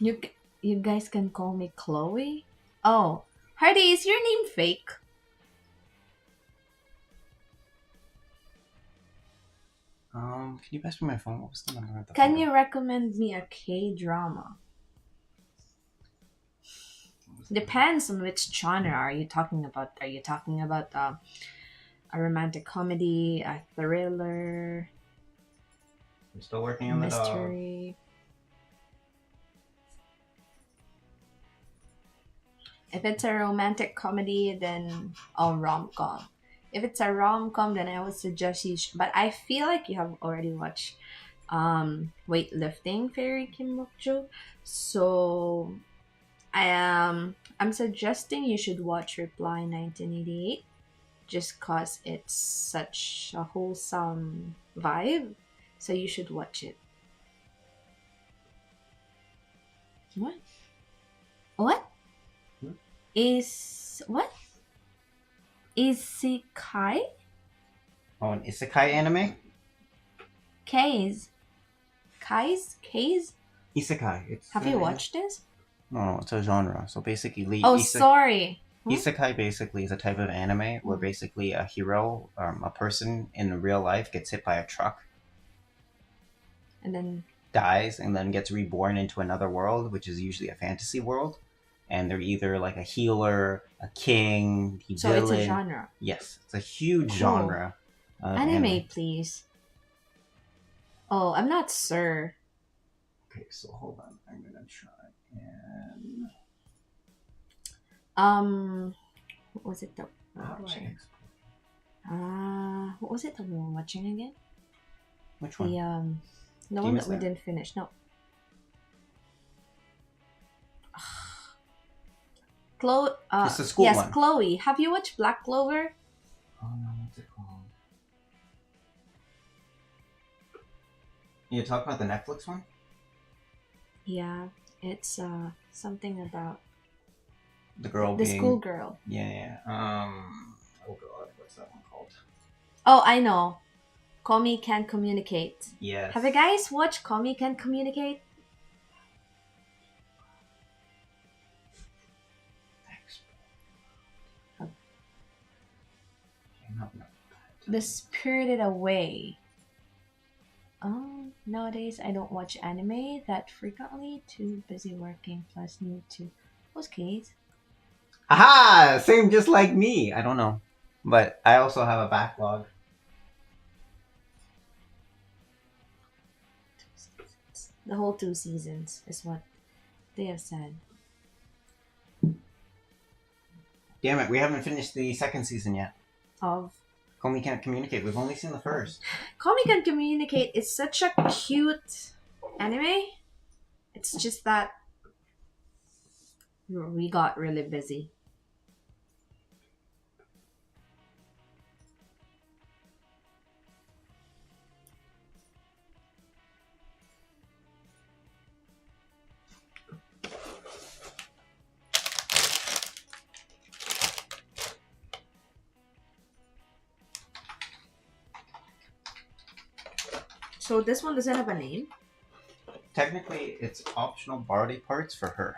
You guys can call me Chloe? Oh, Hearty, is your name fake? Can you pass me my phone? What was the number of the Can photo? you recommend me a K-drama? Depends on which genre are you talking about. Are you talking about a romantic comedy, a thriller, I'm still working on the dog. mystery. If it's a romantic comedy, then rom-com. If it's a rom-com, then I would suggest but I feel like you have already watched weightlifting Fairy Kim Mokjo. So I'm suggesting you should watch Reply 1988 just cause it's such a wholesome vibe. So you should watch it. What? What? Hmm? What? Isekai? Oh, an isekai anime? Kais? Kais? Isekai. It's Have you watched this? No, it's a genre. So basically, Oh, sorry. Huh? isekai basically is a type of anime where basically a hero, a person in real life, gets hit by a truck, And then dies, and then gets reborn into another world, which is usually a fantasy world. And they're either like a healer, a king, the so villain. it's a genre. Yes, it's a huge Cool. genre. Of Anime, please. Oh, I'm not sir. Okay, so hold on. I'm gonna try and. What was it that we How were do I watching? export? What was it that we were watching again? Which one? The you one miss that we that? didn't finish. No. Chloe. It's the school yes, one. Chloe. Have you watched Black Clover? Oh no, what's it called? You talk about the Netflix one? Yeah, it's something about The girl the being schoolgirl. Yeah. Oh god, what's that one called? Oh, I know. Call Me Can Communicate. Yes. Have you guys watched Call Me Can Communicate? The Spirited Away. Oh, nowadays I don't watch anime that frequently. Too busy working, plus need to. Okay. Aha! Same just like me. I don't know. But I also have a backlog. The whole 2 seasons is what they have said. Damn it, we haven't finished the second season yet. Of Call Me Can't Communicate. We've only seen the first. Call Me Can Communicate is such a cute anime. It's just that we got really busy. So this one doesn't have a name? Technically, it's optional body parts for her.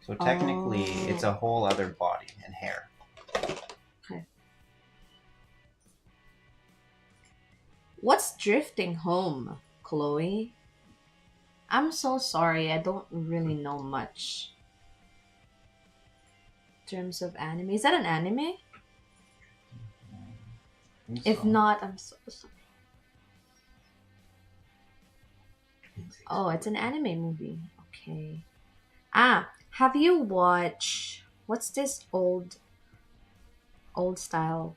So technically, it's a whole other body and hair. Okay. What's Drifting Home, Chloe? I'm so sorry, I don't really know much. In terms of anime. Is that an anime? If not, I'm so sorry. Oh, it's an anime movie. Okay. Have you watched what's this old style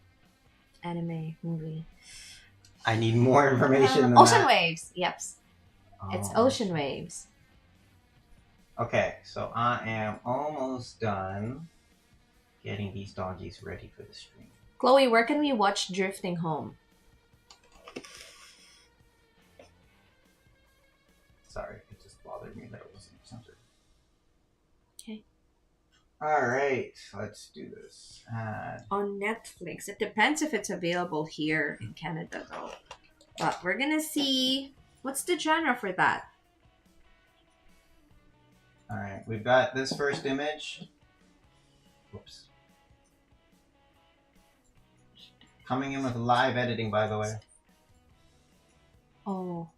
anime movie? I need more information than Ocean that. Waves. Yep. It's Ocean Waves. Okay, so I am almost done getting these doggies ready for the stream. Chloe, where can we watch Drifting Home? Sorry, it just bothered me that it wasn't censored. Okay. Alright, let's do this. On Netflix. It depends if it's available here in Canada though. But we're gonna see what's the genre for that. Alright, we've got this first image. Whoops. Coming in with live editing, by the way. Oh.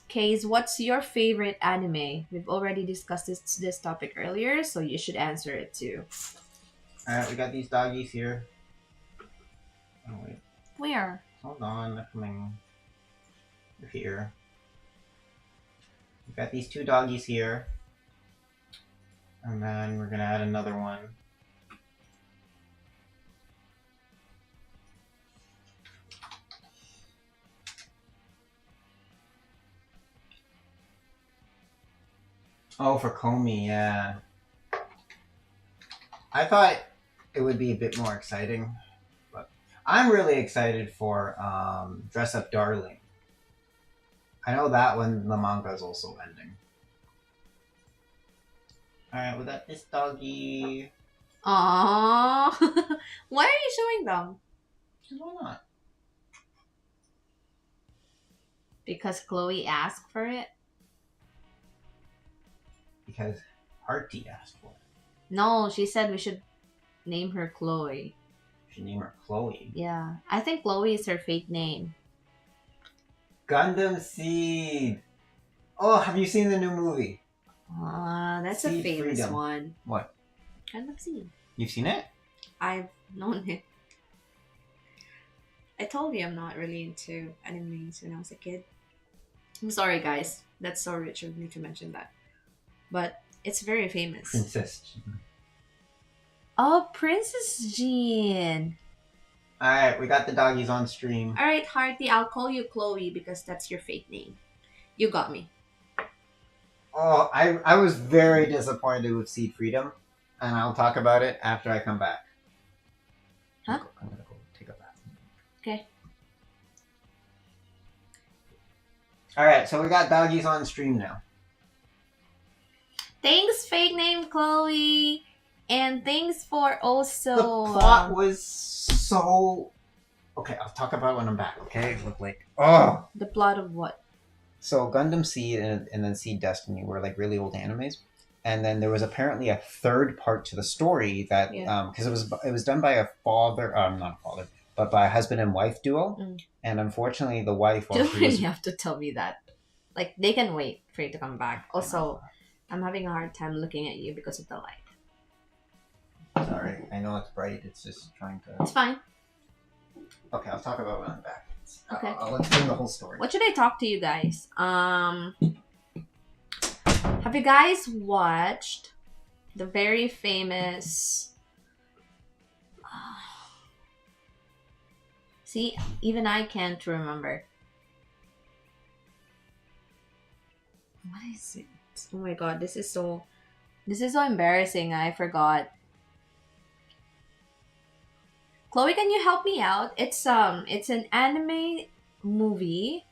Case, what's your favorite anime? We've already discussed this topic earlier, so you should answer it too. Alright, we got these doggies here. Oh, wait. Where? Hold on, they're coming. They're here. We've got these two doggies here. And then we're gonna add another one. Oh, for Comey, yeah. I thought it would be a bit more exciting, but I'm really excited for Dress Up Darling. I know that one, the manga is also ending. Alright, we got this doggy. Aww. Why are you showing them? Why not? Because Chloe asked for it? Because Hearty asked for it. No, she said we should name her Chloe. We should name her Chloe. Yeah. I think Chloe is her fake name. Gundam Seed! Oh, have you seen the new movie? That's Seed a famous Freedom. one. What? Gundam Seed. You've seen it? I've known it. I told you I'm not really into animes when I was a kid. I'm sorry, guys. That's so rich of me to mention that. But it's very famous. Princess. Oh, Princess Jean. Alright, we got the doggies on stream. Alright, Hearty, I'll call you Chloe because that's your fake name. You got me. Oh, I was very disappointed with Seed Freedom, and I'll talk about it after I come back. Huh? I'm gonna go take a bath. Okay. Alright, so we got doggies on stream now. Thanks, fake name Chloe. And thanks for also... The plot was so... Okay, I'll talk about it when I'm back, okay? It looked like... Oh! The plot of what? So Gundam Seed and then Seed Destiny were like really old animes. And then there was apparently a third part to the story that... Because it was done by a father... not a father, but by a husband and wife duo. Mm. And unfortunately, the wife... Do you really have to tell me that? Like, they can wait for you to come back. Also, I'm having a hard time looking at you because of the light. Sorry, I know it's bright. It's just trying to... It's fine. Okay, I'll talk about it when I'm back. Okay. I'll explain the whole story. What should I talk to you guys? Have you guys watched the very famous... See, even I can't remember. What is it? Oh my god, this is so embarrassing. I forgot. Chloe, can you help me out? It's an anime movie.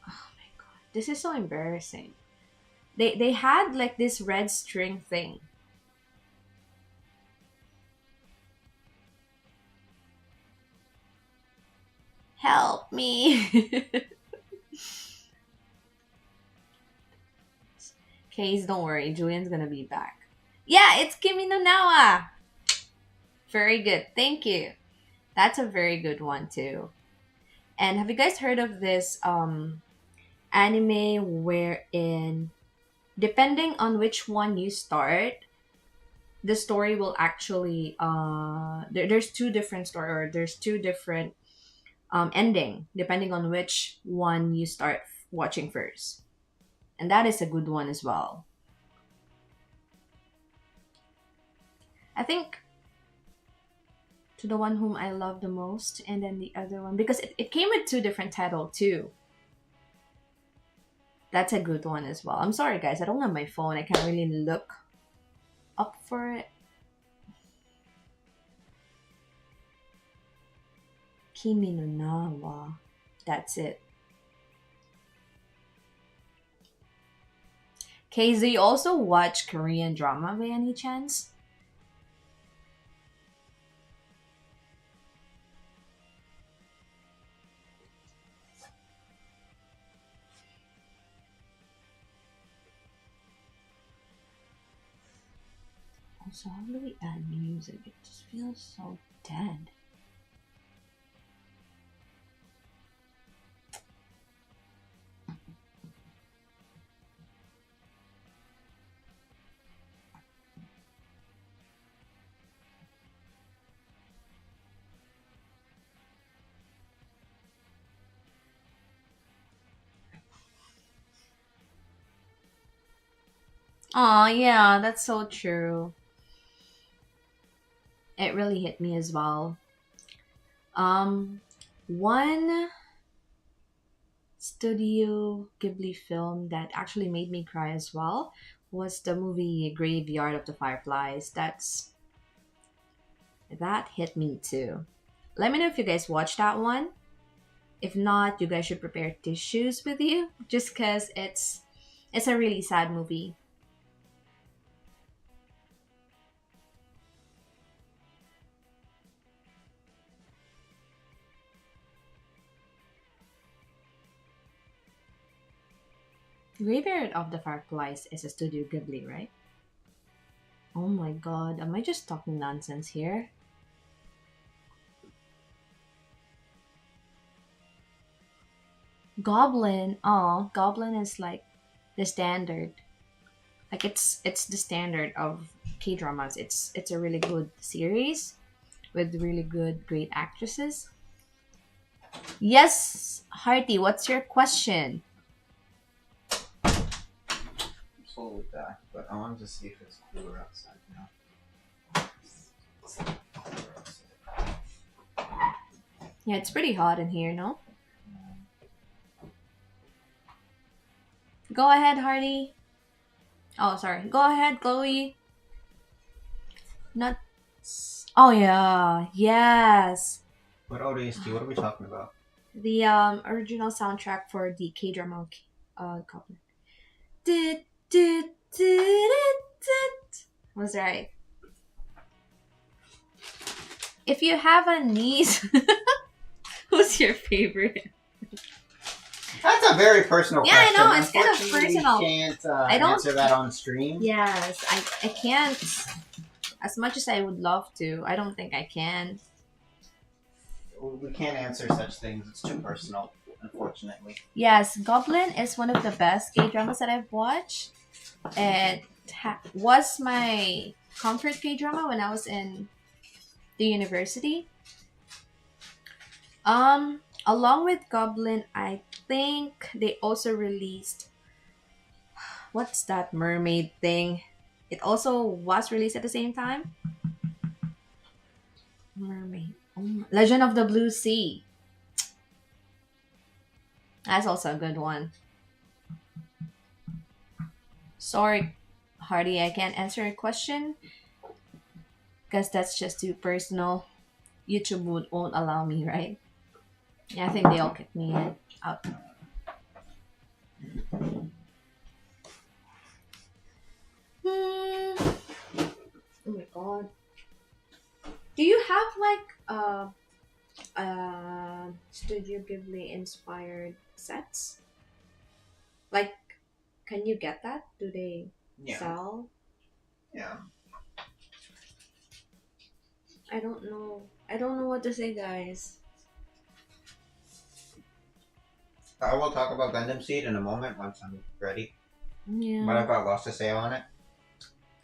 Oh my god, this is so embarrassing. They had like this red string thing. Help me. Case, don't worry. Julian's gonna be back. Yeah, it's Kimi no Nawa. Very good. Thank you. That's a very good one too. And have you guys heard of this anime wherein depending on which one you start, the story will actually there's two different story or there's two different ending depending on which one you start watching first. And that is a good one as well. I think to the one whom I love the most and then the other one because it came with two different titles too. That's a good one as well. I'm sorry guys, I don't have my phone. I can't really look up for it. Kimi no Nawa. That's it. Kay, do you also watch Korean drama by any chance? Also, how do we add music? It just feels so dead. Oh yeah, that's so true. It really hit me as well. Um, one Studio Ghibli film that actually made me cry as well was the movie Graveyard of the Fireflies. That hit me too. Let me know if you guys watched that one. If not, you guys should prepare tissues with you just cuz it's a really sad movie. Graveyard of the Fireflies is a Studio Ghibli, right? Oh my god, am I just talking nonsense here? Goblin, oh, Goblin is like the standard. Like it's the standard of K dramas. It's a really good series with really good, great actresses. Yes, Harty, what's your question? So with that, but I wanted to see if it's cooler outside now. Yeah, it's pretty hot in here, no? Go ahead, Hardy. Oh, sorry. Go ahead, Chloe. Not. Oh yeah, yes. What ODST? What are we talking about? The original soundtrack for the K drama Goblin. Did was right. If you have a niece, who's your favorite? That's a very personal Yeah, I question. know, it's kind of Unfortunately, personal. We can't I don't- answer that on stream. Yes, I can't. As much as I would love to, I don't think I can. We can't answer such things. It's too personal, unfortunately. Yes, Goblin is one of the best K dramas that I've watched. It was my comfort K drama when I was in the university. Along with Goblin, I think they also released what's that mermaid thing? It also was released at the same time. Mermaid. Legend of the Blue Sea. That's also a good one. Sorry, Hardy, I can't answer your question because that's just too personal. YouTube won't allow me, right? Yeah, I think they all kicked me out. Hmm. Oh my god. Do you have like Studio Ghibli inspired sets? Like, can you get that? Do they Yeah. sell? Yeah. I don't know. I don't know what to say, guys. I will talk about Gundam Seed in a moment once I'm ready. Yeah. But I've got lots to say on it.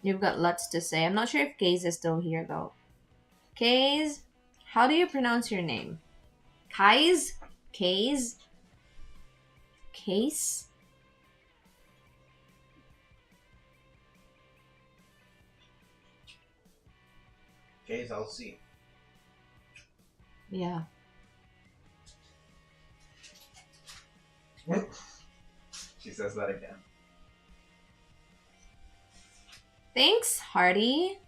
You've got lots to say. I'm not sure if Kaze is still here though. Kaze, how do you pronounce your name? Kaze? Kaze? Case? Jay's LC. Yeah. She says that again. Thanks, Hardy.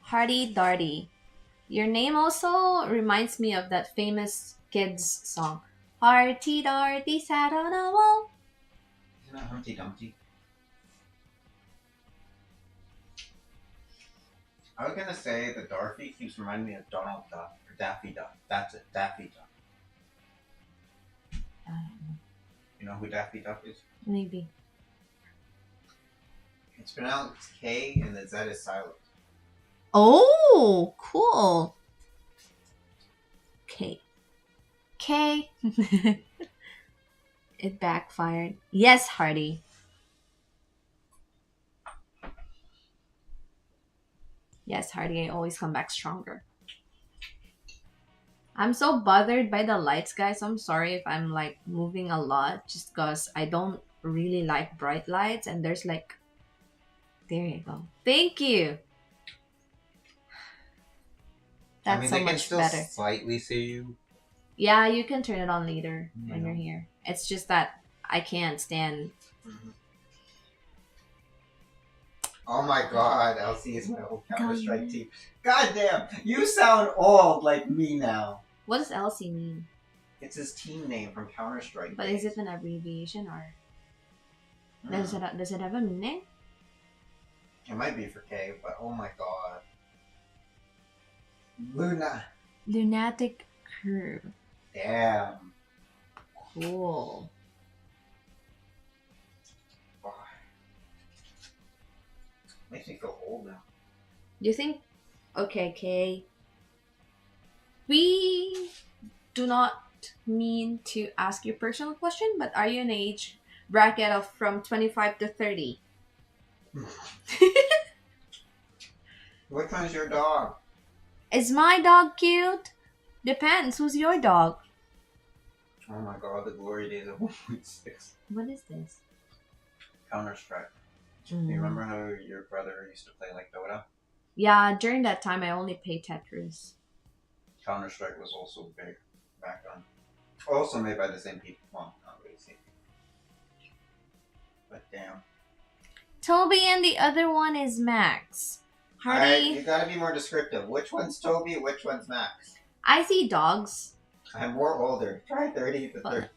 Hardy Darty. Your name also reminds me of that famous kids song. Hardy Darty sat on a wall. Isn't that Humpty Dumpty? I was gonna say that Dorothy keeps reminding me of Donald Duck or Daffy Duck. That's it, Daffy Duck. I don't know. You know who Daffy Duck is? Maybe. It's pronounced K and the Z is silent. Oh, cool. K. K. It backfired. Yes, Hardy. Yes, Hardy, I always come back stronger. I'm so bothered by the lights, guys. I'm sorry if I'm like moving a lot just because I don't really like bright lights and there's like There you go. Thank you. I That's mean, so they can much still better. slightly see you. Yeah, you can turn it on later when Yeah. you're here. It's just that I can't stand. Oh my god, Elsie is my old Counter-Strike God. team. God damn, you sound old like me now. What does LC mean? It's his team name from Counter-Strike. But is it an abbreviation or does it have a meaning? It might be for K, but oh my god. Luna. Lunatic curve. Damn. Cool. Wow. Makes me feel old now. Do you think? Okay, Kay. We do not mean to ask you a personal question, but are you in age bracket of from 25 to 30? Which one's your dog? Is my dog cute? Depends. Who's your dog? Oh my god, the glory days of 1.6. What is this? Counter-Strike. Do you remember how your brother used to play like Dota? Yeah, during that time I only played Tetris. Counter-Strike was also big back then. Also made by the same people. Well, not really the same people. But damn. Toby and the other one is Max. Alright, Hardy, you gotta be more descriptive. Which one's Toby, which one's Max? I see dogs. I'm more older. Try 30 to 30.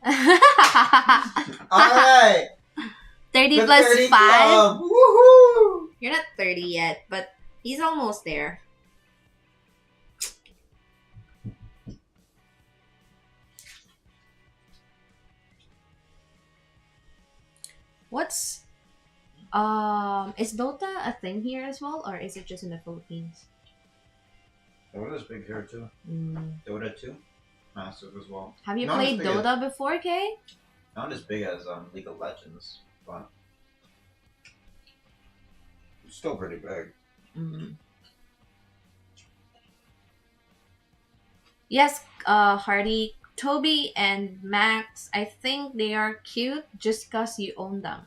30 Alright! The plus 30 5? club. Woohoo! You're not 30 yet, but he's almost there. What's is Dota a thing here as well, or is it just in the Philippines? Dota's big here too. Dota 2? Massive as well. Have you Not played as big Dota before, Kay? Not as big as League of Legends, but it's still pretty big. Yes, Hardy, Toby and Max, I think they are cute just because you own them.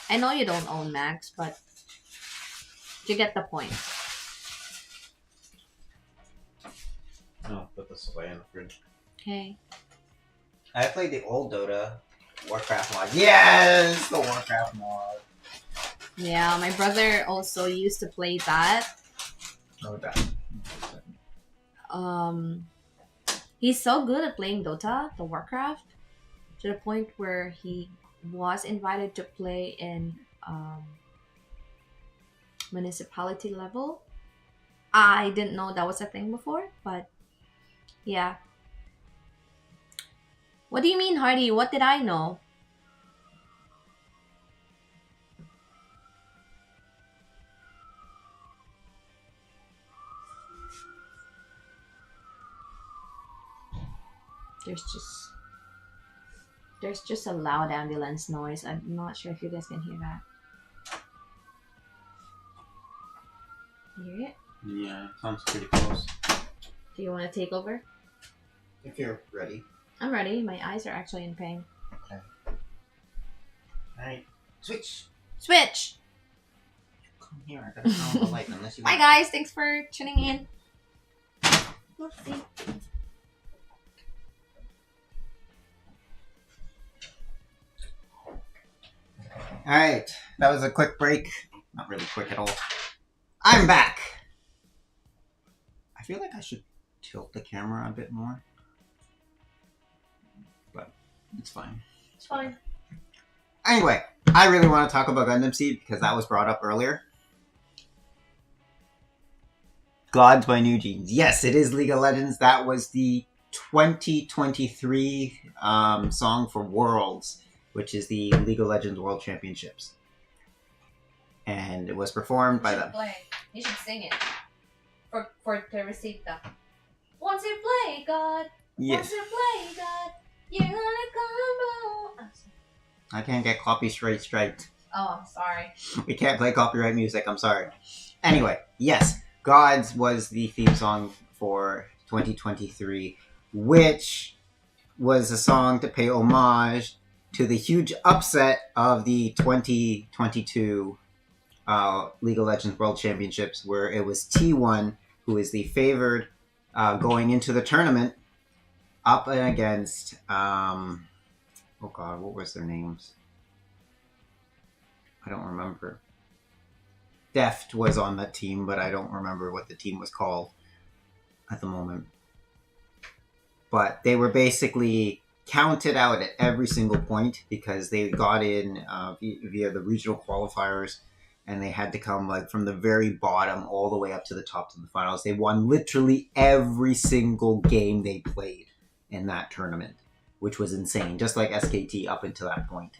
I know you don't own Max, but you get the point. No, put this away in the fridge. Okay. I played the old Dota Warcraft mod. Yes! The Warcraft mod. Yeah, my brother also used to play that. No doubt. He's so good at playing Dota, the Warcraft, to the point where he was invited to play in municipality level. I didn't know that was a thing before, but yeah. What do you mean, Hardy? What did I know? There's just a loud ambulance noise. I'm not sure if you guys can hear that. You hear it? Yeah, sounds pretty close. Do you want to take over? If you're ready. I'm ready. My eyes are actually in pain. Okay. Alright. Switch! Switch! Come here, I gotta turn on the light unless you Bye guys, thanks for tuning in. Oopsie. Alright, that was a quick break. Not really quick at all. I'm back! I feel like I should tilt the camera a bit more. But it's fine. It's fine. Anyway, I really want to talk about Gundam Seed because that was brought up earlier. Gods by New Jeans. Yes, it is League of Legends. That was the 2023 song for Worlds, which is the League of Legends World Championships. And it was performed by them. Play. You should sing it. For Teresita. Once you play, God. Yes. Once you play, God. You're gonna come on. I can't get copyright striked. Oh, I'm sorry. We can't play copyright music, I'm sorry. Anyway, yes, Gods was the theme song for 2023, which was a song to pay homage to the huge upset of the 2022 League of Legends World Championships, where it was T1 who is the favored going into the tournament, up and against oh god, what was their names? I don't remember. Deft was on that team, but I don't remember what the team was called at the moment. But they were basically counted out at every single point because they got in via the regional qualifiers, and they had to come like from the very bottom all the way up to the top to the finals. They won literally every single game they played in that tournament, which was insane, just like SKT up until that point.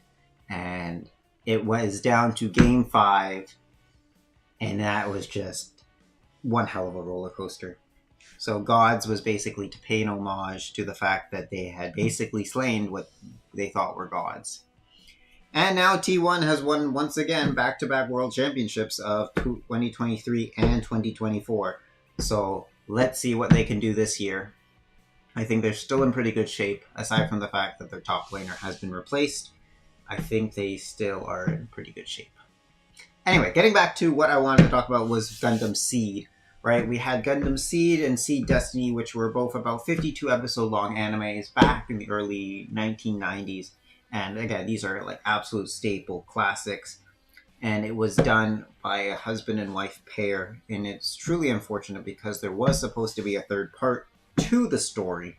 And it was down to game 5, and that was just one hell of a roller coaster. So Gods was basically to pay an homage to the fact that they had basically slain what they thought were gods. And now T1 has won once again back-to-back World Championships of 2023 and 2024. So let's see what they can do this year. I think they're still in pretty good shape, aside from the fact that their top laner has been replaced. I think they still are in pretty good shape. Anyway, getting back to what I wanted to talk about was Gundam Seed, right? We had Gundam Seed and Seed Destiny, which were both about 52 episode long animes back in the early 1990s. And again, these are like absolute staple classics. And it was done by a husband and wife pair. And it's truly unfortunate because there was supposed to be a third part to the story.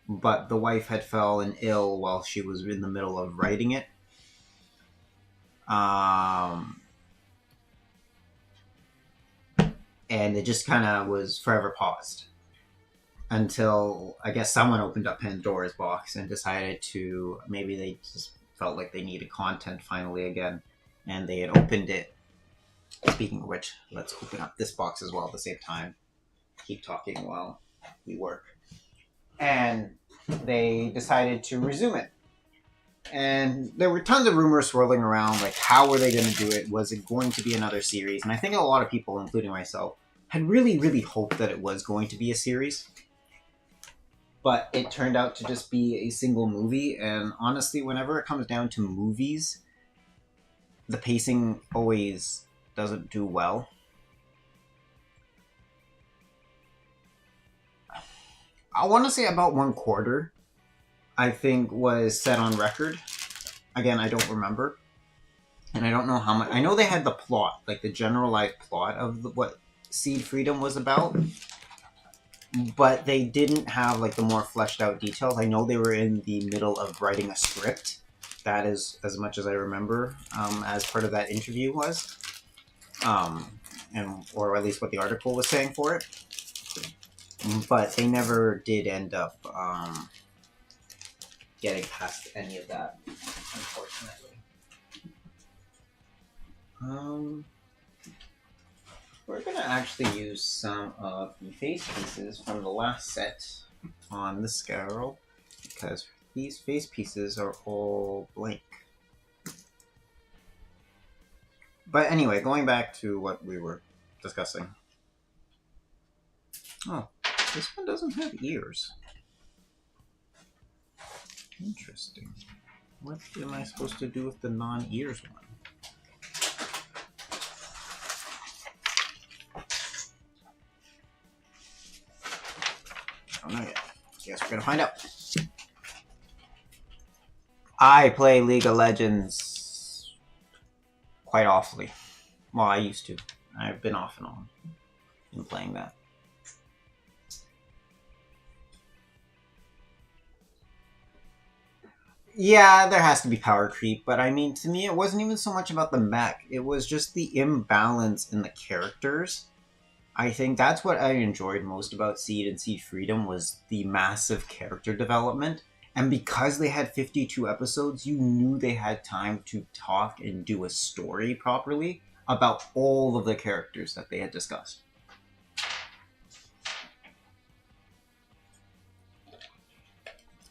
But the wife had fallen ill while she was in the middle of writing it. And it just kind of was forever paused until I guess someone opened up Pandora's box and decided to, maybe they just felt like they needed content finally again, and they had opened it. Speaking of which, let's open up this box as well at the same time. Keep talking while we work. And they decided to resume it. And there were tons of rumors swirling around, like how were they going to do it? Was it going to be another series? And I think a lot of people, including myself, had really, really hoped that it was going to be a series. But it turned out to just be a single movie. And honestly, whenever it comes down to movies, the pacing always doesn't do well. I want to say about 1/4, I think, was set on record. Again, I don't remember. And I don't know how much. I know they had the plot, like the generalized plot of what Seed Freedom was about. But they didn't have like the more fleshed out details. I know they were in the middle of writing a script. That is as much as I remember as part of that interview was. Or at least what the article was saying for it. But they never did end up getting past any of that, unfortunately. We're going to actually use some of the face pieces from the last set on the Scarrow, because these face pieces are all blank. But anyway, going back to what we were discussing. Oh, this one doesn't have ears. Interesting. What am I supposed to do with the non-ears one? I don't know yet. Guess we're gonna find out. I play League of Legends quite awfully. Well, I used to. I've been off and on in playing that. Yeah, there has to be power creep, but I mean, to me, it wasn't even so much about the mech. It was just the imbalance in the characters. I think that's what I enjoyed most about Seed and Seed Freedom was the massive character development. And because they had 52 episodes, you knew they had time to talk and do a story properly about all of the characters that they had discussed.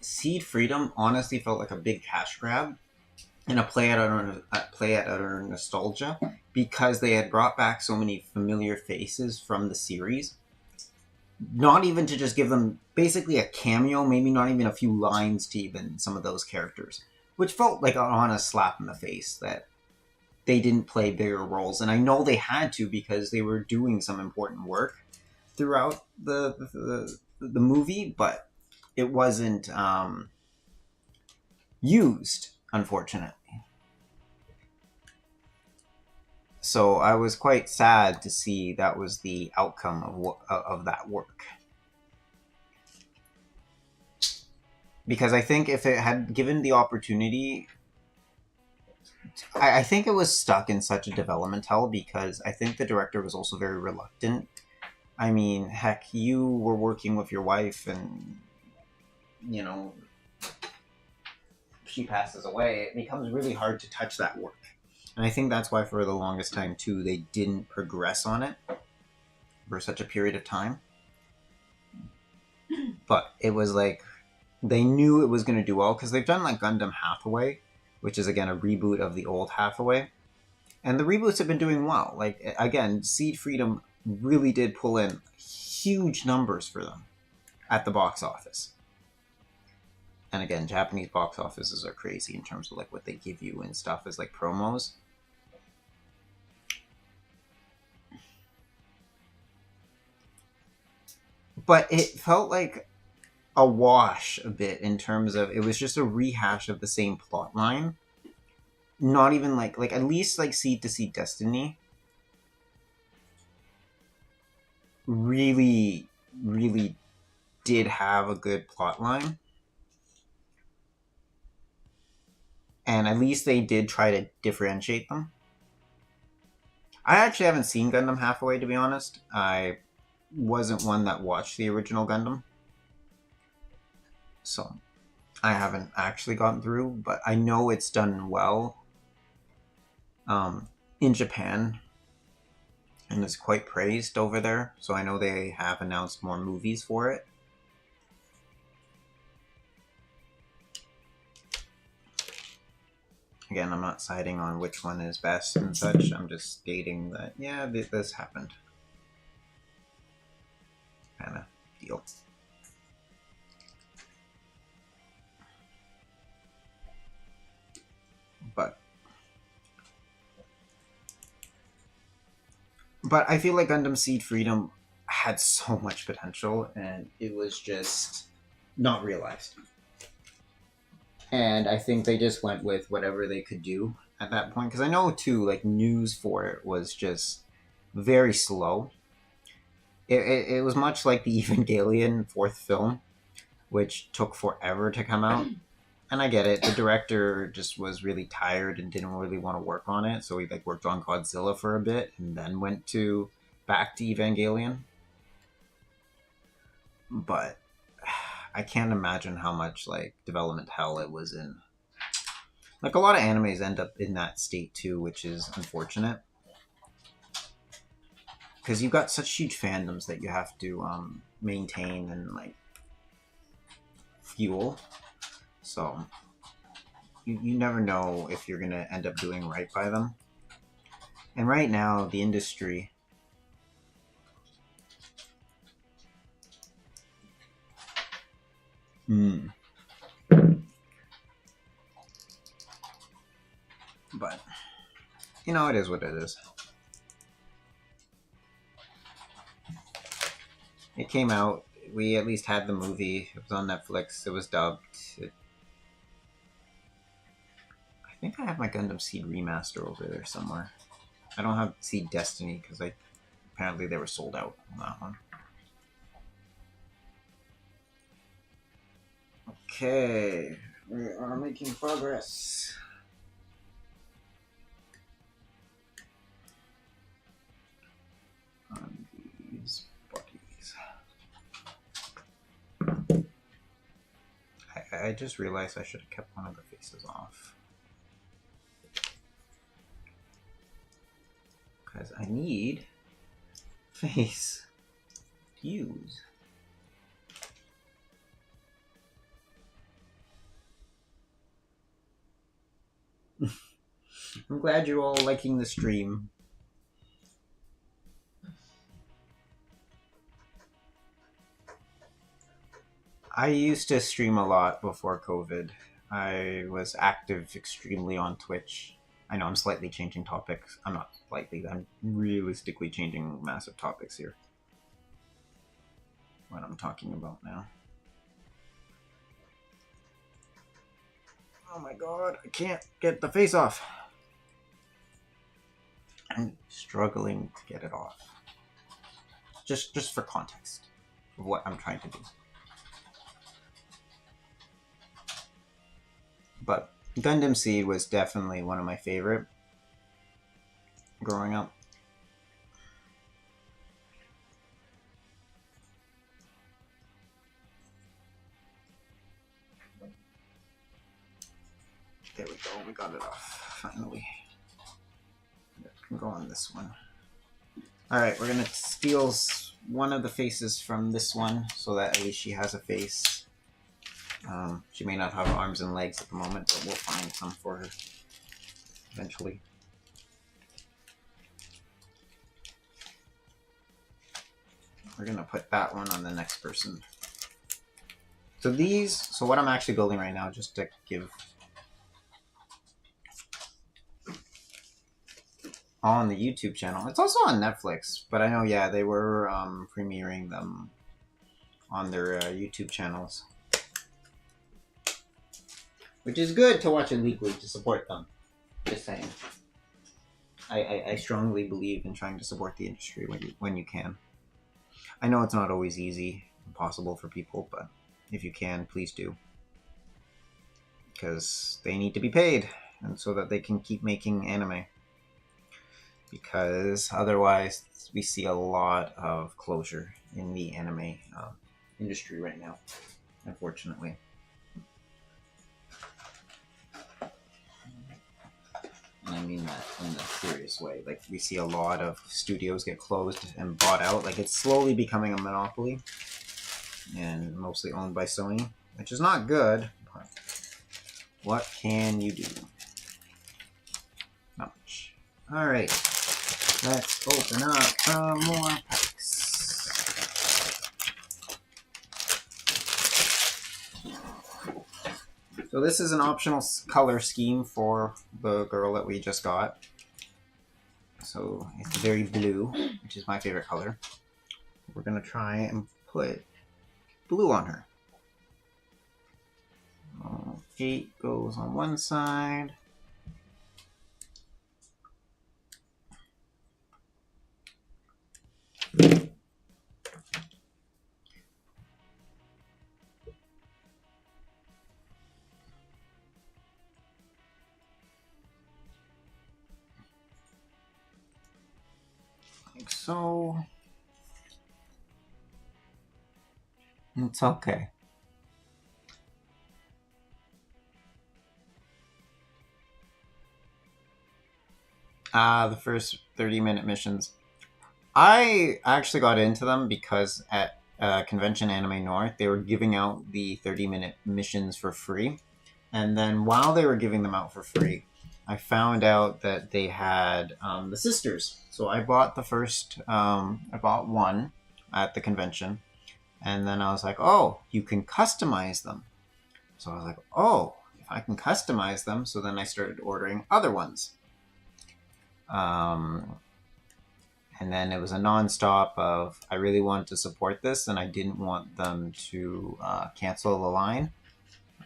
Seed Freedom honestly felt like a big cash grab and a play at utter nostalgia because they had brought back so many familiar faces from the series. Not even to just give them basically a cameo, maybe not even a few lines to even some of those characters, which felt like an honest slap in the face that they didn't play bigger roles. And I know they had to because they were doing some important work throughout the movie, but it wasn't used, unfortunately. So I was quite sad to see that was the outcome of that work. Because I think if it had given the opportunity, I think it was stuck in such a development hell because I think the director was also very reluctant. I mean, heck, you were working with your wife and, you know, she passes away. It becomes really hard to touch that work. And I think that's why for the longest time, too, they didn't progress on it for such a period of time. But it was like, they knew it was going to do well because they've done like Gundam Hathaway, which is again a reboot of the old Hathaway. And the reboots have been doing well. Like, again, Seed Freedom really did pull in huge numbers for them at the box office. And again, Japanese box offices are crazy in terms of like what they give you and stuff as like promos. But it felt like a wash a bit in terms of it was just a rehash of the same plot line. Not even like at least like Seed to Seed Destiny really did have a good plot line. And at least they did try to differentiate them. I actually haven't seen Gundam Hathaway, to be honest. I wasn't one that watched the original Gundam. So I haven't actually gotten through, but I know it's done well in Japan and is quite praised over there. So I know they have announced more movies for it. Again, I'm not siding on which one is best and such. I'm just stating that, yeah, this happened. Kind of deal. But I feel like Gundam Seed Freedom had so much potential and it was just not realized. And I think they just went with whatever they could do at that point. Because I know, too, like, news for it was just very slow. It was much like the Evangelion fourth film, which took forever to come out. And I get it. The director just was really tired and didn't really want to work on it. So he, like, worked on Godzilla for a bit and then went back to Evangelion. But I can't imagine how much like development hell it was in. Like a lot of animes end up in that state too, which is unfortunate. Because you've got such huge fandoms that you have to maintain and like fuel. So you never know if you're gonna end up doing right by them. And right now the industry But, you know, it is what it is. It came out. We at least had the movie. It was on Netflix. It was dubbed. I think I have my Gundam Seed remaster over there somewhere. I don't have Seed Destiny because apparently they were sold out on that one. Okay, we are making progress. On these bodies. I just realized I should have kept one of the faces off. Because I need face to use. I'm glad you're all liking the stream. I used to stream a lot before COVID. I was active extremely on Twitch. I know I'm slightly changing topics. I'm not slightly, I'm realistically changing massive topics here. What I'm talking about now. Oh my god, I can't get the face off. I'm struggling to get it off. Just for context of what I'm trying to do. But Gundam Seed was definitely one of my favorite growing up. There we go, we got it off, finally. It can go on this one. Alright, we're gonna steal one of the faces from this one, so that at least she has a face. She may not have arms and legs at the moment, but we'll find some for her eventually. We're gonna put that one on the next person. So what I'm actually building right now, just to give on the YouTube channel. It's also on Netflix, but I know, yeah, they were premiering them on their YouTube channels. Which is good to watch illegally to support them. Just saying. I strongly believe in trying to support the industry when you can. I know it's not always easy and possible for people, but if you can, please do. Because they need to be paid, and so that they can keep making anime. Because otherwise, we see a lot of closure in the anime industry right now, unfortunately. And I mean that in a serious way. Like, we see a lot of studios get closed and bought out. Like, it's slowly becoming a monopoly, and mostly owned by Sony, which is not good, but what can you do? Not much. Alright, let's open up some more packs. So this is an optional color scheme for the girl that we just got. So it's very blue, which is my favorite color. We're going to try and put blue on her. 8 goes on one side. Like so. It's okay. The first 30-minute missions. I actually got into them because at Convention Anime North, they were giving out the 30-minute missions for free. And then while they were giving them out for free, I found out that they had the sisters. So I bought the first, I bought one at the convention. And then I was like, oh, you can customize them. So I was like, oh, if I can customize them. So then I started ordering other ones. And then it was a nonstop of, I really wanted to support this and I didn't want them to cancel the line.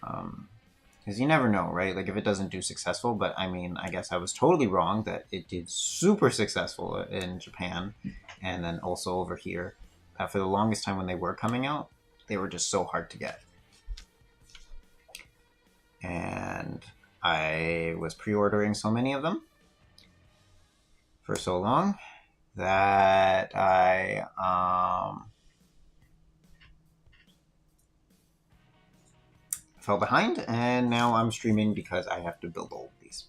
Because you never know, right? Like, if it doesn't do successful, but I mean, I guess I was totally wrong that it did super successful in Japan and then also over here. For the longest time when they were coming out, they were just so hard to get. And I was pre-ordering so many of them for so long that I fell behind, and now I'm streaming because I have to build all of these.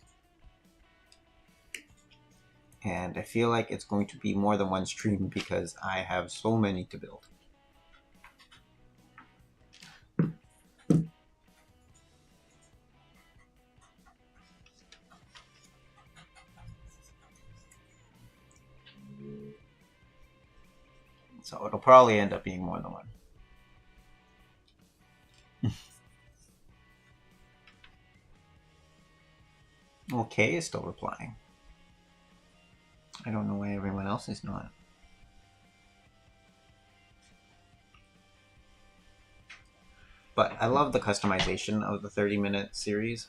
And I feel like it's going to be more than one stream because I have so many to build. So it'll probably end up being more than one. Okay, is still replying. I don't know why everyone else is not. But I love the customization of the 30-minute series.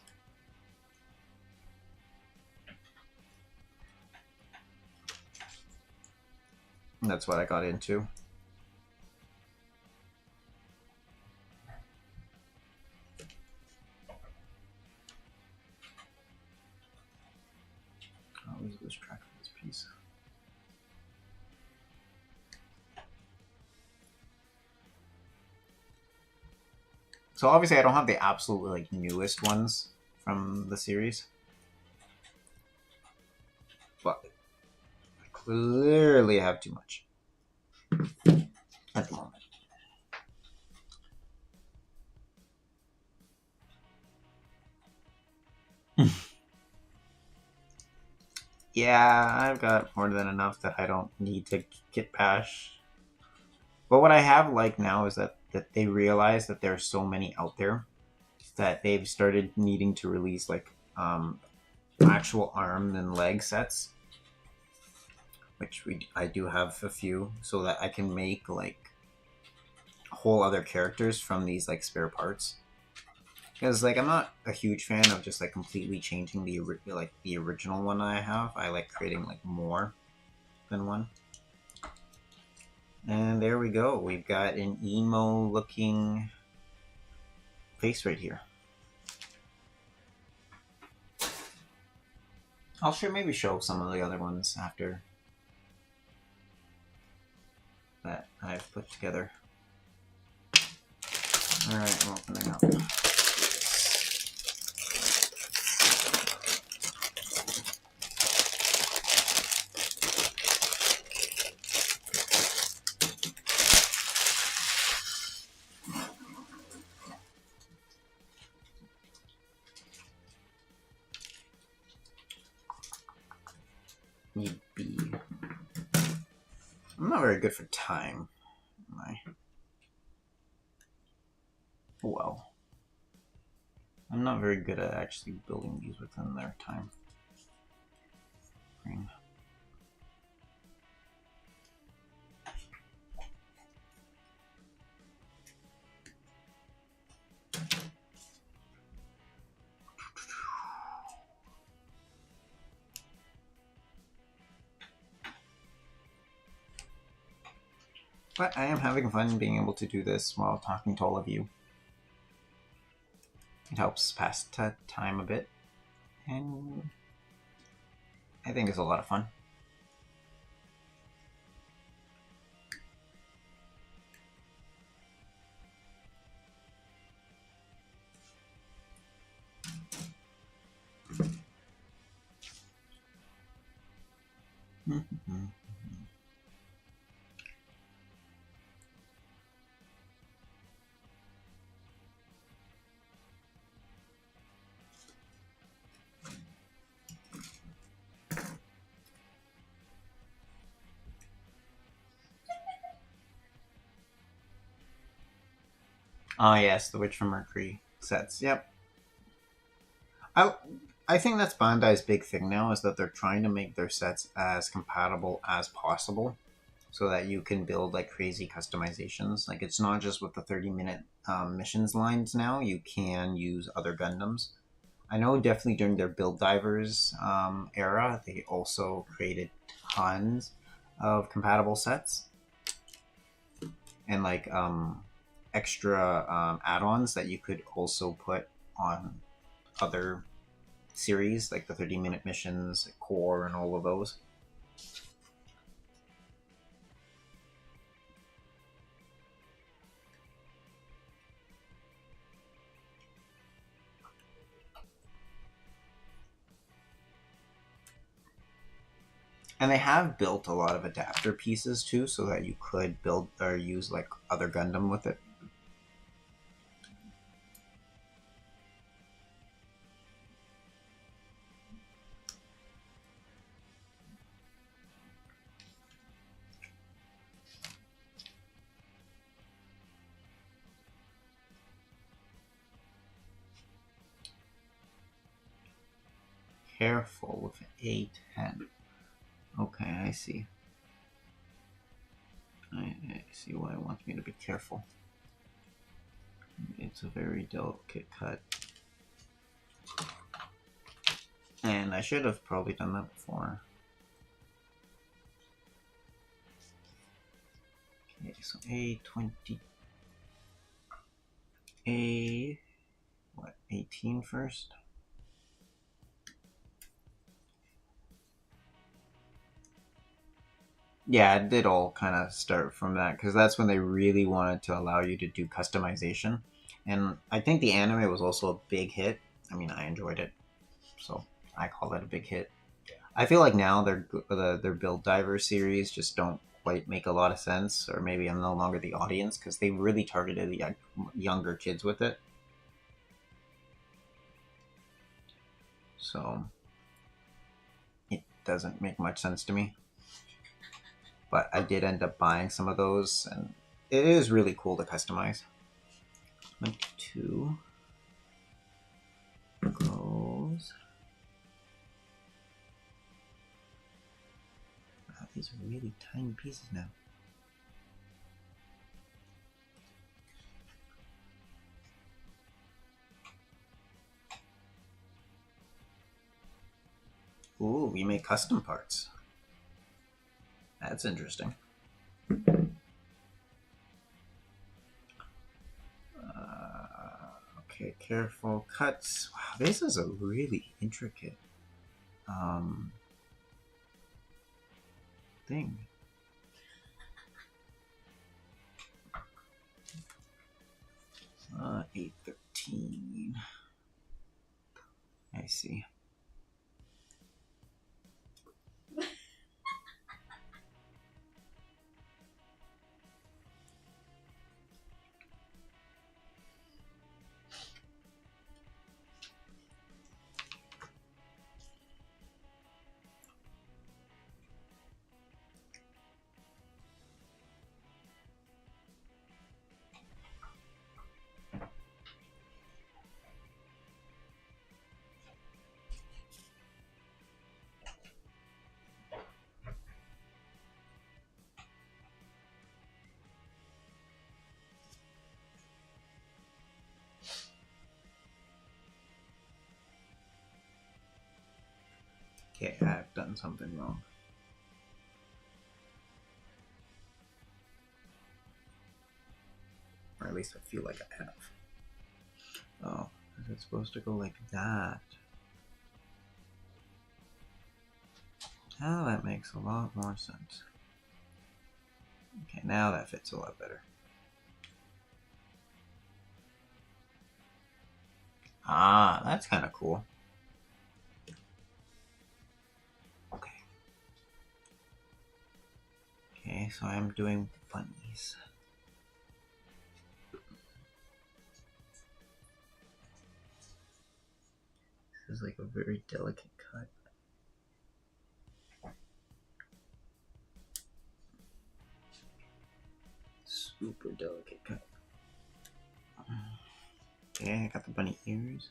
That's what I got into. I always lose track of this piece. So obviously I don't have the absolute like newest ones from the series. But I clearly have too much at the moment. Yeah, I've got more than enough that I don't need to get bash. But what I have like now is that they realize that there's so many out there that they've started needing to release like actual arm and leg sets, which I do have a few, so that I can make like whole other characters from these like spare parts. Because like I'm not a huge fan of just like completely changing the original one I have. I like creating like more than one. And there we go. We've got an emo looking face right here. I'll maybe show some of the other ones after that I've put together. Alright, I'm opening up. I'm not very good for time. Am I? Well, I'm not very good at actually building these within their time frame. But I am having fun being able to do this while talking to all of you. It helps pass time a bit, and I think it's a lot of fun. Ah, yes, the Witch from Mercury sets. Yep. I think that's Bandai's big thing now, is that they're trying to make their sets as compatible as possible, so that you can build like crazy customizations. Like it's not just with the 30-minute missions lines now. You can use other Gundams. I know definitely during their Build Divers era, they also created tons of compatible sets and like extra add-ons that you could also put on other series, like the 30-minute missions, core, and all of those. And they have built a lot of adapter pieces too, so that you could build or use like other Gundam with it. careful with A10. Okay, I see. I see why it wants me to be careful. It's a very delicate cut. And I should have probably done that before. Okay, so A20. What, 18 first? Yeah, it did all kind of start from that because that's when they really wanted to allow you to do customization. And I think the anime was also a big hit. I mean, I enjoyed it, so I call it a big hit. I feel like now their Build Diver series just don't quite make a lot of sense, or maybe I'm no longer the audience because they really targeted the younger kids with it. So it doesn't make much sense to me. But I did end up buying some of those, and it is really cool to customize. 22 goes. Wow, these are really tiny pieces now. Ooh, we make custom parts. That's interesting. Okay, careful cuts. Wow, this is a really intricate thing. A13. I see. Okay, I've done something wrong. Or at least I feel like I have. Oh, is it supposed to go like that? Oh, that makes a lot more sense. Okay, now that fits a lot better. Ah, that's kind of cool. Okay. Okay, so I'm doing bunnies. This is like a very delicate cut. Super delicate cut. Okay, I got the bunny ears.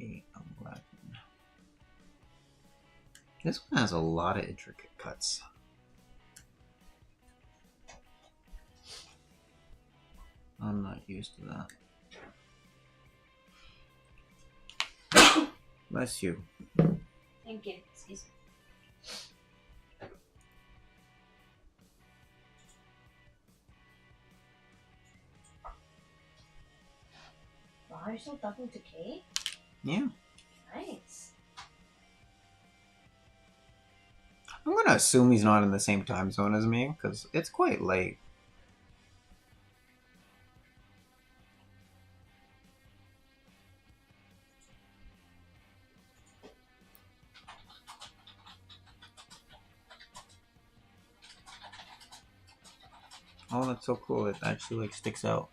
A11. This one has a lot of intricate cuts. I'm not used to that. Bless you. Thank you. Excuse me. Wow, you're still talking to Kate? Yeah. Nice. I'm gonna assume he's not in the same time zone as me, because it's quite late. Oh, that's so cool. It actually like sticks out.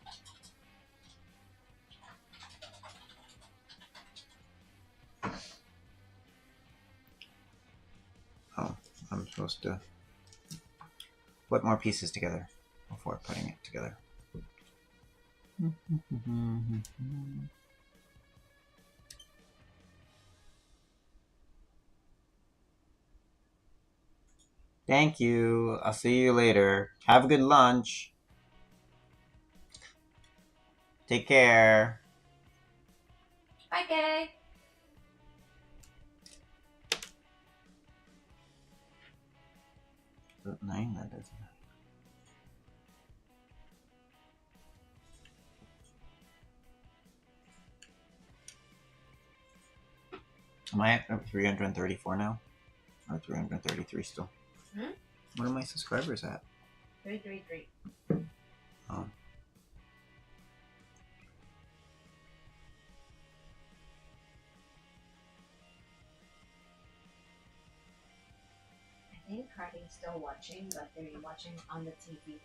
Oh, I'm supposed to put more pieces together before putting it together. Thank you. I'll see you later. Have a good lunch. Take care. Bye, Kay. Is it 9? That doesn't. Am I at 334 now? Or 333 still? Hmm? What are my subscribers at? 333. Oh. I think Carly's still watching, but they're watching on the TV.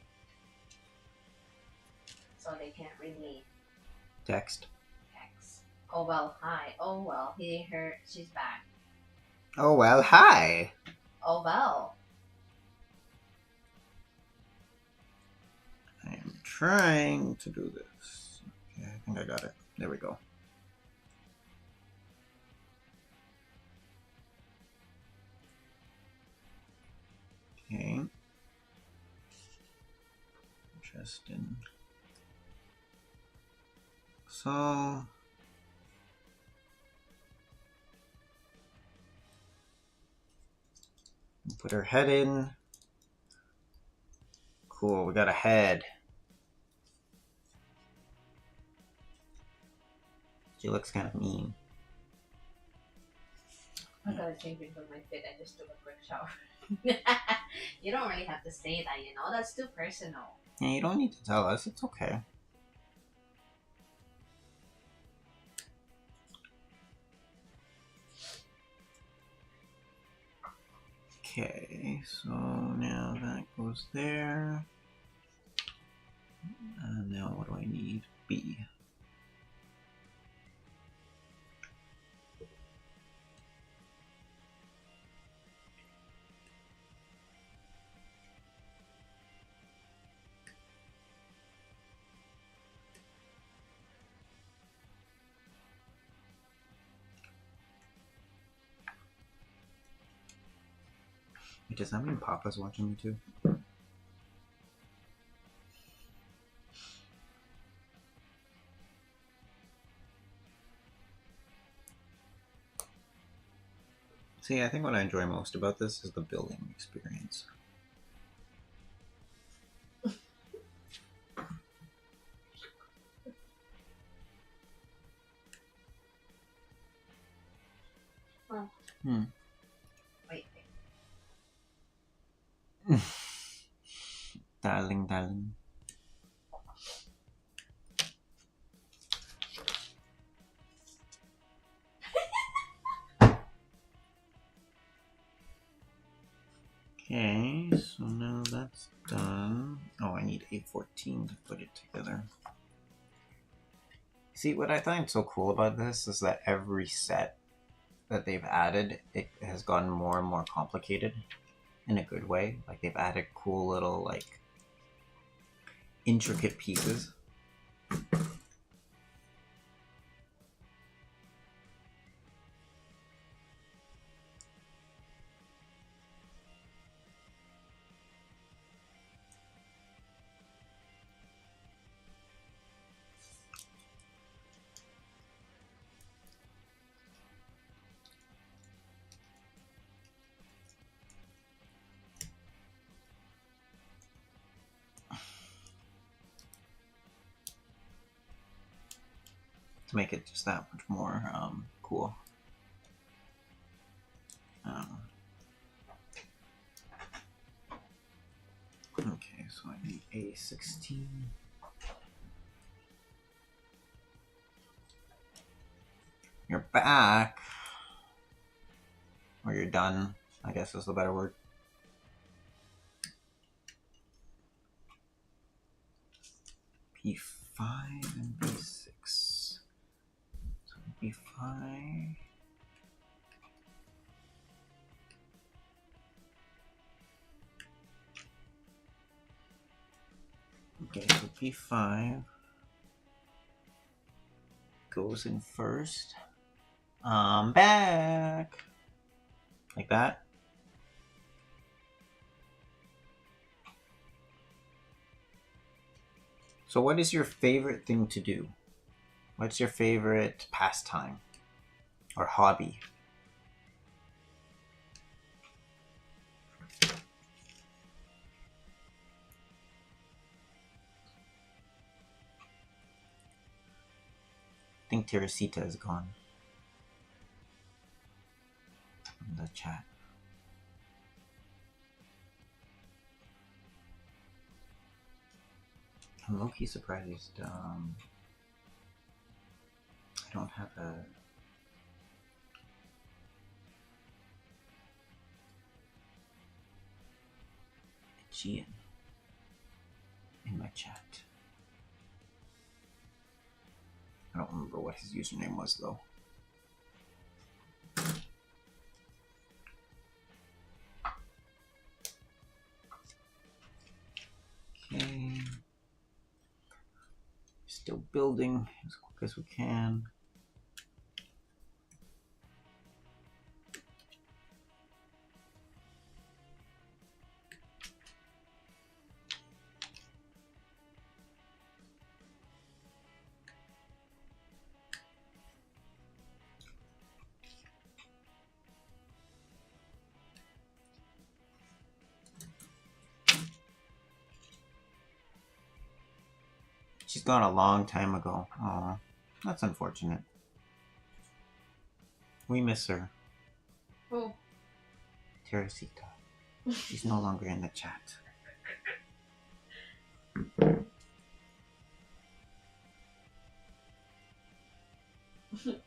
So they can't really Text. text. Oh well, hi. Oh well, she's back. Oh, well, hi. Oh well. I am trying to do this. Okay, I think I got it. There we go. Okay. Interesting. So. Put her head in. Cool, we got a head. She looks kind of mean. I gotta change it for my fit. I just took a quick shower. You don't really have to say that, you know? That's too personal. Yeah, you don't need to tell us. It's okay. Okay, so now that goes there. And now what do I need? B. Wait, does that mean Papa's watching me too? See, I think what I enjoy most about this is the building experience. Well, Hmm. wait. Darling, darling. Okay, so now that's done. Oh, I need A14 to put it together. See, what I find so cool about this is that every set that they've added, it has gotten more and more complicated in a good way. Like, they've added cool little, like, intricate pieces. To make it just that much more cool. Okay, so I need A16. You're back. Or you're done, I guess is the better word. P5 and B6. So B5. Okay, so P5 goes in first. I'm back. Like that. So, what is your favorite thing to do? What's your favorite pastime or hobby? I think Teresita is gone from the chat. I'm low-key surprised. I don't have a Julian in my chat. I don't remember what his username was though. Okay. Still building as quick as we can. She's gone a long time ago. Aw, that's unfortunate. We miss her. Who? Teresita. She's no longer in the chat.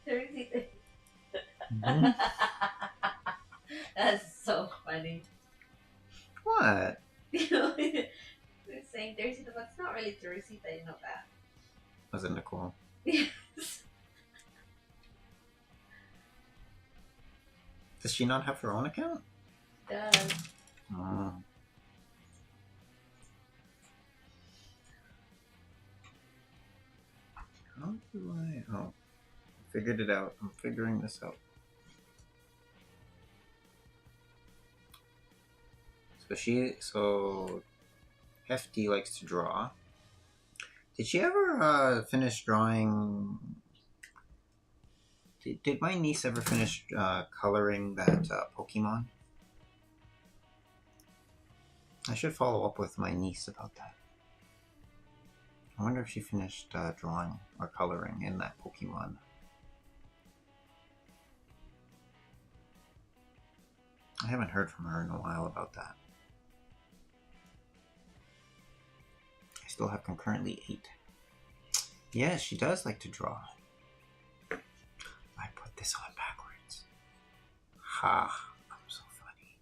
Teresita. Mhm. That's so funny. What? You're saying Teresita, but it's not really Teresita, you know that. Was it Nicole? Yes. Does she not have her own account? Does. Oh. How do I? Oh, figured it out. I'm figuring this out. So Hefty likes to draw. Did she ever finish drawing? Did my niece ever finish coloring that Pokemon? I should follow up with my niece about that. I wonder if she finished drawing or coloring in that Pokemon. I haven't heard from her in a while about that. I still have concurrently 8. Yes, she does like to draw. I put this on backwards. Ha, I'm so funny.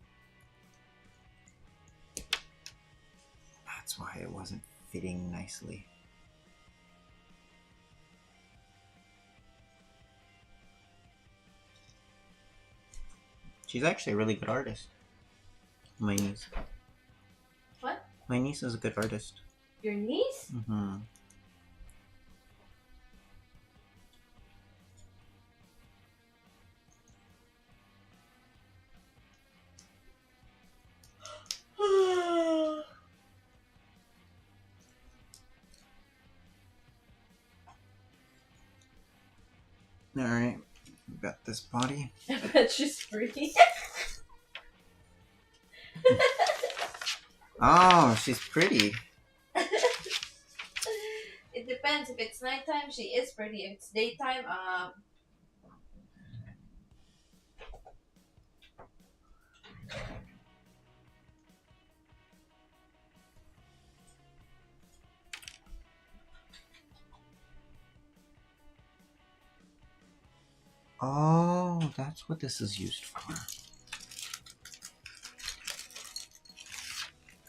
That's why it wasn't fitting nicely. She's actually a really good artist. My niece. What? My niece is a good artist. Your niece? Mm-hmm. Alright, we've got this body. I bet she's free. Oh, she's pretty. It depends. If it's nighttime, she is pretty. If it's daytime, Oh, that's what this is used for.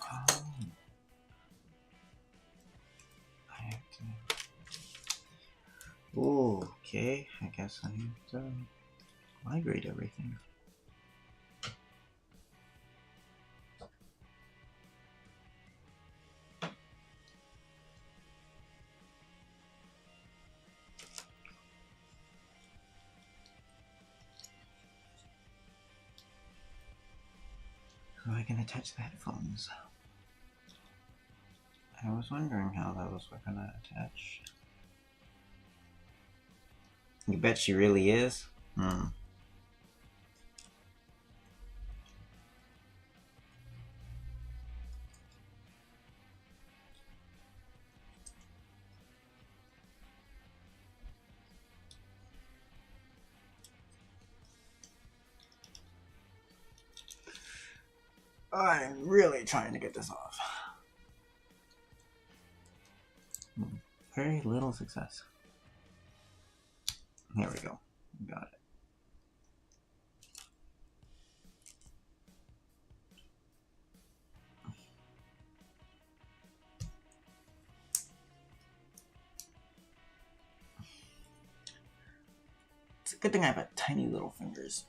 Oh. I have to... Oh, okay. I guess I need to migrate everything. How am I going to attach the headphones? I was wondering how those were gonna attach. You bet she really is? Hmm. I'm really trying to get this off. Very little success. Here we go. Got it. It's a good thing I have tiny little fingers.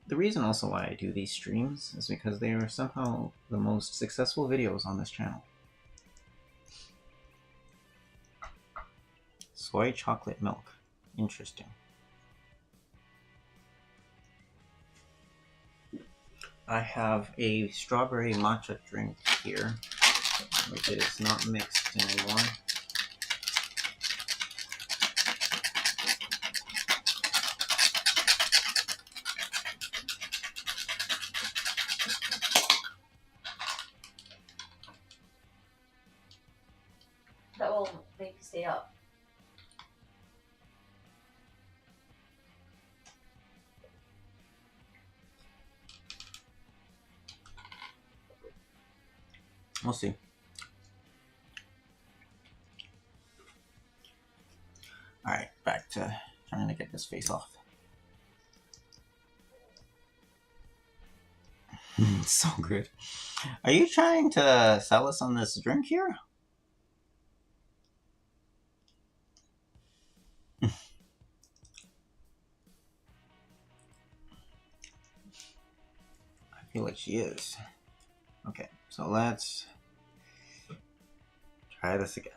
The reason also why I do these streams is because they are somehow the most successful videos on this channel. Soy chocolate milk. Interesting. I have a strawberry matcha drink here, which is not mixed anymore. That will make you stay up. We'll see. Alright, back to trying to get this face off. It's so good. Are you trying to sell us on this drink here? I feel like she is. Okay, so let's try this again.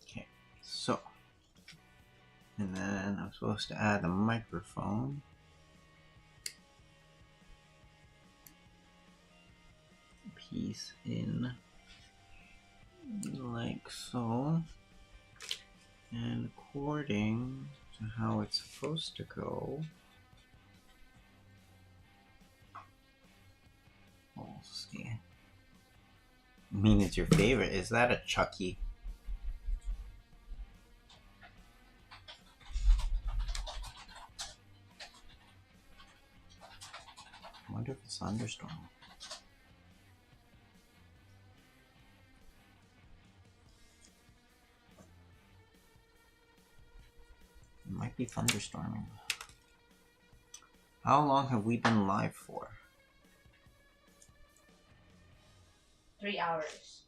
Okay, so, and then I'm supposed to add the microphone. Piece in like so, and according to how it's supposed to go, we'll see. I mean, it's your favorite. Is that a Chucky? I wonder if it's thunderstorm. It might be thunderstorming. How long have we been live for? 3 hours.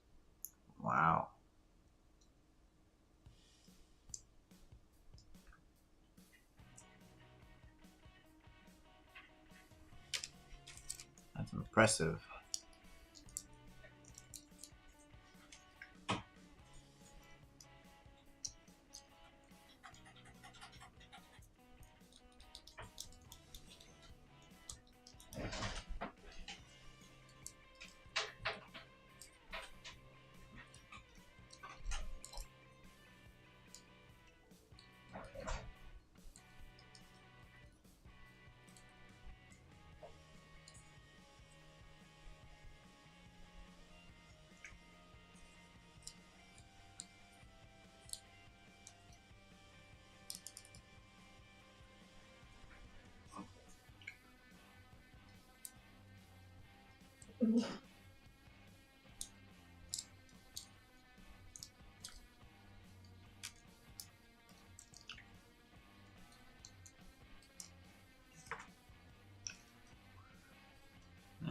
Wow. That's impressive.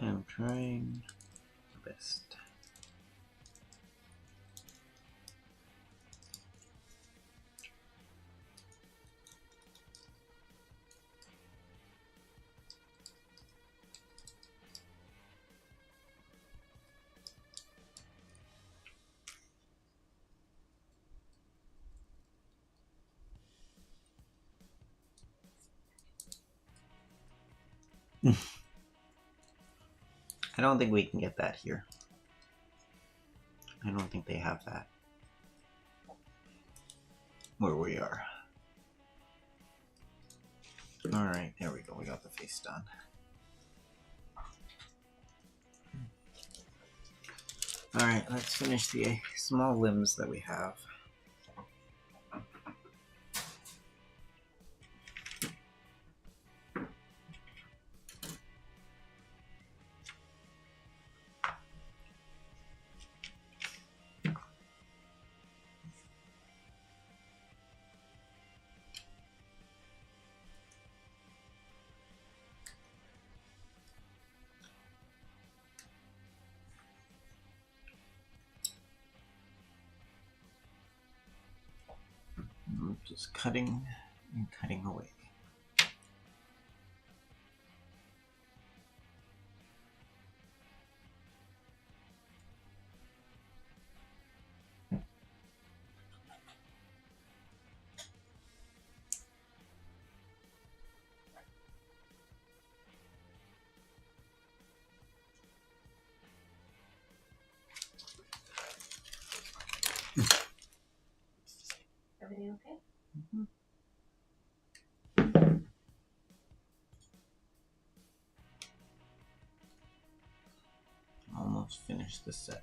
I'm trying my best. I don't think we can get that here. I don't think they have that where we are. Alright, there we go. We got the face done. Alright, let's finish the small limbs that we have. Just cutting and cutting away. Everything okay? Mm-hmm. Almost finished the set.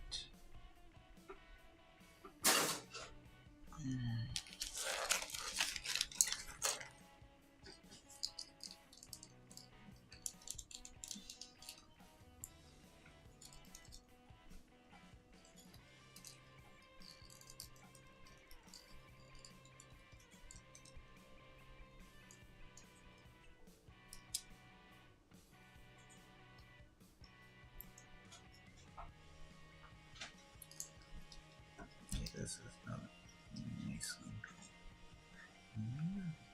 This is not a nice one.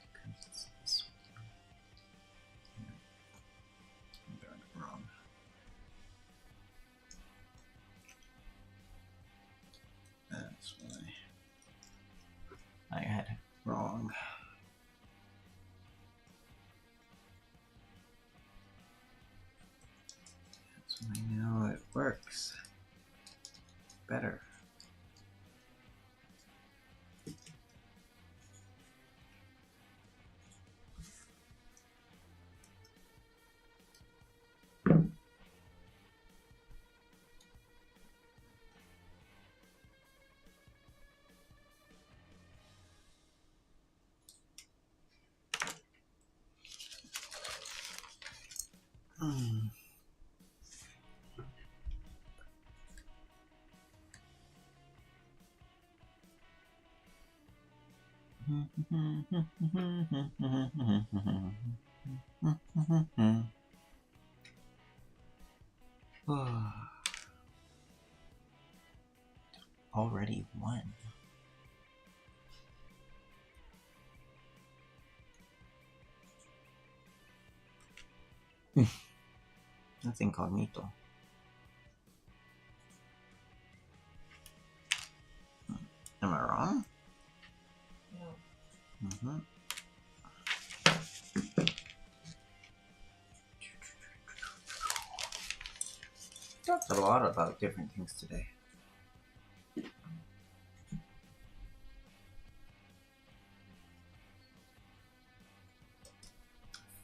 Because it's this one. I got it wrong. That's why I had it wrong. That's why now it works better. Already won. That's incognito. Am I wrong? No. Mm-hmm. Talked a lot about different things today. I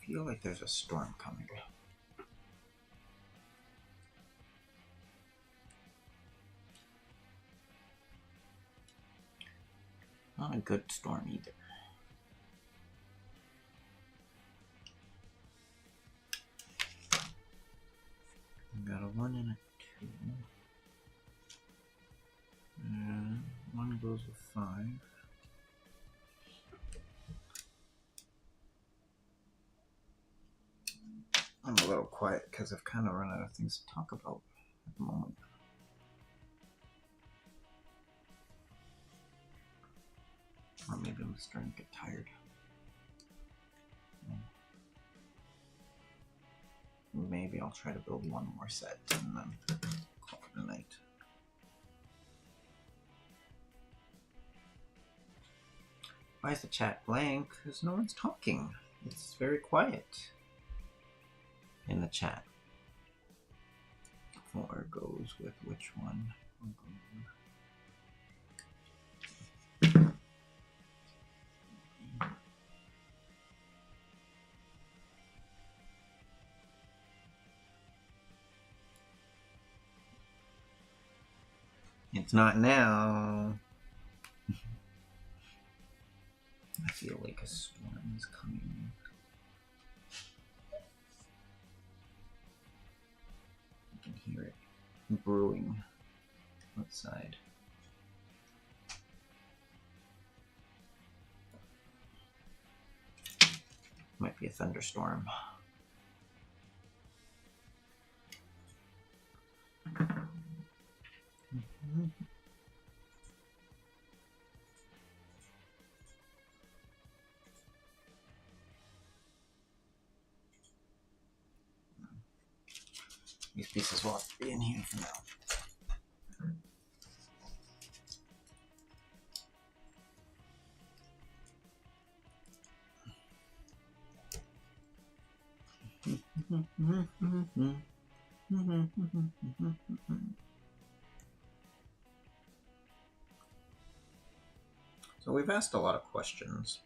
feel like there's a storm coming. Not a good storm either. I got a 1 and a 2. And 1 goes with 5. I'm a little quiet because I've kind of run out of things to talk about at the moment. Or maybe I'm starting to get tired. Maybe I'll try to build one more set and then call it a night. Why is the chat blank? Because no one's talking. It's very quiet. in the chat. 4 goes with which one? It's not now. I feel like a storm is coming. I can hear it brewing outside. Might be a thunderstorm. These pieces will have to be in here for now. So we've asked a lot of questions.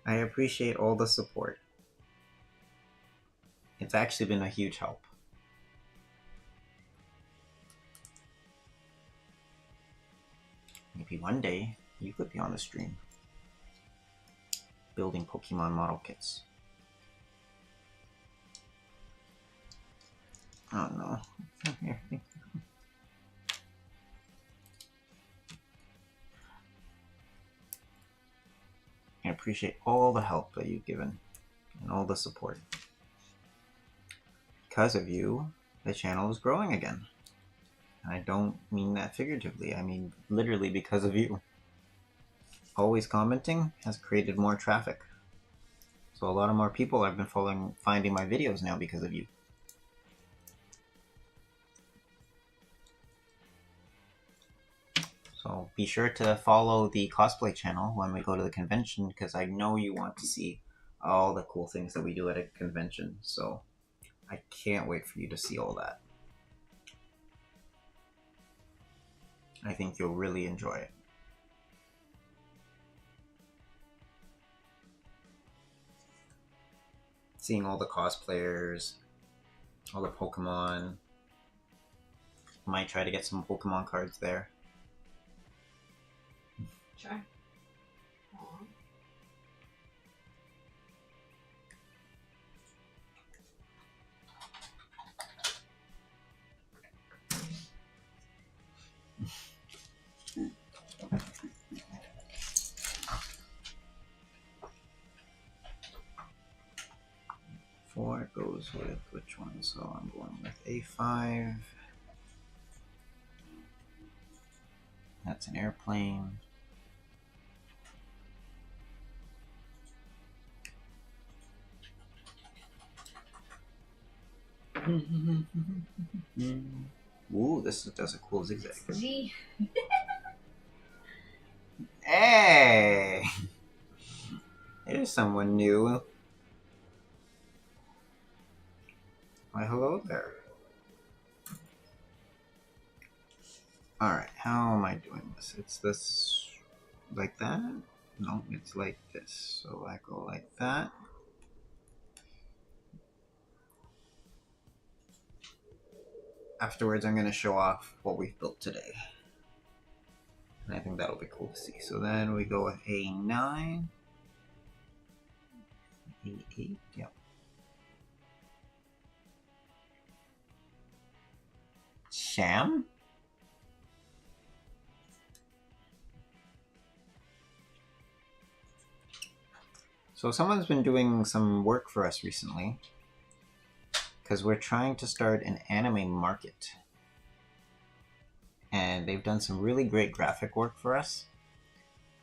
I appreciate all the support. It's actually been a huge help. Maybe one day you could be on the stream building Pokemon model kits. Oh no. I appreciate all the help that you've given and all the support. Because of you, the channel is growing again. And I don't mean that figuratively, I mean literally because of you. Always commenting has created more traffic. So a lot of more people have been finding my videos now because of you. So be sure to follow the cosplay channel when we go to the convention, because I know you want to see all the cool things that we do at a convention. So I can't wait for you to see all that. I think you'll really enjoy it. Seeing all the cosplayers, all the Pokemon. Might try to get some Pokemon cards there. Sure. Aww. 4 goes with which one? So I'm going with A5. That's an airplane. Ooh, this does a cool zigzag. Gee. Hey! There's someone new. Why, hello there. Alright, how am I doing this? It's this like that? No, it's like this. So I go like that. Afterwards, I'm going to show off what we've built today. And I think that'll be cool to see. So then we go with A9. A8, yep. Sham? So someone's been doing some work for us recently, because we're trying to start an anime market. And they've done some really great graphic work for us.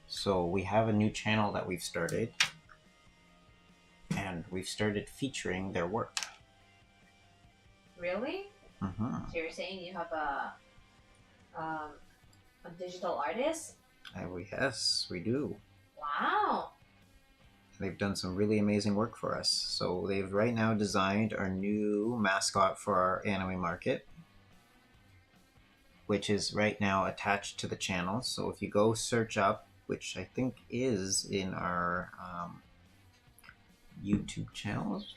So we have a new channel that we've started, and we've started featuring their work. Really? Mm-hmm. So you're saying you have a digital artist? Yes, we do. Wow. They've done some really amazing work for us. So they've right now designed our new mascot for our anime market, which is right now attached to the channel. So if you go search up, which I think is in our YouTube channels.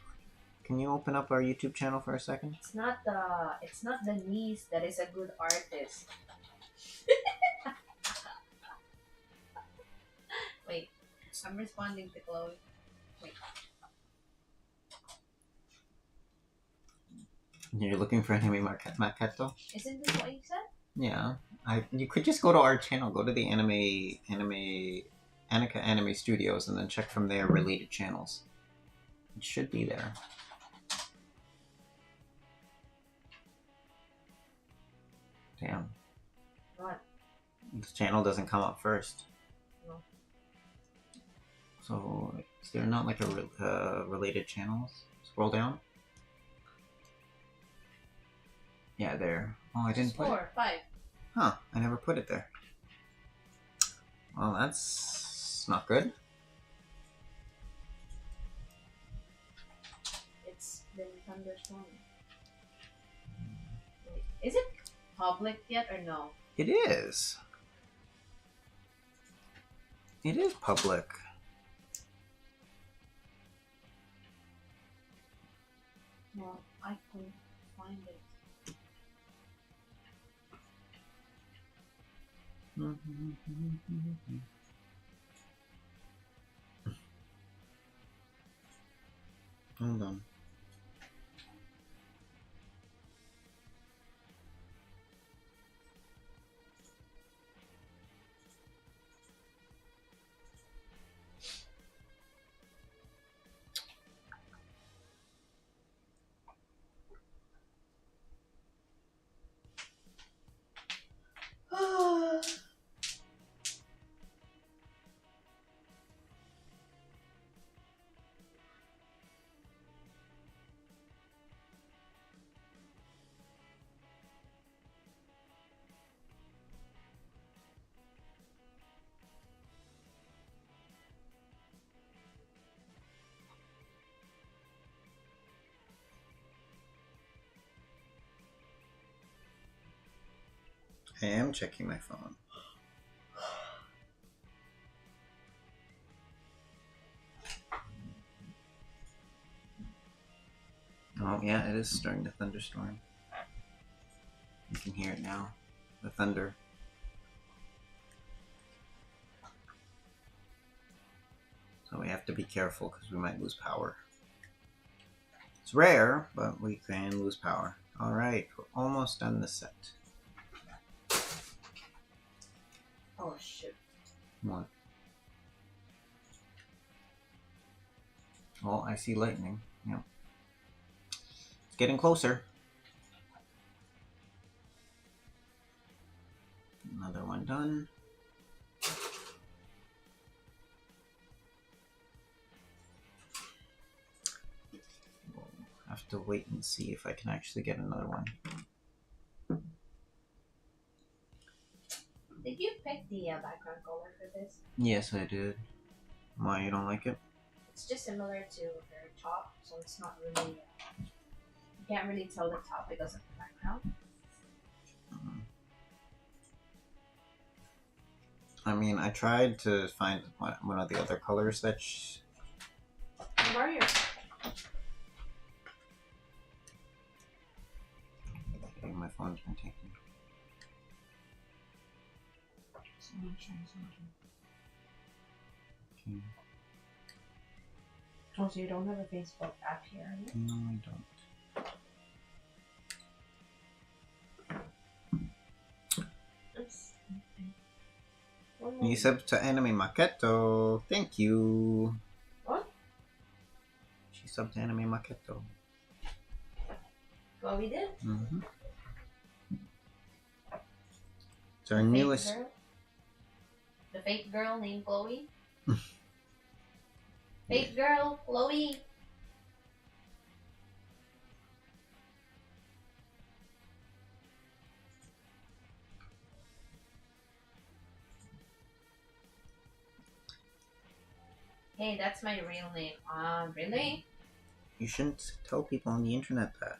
Can you open up our YouTube channel for a second? It's not the niece that is a good artist. Wait, I'm responding to Chloe. Wait. You're looking for anime Maketo? Isn't this what you said? Yeah. You could just go to our channel, go to the Annika Anime Studios, and then check from there related channels. It should be there. Damn. What? This channel doesn't come up first. No. So, is there not like a related channels? Scroll down. Yeah, there. Oh, I didn't put it. 4, 5. Huh, I never put it there. Well, that's not good. It's been thunderstorming. Wait, is it public yet or no? It is. It is public. Well, I couldn't find it. Hold on. I am checking my phone. Oh, yeah, it is starting to thunderstorm. You can hear it now. The thunder. So we have to be careful because we might lose power. It's rare, but we can lose power. Alright, we're almost done the set. Oh shoot. What? Oh, I see lightning. Yep. It's getting closer. Another one done. We'll have to wait and see if I can actually get another one. Did you pick the background color for this? Yes, I did. Why, you don't like it? It's just similar to her top, so it's not really. You can't really tell the top because of the background. I mean, I tried to find one of the other colors that Where are you? Okay, my phone's been taken. Okay. Oh, so you don't have a Facebook app here, are you? No, I don't. Oops. You subbed to Anime Maketo. Thank you. What? She subbed to Anime Maketo. What we did? Mm-hmm. It's our Fake newest. girl? The fake girl named Chloe? Fake girl, Chloe! Hey, that's my real name. Really? You shouldn't tell people on the internet that.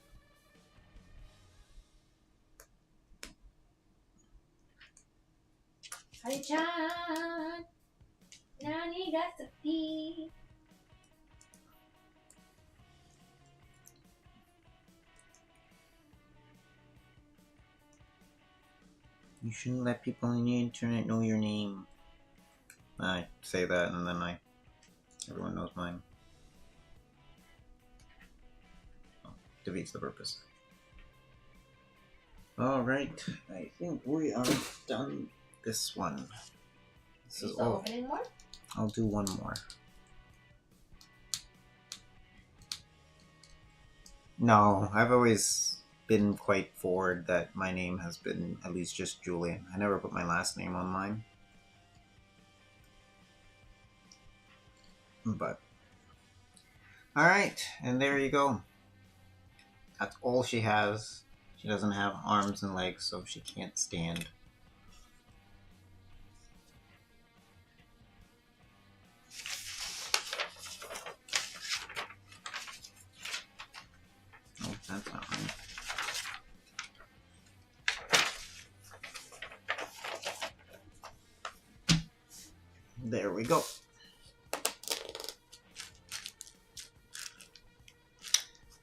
Hi-chan! Nani ga suki? You shouldn't let people on the internet know your name. I say that and then everyone knows mine. Oh, defeats the purpose. Alright, I think we are done this one. This is all. Opening more? I'll do one more. No, I've always been quite forward that my name has been at least just Julian. I never put my last name on mine. But alright, and there you go. That's all she has. She doesn't have arms and legs, so she can't stand. Oh, that's not right. There we go.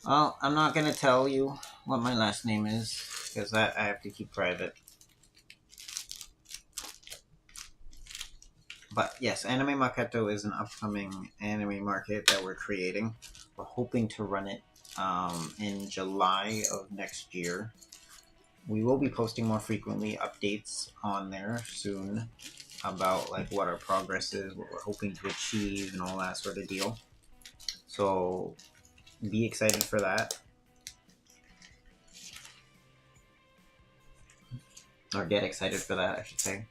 Well, I'm not going to tell you what my last name is, because that I have to keep private. But yes, Anime Maketo is an upcoming anime market that we're creating. We're hoping to run it in July of next year. We will be posting more frequently updates on there soon about like what our progress is, what we're hoping to achieve, and all that sort of deal. So be excited for that. Or get excited for that, I should say.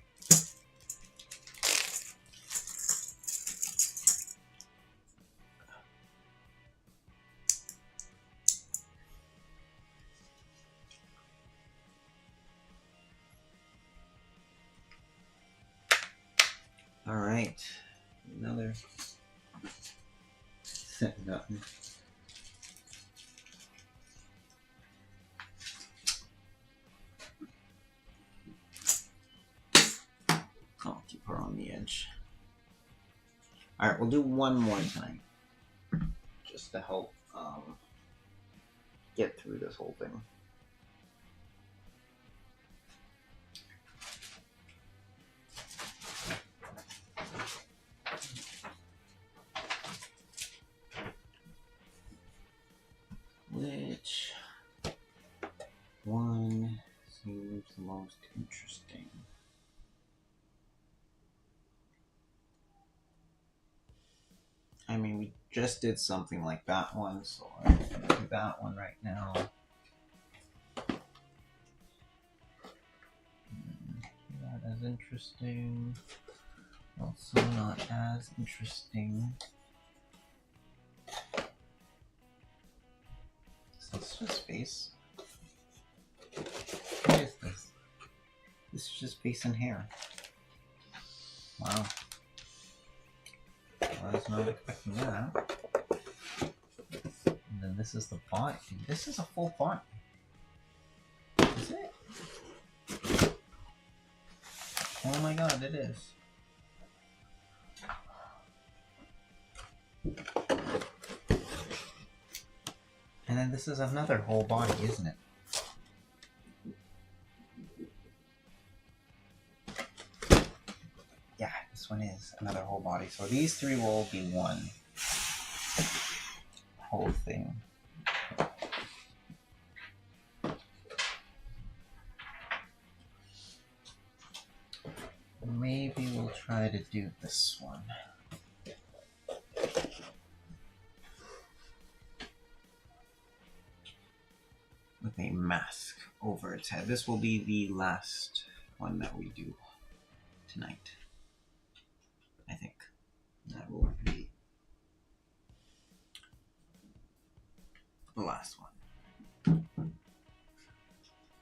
Alright. Another. Nothing. I'll keep her on the edge. Alright, we'll do one more tonight. Just to help get through this whole thing. Which one seems the most interesting? I mean, we just did something like that one, so I'm gonna do that one right now. Not as interesting. Also not as interesting. So it's just face. What is this? This is just face and hair. Wow. I was not expecting that. And then this is the body. This is a full body. Is it? Oh my god, it is. And then this is another whole body, isn't it? Yeah, this one is another whole body. So these three will be one whole thing. Maybe we'll try to do this one. With a mask over its head. This will be the last one that we do tonight. I think. That will be the last one.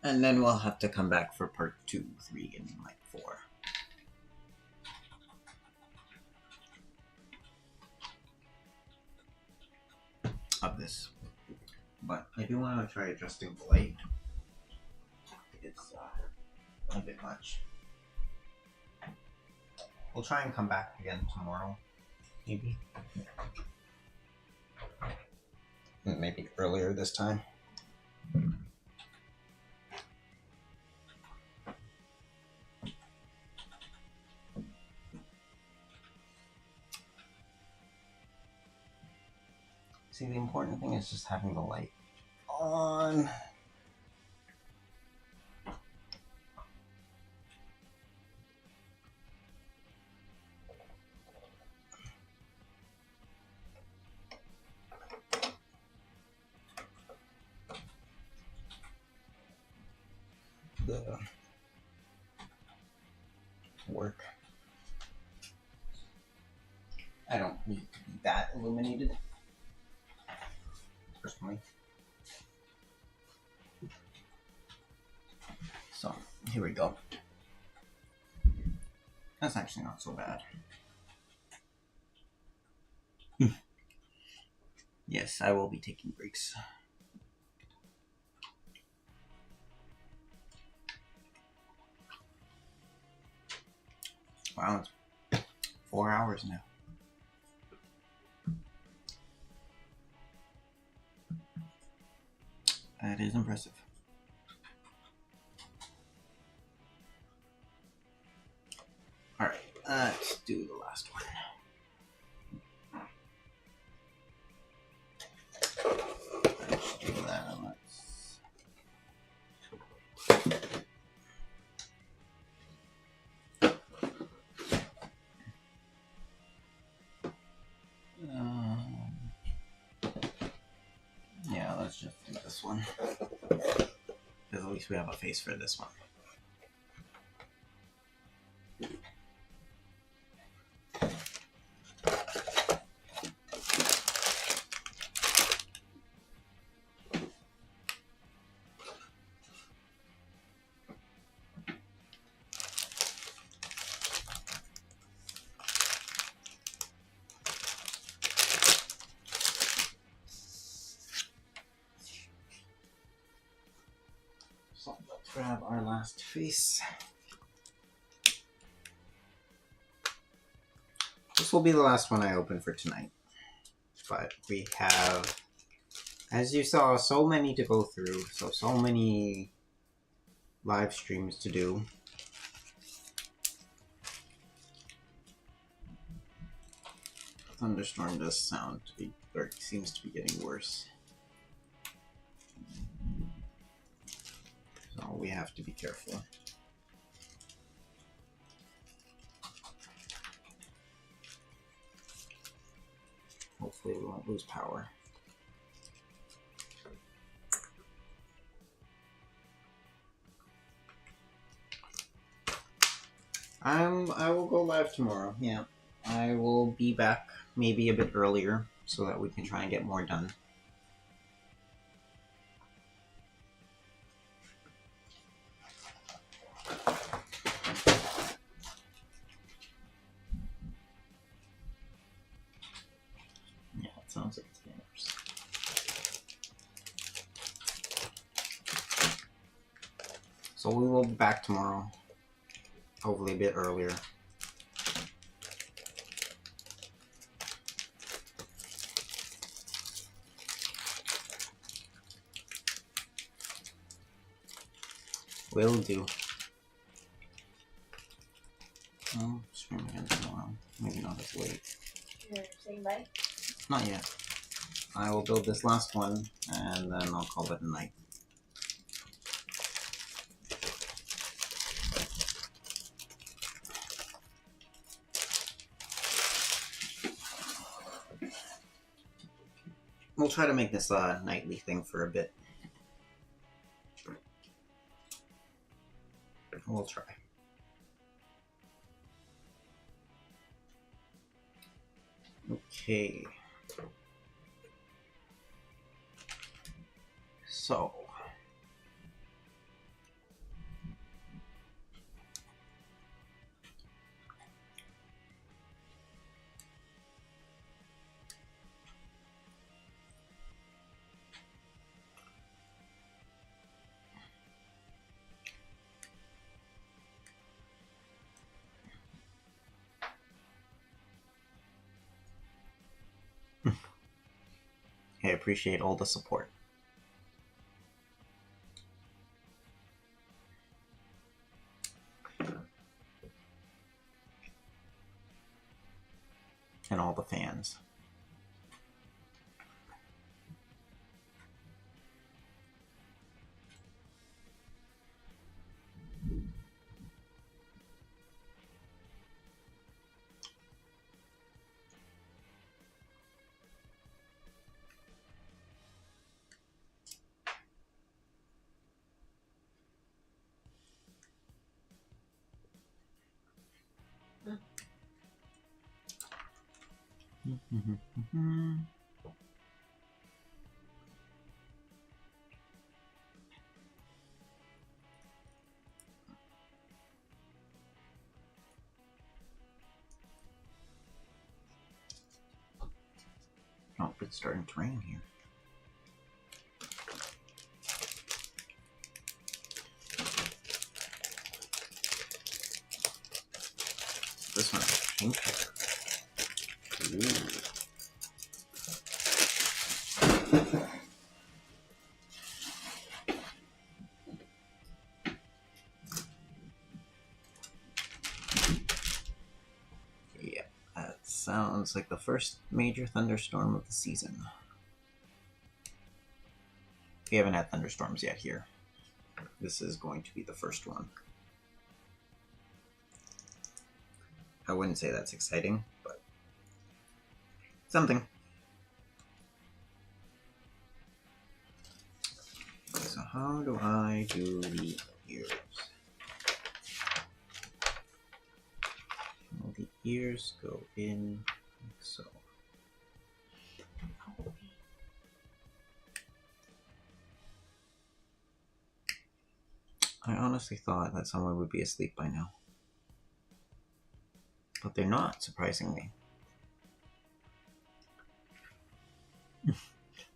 And then we'll have to come back for part 2, 3, and like 4. this. But I do want to try adjusting the light. It's a bit much. We'll try and come back again tomorrow, maybe. Maybe earlier this time. See, the important thing is just having the light on. The work. I don't need to be that illuminated, personally. So, here we go. That's actually not so bad. Yes, I will be taking breaks. Wow, it's 4 hours now. That is impressive. Alright, let's do the last one. Let's do that. Yeah, let's just do this one. Because at least we have a face for this one. So let's grab our last face. This will be the last one I open for tonight. But we have, as you saw, so many to go through. So many live streams to do. Thunderstorm does sound to be, or seems to be getting worse. So we have to be careful. Hopefully we won't lose power. I will go live tomorrow, yeah. I will be back maybe a bit earlier so that we can try and get more done. Yeah, it sounds like it's getting worse. So we will be back tomorrow, hopefully a bit earlier. Will do. Oh, stream again tomorrow. Maybe not as late. You're saying bye? Not yet. I will build this last one and then I'll call it a night. We'll try to make this a nightly thing for a bit. We'll try. Okay. So. I appreciate all the support. And all the fans. Oh, it's starting to rain here. This one is pink. Ooh. Yeah, that sounds like the first major thunderstorm of the season. We haven't had thunderstorms yet here. This is going to be the first one. I wouldn't say that's exciting, but something. So how do I do the ears? Well, the ears go in like so. I honestly thought that someone would be asleep by now. But they're not, surprisingly.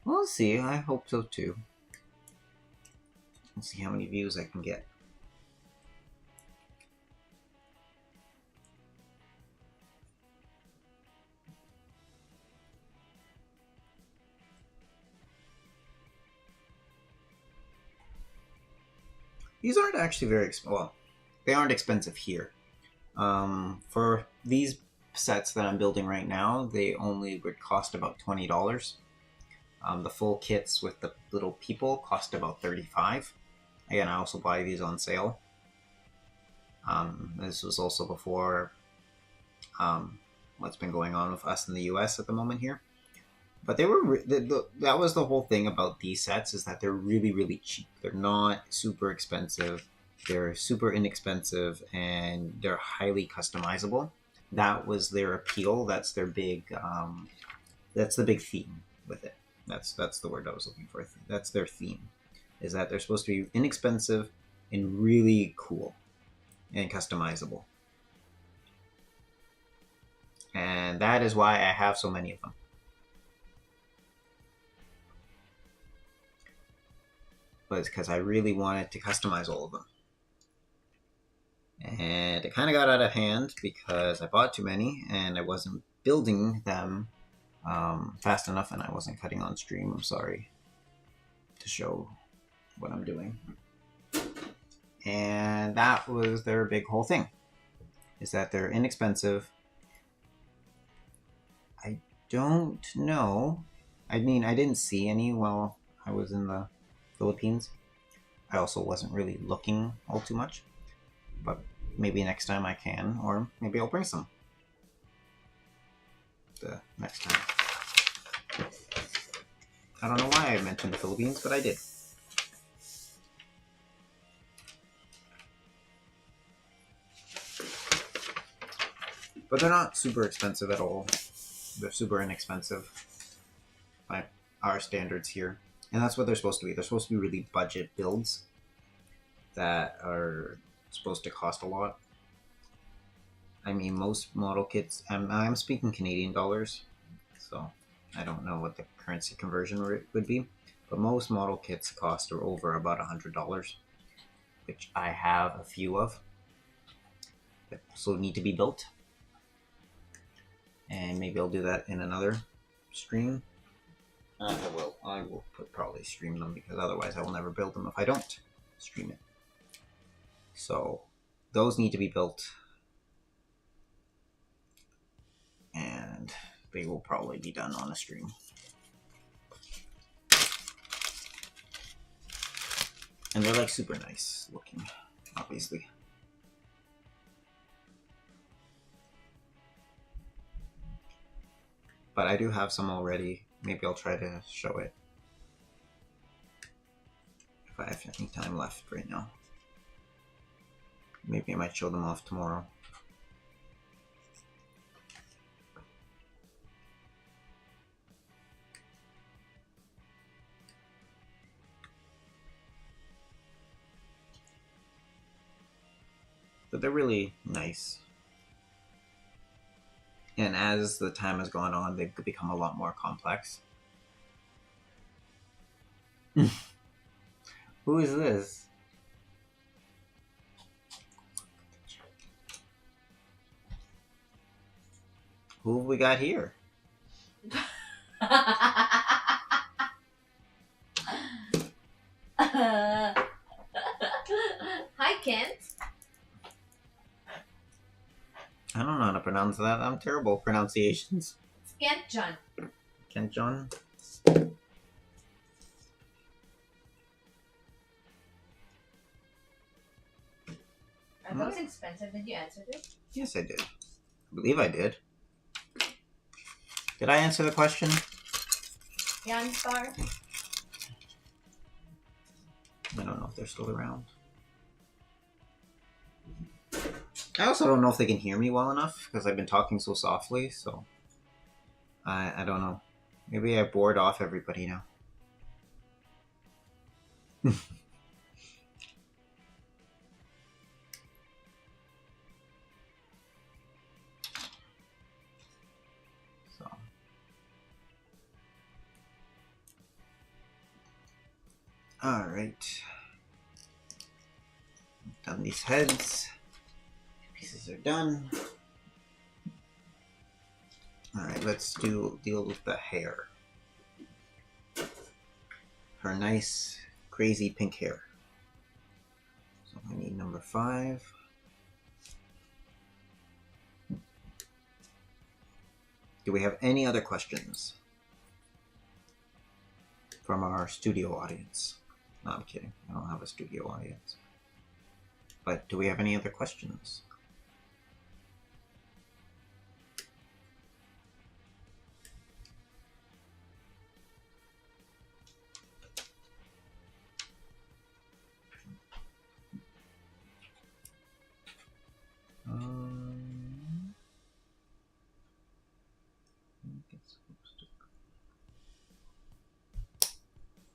We'll see, I hope so too. Let's see how many views I can get. These aren't actually very expensive. Well, they aren't expensive here. For these sets that I'm building right now, they only would cost about $20. The full kits with the little people cost about $35. Again, I also buy these on sale. This was also before what's been going on with us in the US at the moment here. But they were that was the whole thing about these sets, is that they're really, really cheap. They're not super expensive. They're super inexpensive, and they're highly customizable. That was their appeal. That's their big. That's the big theme with it. That's the word I was looking for. That's their theme, is that they're supposed to be inexpensive and really cool and customizable. And that is why I have so many of them. But it's because I really wanted to customize all of them. And it kind of got out of hand because I bought too many and I wasn't building them fast enough, and I wasn't cutting on stream. I'm sorry to show what I'm doing. And that was their big whole thing, is that they're inexpensive. I don't know. I mean, I didn't see any while I was in the Philippines. I also wasn't really looking all too much, but maybe next time I can, or maybe I'll bring some the next time. I don't know why I mentioned the Philippines, but I did. But they're not super expensive at all. They're super inexpensive by our standards here. And that's what they're supposed to be. They're supposed to be really budget builds that are supposed to cost a lot. I mean, most model kits, I'm speaking Canadian dollars, so I don't know what the currency conversion rate would be, but most model kits cost over about $100, which I have a few of that also need to be built. And maybe I'll do that in another stream. I will. I will probably stream them because otherwise I will never build them if I don't stream it. So those need to be built, and they will probably be done on a stream. And they're like super nice looking, obviously. But I do have some already. Maybe I'll try to show it if I have any time left right now. Maybe I might show them off tomorrow. But they're really nice. And as the time has gone on, they've become a lot more complex. Who is this? Who have we got here? Hi, Kent. I don't know how to pronounce that. I'm terrible at pronunciations. It's Kent John. Kent John? Are those expensive? Did you answer this? Yes, I did. I believe I did. Did I answer the question? Yan Star? I don't know if they're still around. I also don't know if they can hear me well enough because I've been talking so softly, so I don't know. Maybe I bored off everybody now. So. Alright. Done these heads. Pieces are done. Alright, let's deal with the hair. Her nice, crazy pink hair. So I need number 5. Do we have any other questions from our studio audience? No, I'm kidding. I don't have a studio audience. But do we have any other questions?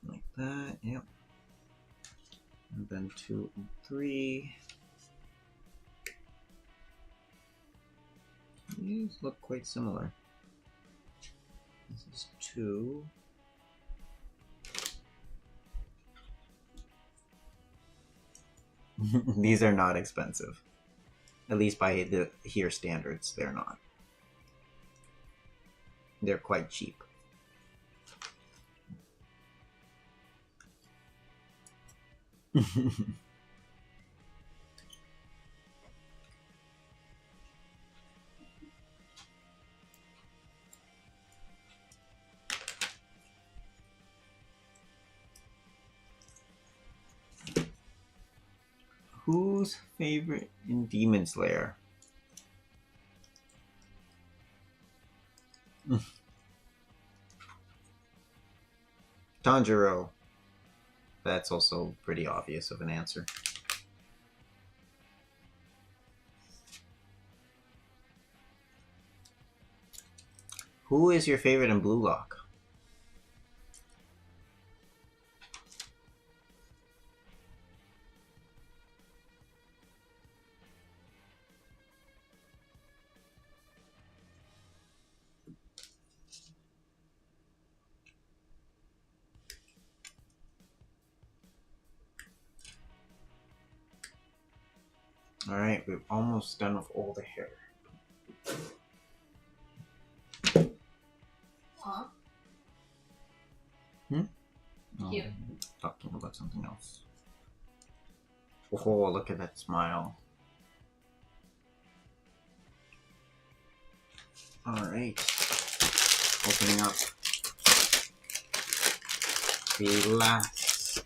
Like that, yep. And then 2 and 3. These look quite similar. This is 2. These are not expensive. At least by the here standards, they're not. They're quite cheap. Who's favorite in Demon Slayer? Tanjiro. That's also pretty obvious of an answer. Who is your favorite in Blue Lock? Alright, we're almost done with all the hair. Huh? Oh, Cute. talking about something else. Oh, look at that smile. Alright. Opening up the last,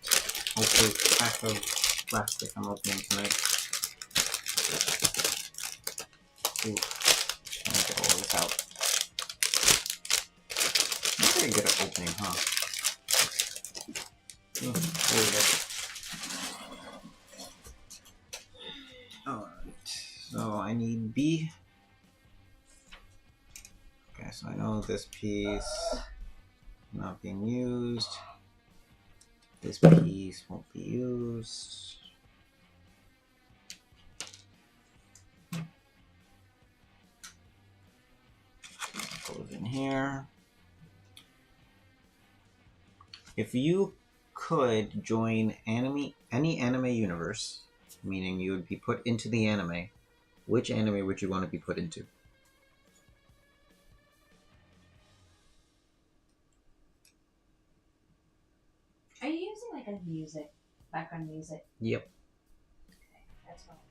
hopefully, pack of plastic I'm opening tonight. Ooh, trying to get all this out. I'm very good at opening, huh? Ooh, there we go. Alright, so I need B. Okay, so I know this piece not being used. This piece won't be used. Goes in here. If you could join any anime universe, meaning you would be put into the anime, which anime would you want to be put into? Are you using like a music, background music? Yep. Okay, that's all.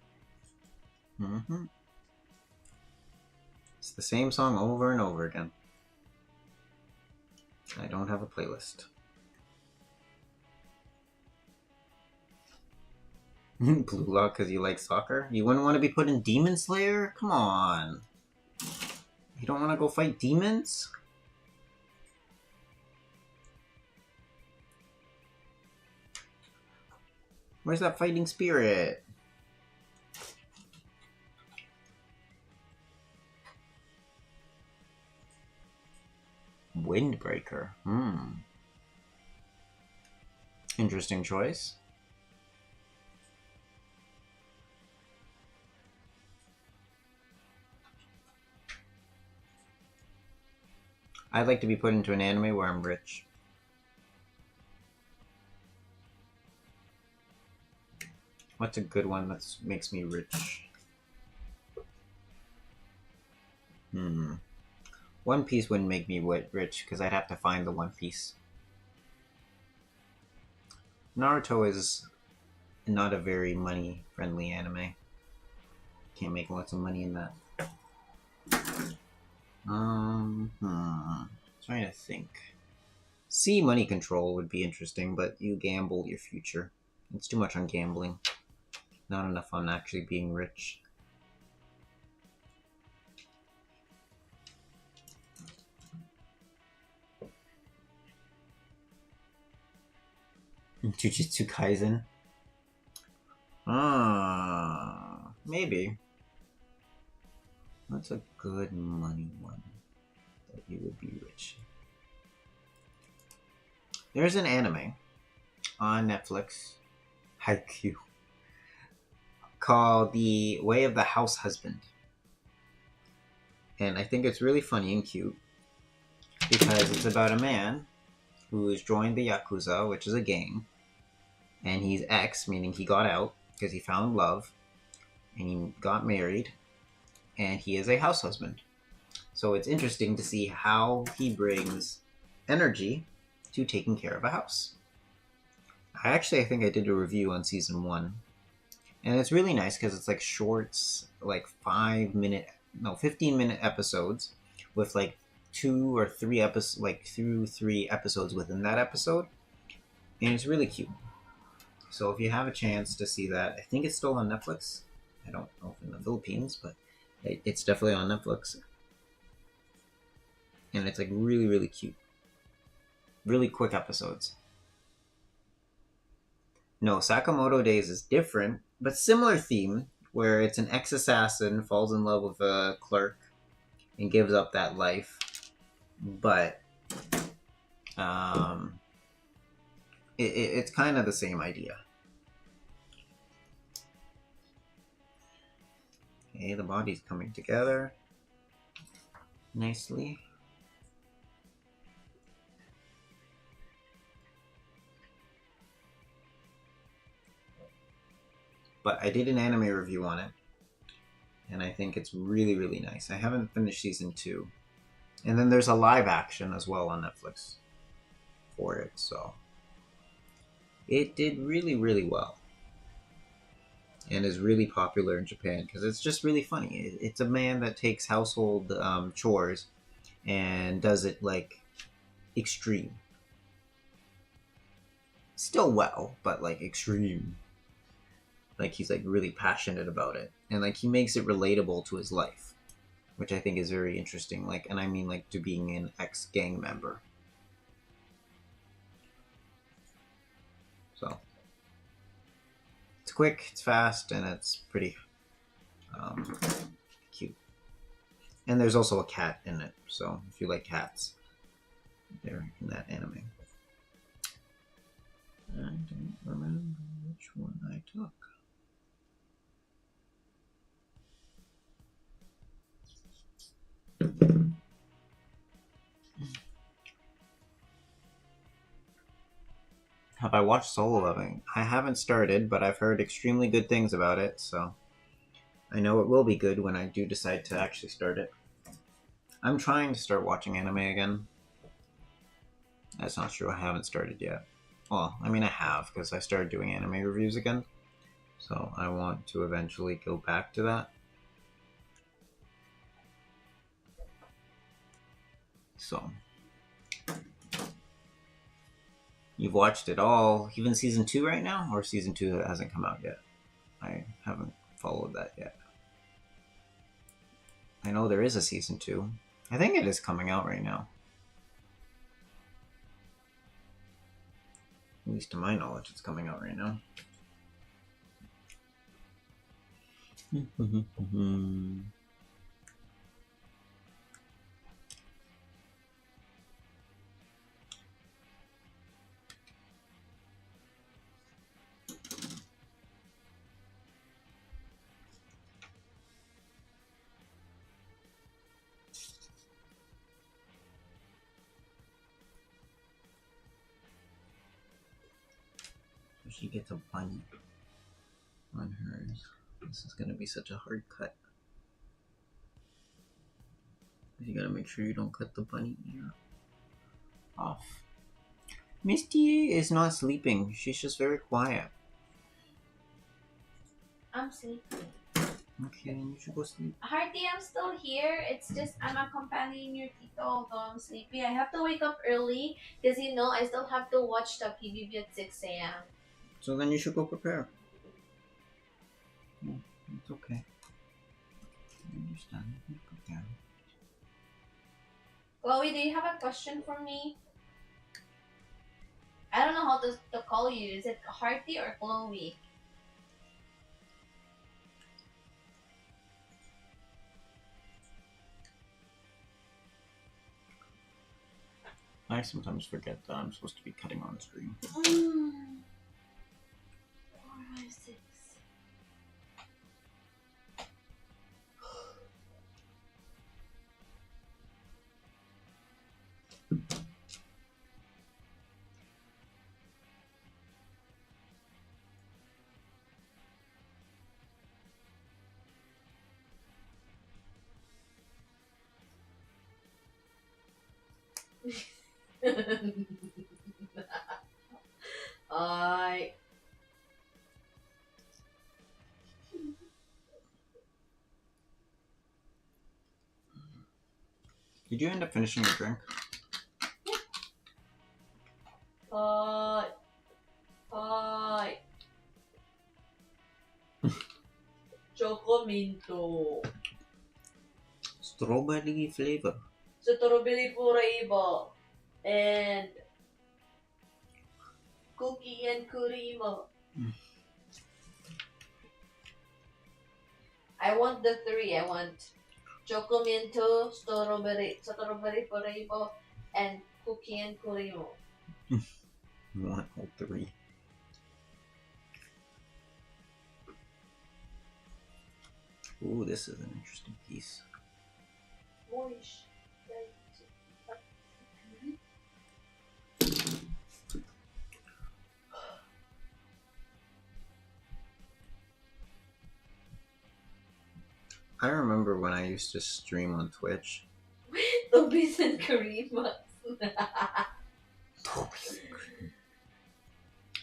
Mm-hmm. It's the same song over and over again. I don't have a playlist. Blue Lock because you like soccer? You wouldn't want to be put in Demon Slayer? Come on. You don't want to go fight demons? Where's that fighting spirit? Windbreaker. Interesting choice. I'd like to be put into an anime where I'm rich. What's a good one that makes me rich? One Piece wouldn't make me rich because I'd have to find the One Piece. Naruto is not a very money-friendly anime. Can't make lots of money in that. Trying to think. See, money control would be interesting, but you gamble your future. It's too much on gambling. Not enough on actually being rich. Jujutsu Kaisen? Maybe. That's a good money one. That you would be rich. There's an anime on Netflix, Haikyuu, called The Way of the House Husband. And I think it's really funny and cute because it's about a man who's joined the Yakuza, which is a gang, and he's ex, meaning he got out because he found love, and he got married, and he is a house husband. So it's interesting to see how he brings energy to taking care of a house. I think I did a review on season 1, and it's really nice because it's like shorts, like 15-minute episodes with like 2 or 3 episodes, like 2 3 episodes within that episode, and it's really cute. So if you have a chance to see that, I think it's still on Netflix. I don't know if in the Philippines, but it's definitely on Netflix, and it's like really, really cute. Really quick episodes. No, Sakamoto Days is different, but similar theme, where it's an ex-assassin falls in love with a clerk and gives up that life. But it's kind of the same idea. Okay, the body's coming together nicely. But I did an anime review on it, and I think it's really, really nice. I haven't finished season 2. And then there's a live action as well on Netflix. for it, so it did really, really well. And is really popular in Japan because it's just really funny. It's a man that takes household chores and does it like extreme. Still well, but like extreme. Like he's like really passionate about it, and like he makes it relatable to his life, which I think is very interesting. Like, and I mean like to being an ex-gang member. So it's quick, it's fast, and it's pretty cute. And there's also a cat in it, so if you like cats, they're in that anime. I don't remember which one I took. Have I watched Solo Leveling? I haven't started, but I've heard extremely good things about it, so I know it will be good when I do decide to actually start it. I'm trying to start watching anime again. That's not true, I haven't started yet. Well, I mean I have, because I started doing anime reviews again. So I want to eventually go back to that. So you've watched it all, even season 2 right now, or season 2 that hasn't come out yet? I haven't followed that yet. I know there is a season 2. I think it is coming out right now. At least to my knowledge, it's coming out right now. She gets a bunny on hers. This is gonna be such a hard cut. You gotta make sure you don't cut the bunny ear off. Misty is not sleeping. She's just very quiet. I'm sleeping. Okay, then you should go sleep. Hearty, I'm still here. It's just I'm accompanying your tito, although I'm sleepy. I have to wake up early because I still have to watch the PBB at 6 a.m. So then you should go prepare. Yeah, it's okay. I understand. You can prepare. Chloe, do you have a question for me? I don't know how to call you. Is it Hearty or Chloe? I sometimes forget that I'm supposed to be cutting on screen. 4, 5, 6. I Did you end up finishing your drink? Chocominto. Strawberry flavor. Strawberry flavor. And cookie and cream. I want the 3. I want chocominto, strawberry flavor, and cookie and cream. You want all 3. Ooh, this is an interesting piece. Moish. I remember when I used to stream on Twitch. Tubis and cream.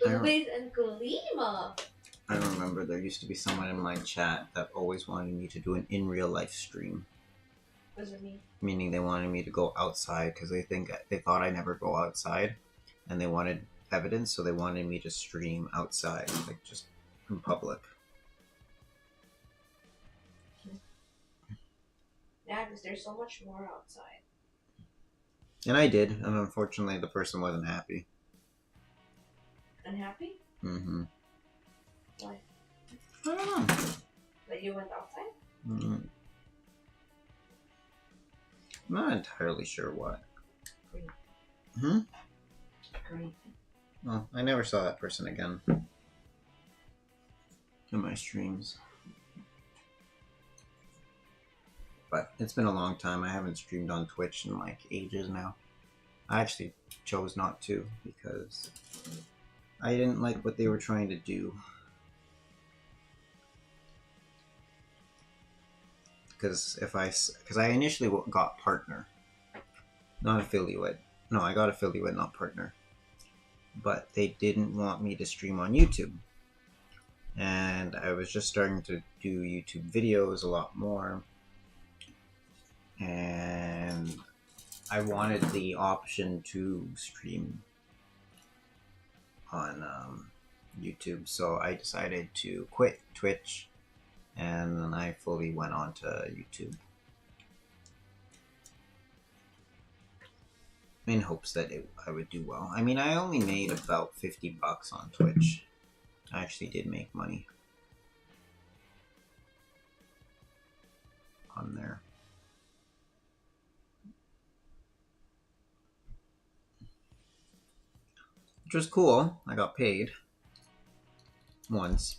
Luis and Kalima. I remember there used to be someone in my chat that always wanted me to do an in real life stream. What does it mean? Meaning they wanted me to go outside because they thought I never go outside, and they wanted evidence, so they wanted me to stream outside, like just in public. Yeah, because there's so much more outside. And I did, and unfortunately the person wasn't happy. Unhappy? Mm-hmm. Why? I don't know. That you went outside? Mm-hmm. I'm not entirely sure why. Great. Hmm? Great. Well, I never saw that person again in my streams. But it's been a long time. I haven't streamed on Twitch in like ages now. I actually chose not to because I didn't like what they were trying to do. Because I initially got partner, not affiliate. No, I got affiliate, not partner. But they didn't want me to stream on YouTube. And I was just starting to do YouTube videos a lot more. And I wanted the option to stream on YouTube. So I decided to quit Twitch. And then I fully went on to YouTube. In hopes that I would do well. I mean, I only made about $50 on Twitch. I actually did make money on there. Which was cool. I got paid once.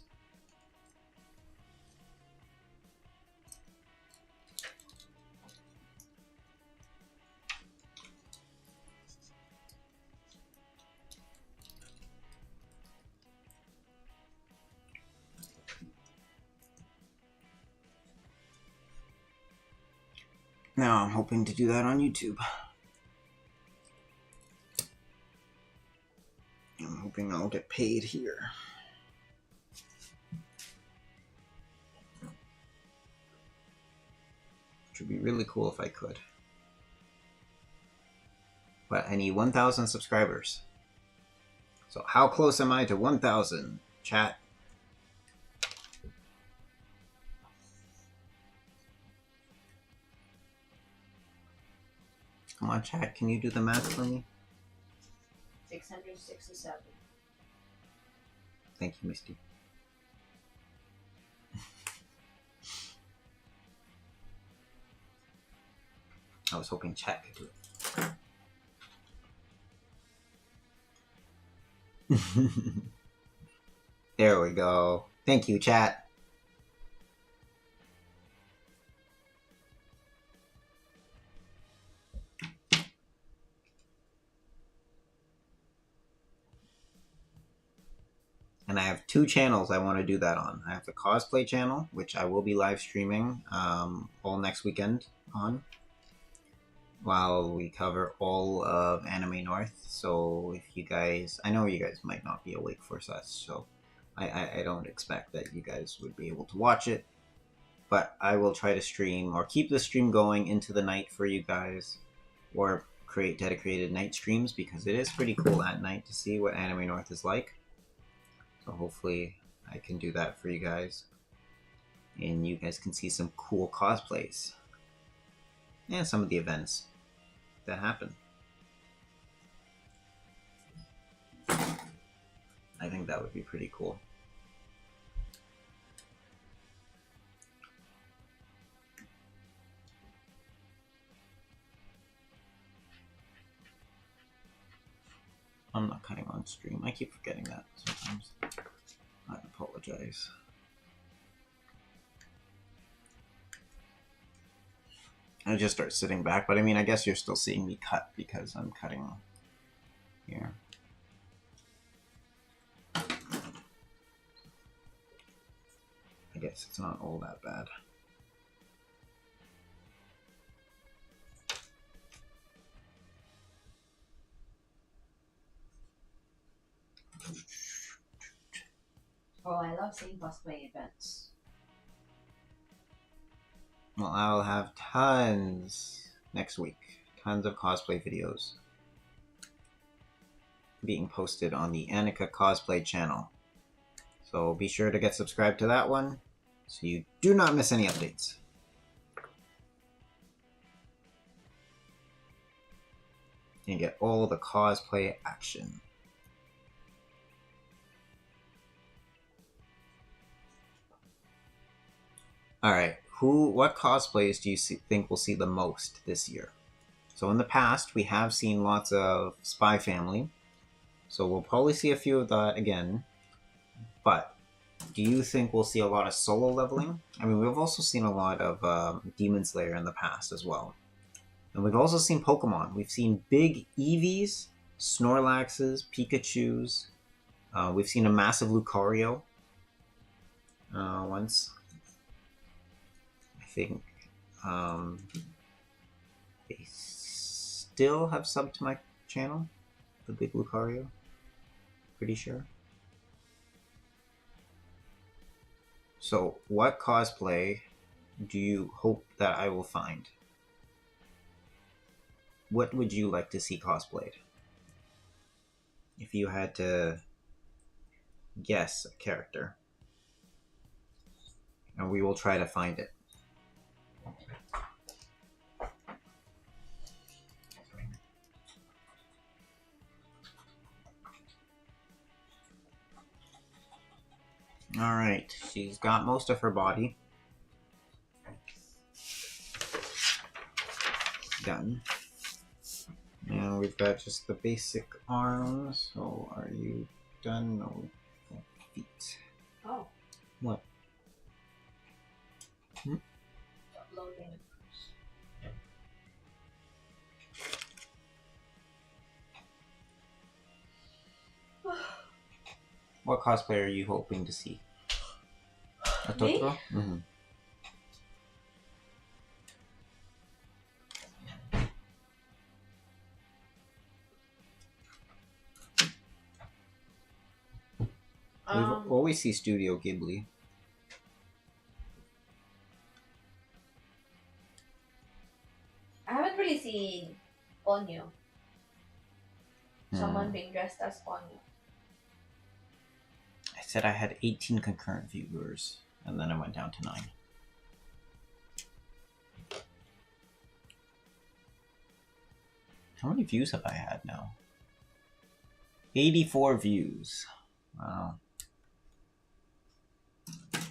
Now I'm hoping to do that on YouTube. I'm hoping I'll get paid here. Which would be really cool if I could. But I need 1,000 subscribers. So how close am I to 1,000? Chat. Come on, chat. Can you do the math for me? 667. Thank you, Misty. I was hoping chat could do it. There we go. Thank you, chat. And I have 2 channels I want to do that on. I have the cosplay channel, which I will be live streaming all next weekend on, while we cover all of Anime North. So if you guys, I know you guys might not be awake for such, so I don't expect that you guys would be able to watch it, but I will try to stream or keep the stream going into the night for you guys, or create dedicated night streams, because it is pretty cool at night to see what Anime North is like. So hopefully I can do that for you guys, and you guys can see some cool cosplays and some of the events that happen. I think that would be pretty cool. I'm not cutting on stream. I keep forgetting that sometimes. I apologize. I just start sitting back, but I mean, I guess you're still seeing me cut because I'm cutting here. I guess it's not all that bad. Oh, I love seeing cosplay events. Well, I'll have tons next week. Tons of cosplay videos being posted on the Annika Cosplay channel. So be sure to get subscribed to that one so you do not miss any updates. And get all the cosplay action. Alright, what cosplays do you think we'll see the most this year? So in the past, we have seen lots of Spy Family. So we'll probably see a few of that again. But do you think we'll see a lot of solo leveling? I mean, we've also seen a lot of Demon Slayer in the past as well. And we've also seen Pokemon. We've seen big Eevees, Snorlaxes, Pikachus. We've seen a massive Lucario once. I think they still have subbed to my channel, the big Lucario. Pretty sure. So, what cosplay do you hope that I will find? What would you like to see cosplayed? If you had to guess a character. And we will try to find it. Alright, she's got most of her body done. Now we've got just the basic arms. So are you done? No, feet. Oh. What? Uploading. What cosplay are you hoping to see? A Totoro? Mm-hmm. We always see Studio Ghibli. I haven't really seen Onyo. Someone being dressed as Onyo. I said I had 18 concurrent viewers, and then I went down to 9. How many views have I had now? 84 views. Wow.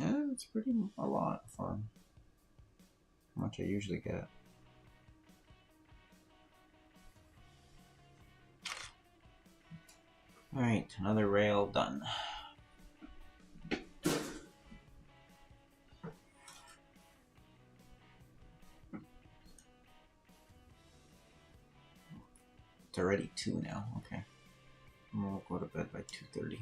Yeah, it's pretty a lot for how much I usually get. Alright, another rail done. It's already 2 now, okay. We'll go to bed by 2:30.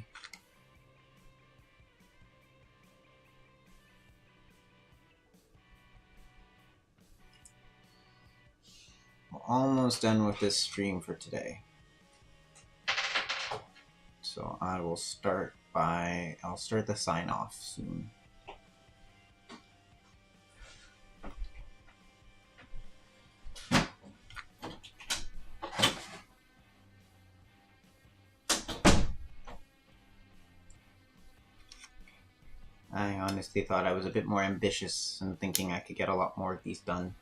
We're almost done with this stream for today. So I will start I'll start the sign off soon. I honestly thought I was a bit more ambitious and thinking I could get a lot more of these done.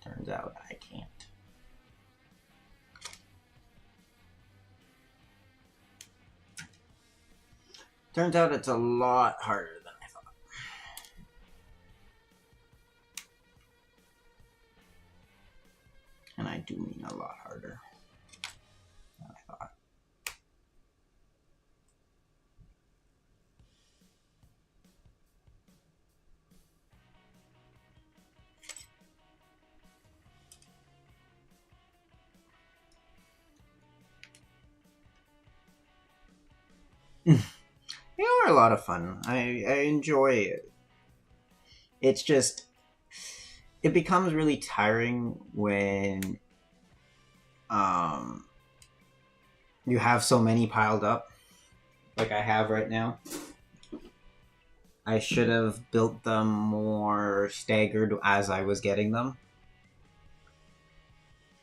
Turns out I can't. Turns out it's a lot harder than I thought. And I do mean a lot harder than I thought. They are a lot of fun. I enjoy it. It's just, it becomes really tiring when you have so many piled up, like I have right now. I should have built them more staggered as I was getting them.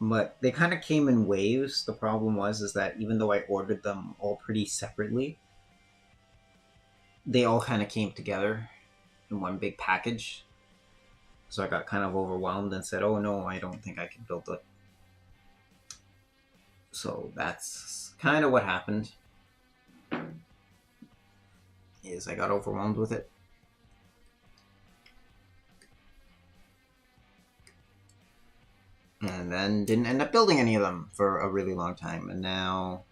But they kind of came in waves. The problem is that even though I ordered them all pretty separately, they all kind of came together in one big package. So I got kind of overwhelmed and said, "Oh no, I don't think I can build it." So that's kind of what happened. Is I got overwhelmed with it. And then didn't end up building any of them for a really long time. And now,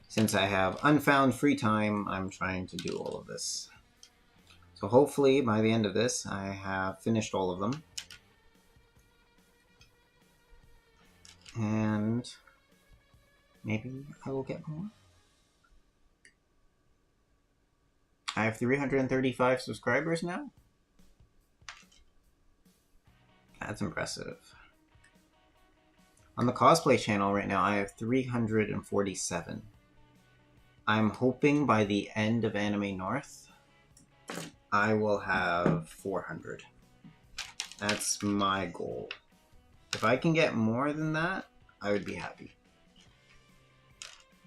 since I have unfound free time, I'm trying to do all of this. So hopefully by the end of this, I have finished all of them. And maybe I will get more. I have 335 subscribers now. That's impressive. On the cosplay channel right now, I have 347. I'm hoping by the end of Anime North, I will have 400. That's my goal. If I can get more than that, I would be happy.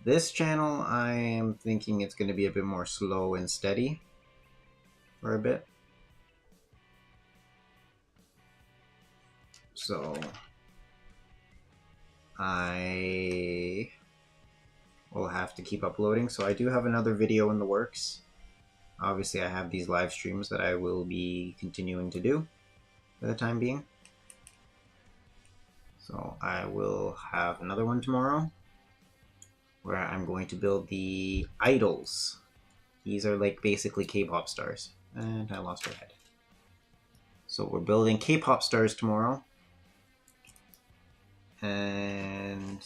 This channel, I am thinking it's going to be a bit more slow and steady for a bit. So I will have to keep uploading. So I do have another video in the works. Obviously, I have these live streams that I will be continuing to do for the time being. So I will have another one tomorrow where I'm going to build the idols. These are like basically K-pop stars. And I lost her head. So we're building K-pop stars tomorrow. And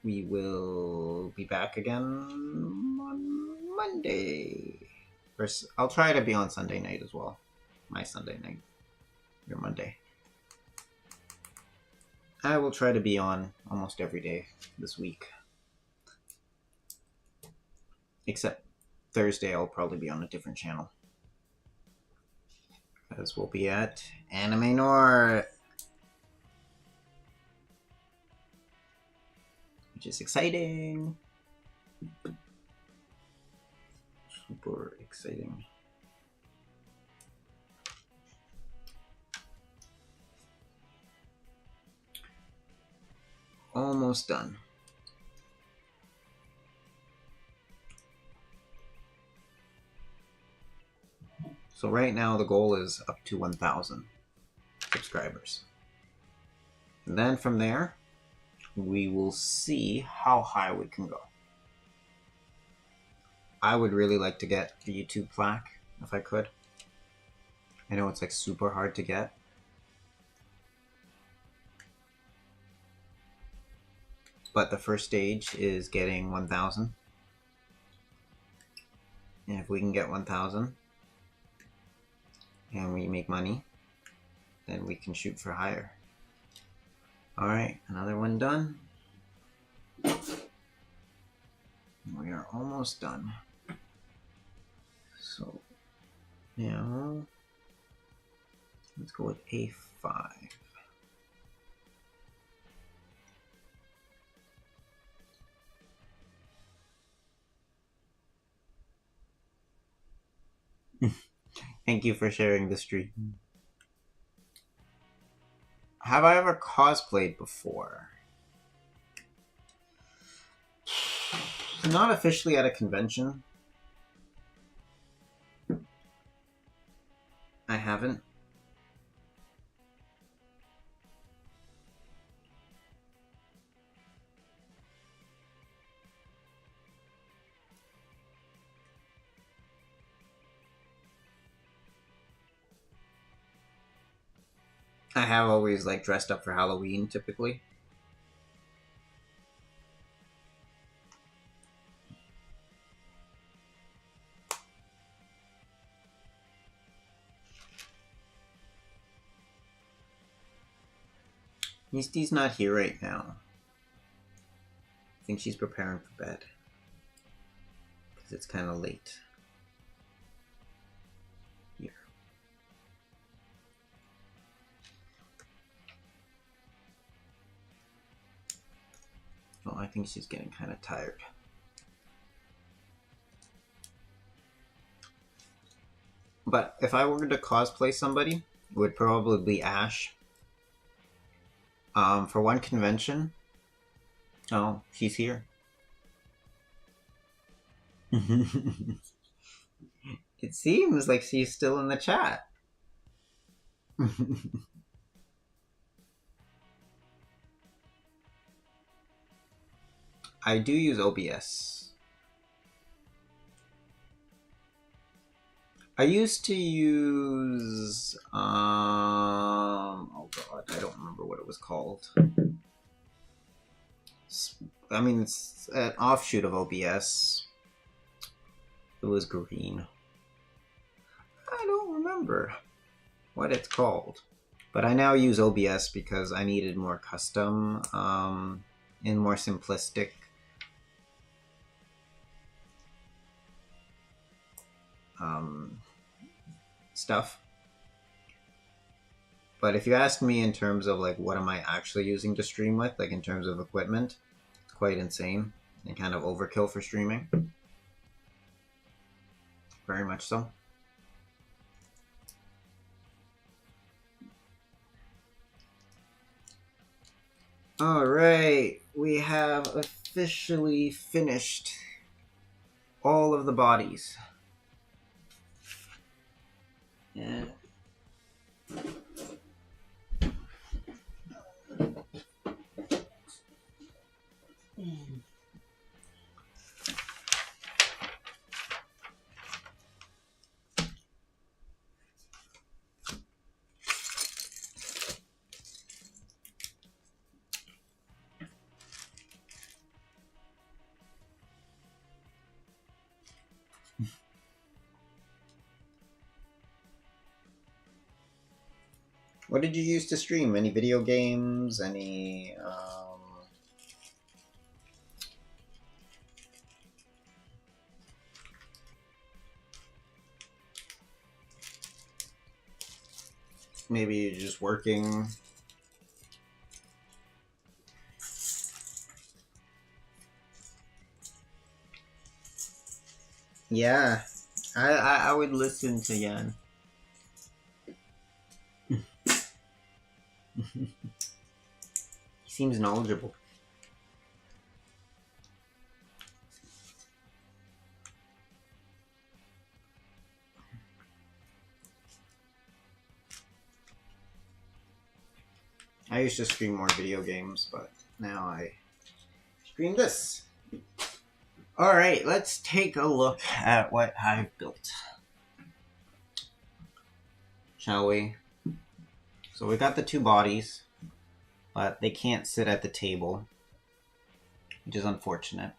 we will be back again on Monday. First, I'll try to be on Sunday night as well. My Sunday night. Your Monday. I will try to be on almost every day this week. Except Thursday, I'll probably be on a different channel. Because we'll be at Anime North. Which is exciting. Super exciting. Almost done. So right now the goal is up to 1,000 subscribers. And then from there, we will see how high we can go. I would really like to get the YouTube plaque if I could. I know it's like super hard to get. But the first stage is getting 1,000. And if we can get 1,000 and we make money, then we can shoot for higher. Alright, another one done. We are almost done. So now let's go with A5. Thank you for sharing the stream. Have I ever cosplayed before? Not officially at a convention. I haven't. I have always like dressed up for Halloween typically. Misty's not here right now. I think she's preparing for bed. Because it's kind of late. Here. Oh, I think she's getting kind of tired. But if I were to cosplay somebody, it would probably be Ash. For one convention. Oh, she's here. It seems like she's still in the chat. I do use OBS. I used to use oh god, I don't remember what it was called. I mean, it's an offshoot of OBS. It was green. I don't remember what it's called. But I now use OBS because I needed more custom and more simplistic stuff. But if you ask me in terms of like what am I actually using to stream with, like in terms of equipment, it's quite insane and kind of overkill for streaming. Very much so. Alright, we have officially finished all of the bodies. Yeah. What did you use to stream? Any video games? Any maybe you're just working? Yeah, I would listen to Yan. He seems knowledgeable. I used to stream more video games, but now I stream this. Alright, let's take a look at what I've built. Shall we? So we got the two bodies, but they can't sit at the table, which is unfortunate.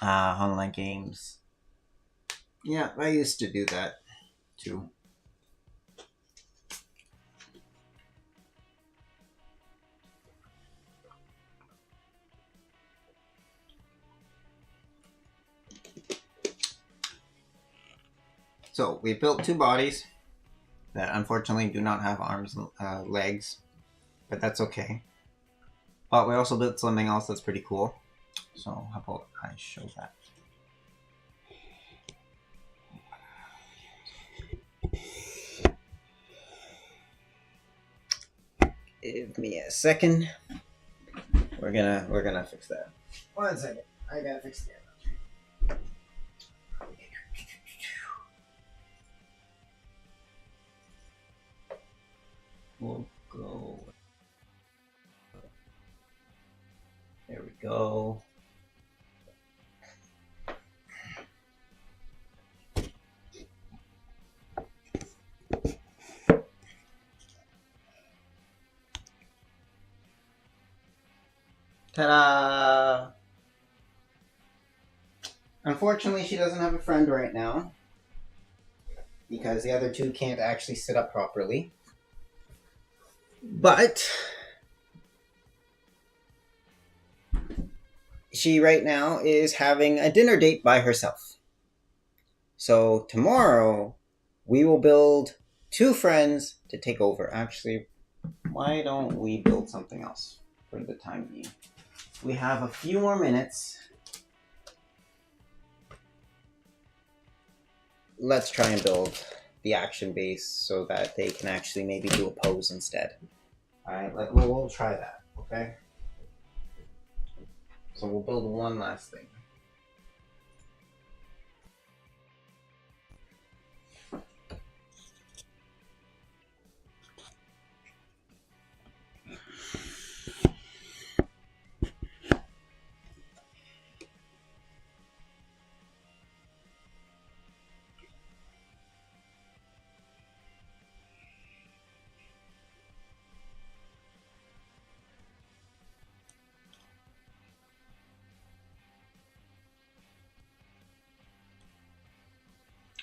Online games. Yeah, I used to do that too. So we built two bodies that unfortunately do not have arms and legs, but that's okay. But we also built something else that's pretty cool. So how about I show that? Give me a second. We're gonna fix that. 1 second. I gotta fix that. We'll go. There we go. Ta-da! Unfortunately, she doesn't have a friend right now. because the other two can't actually sit up properly. But she right now is having a dinner date by herself. So tomorrow we will build two friends to take over. Actually, why don't we build something else for the time being? We have a few more minutes. Let's try and build the action base so that they can actually maybe do a pose instead. Alright, we'll try that, okay? So we'll build one last thing.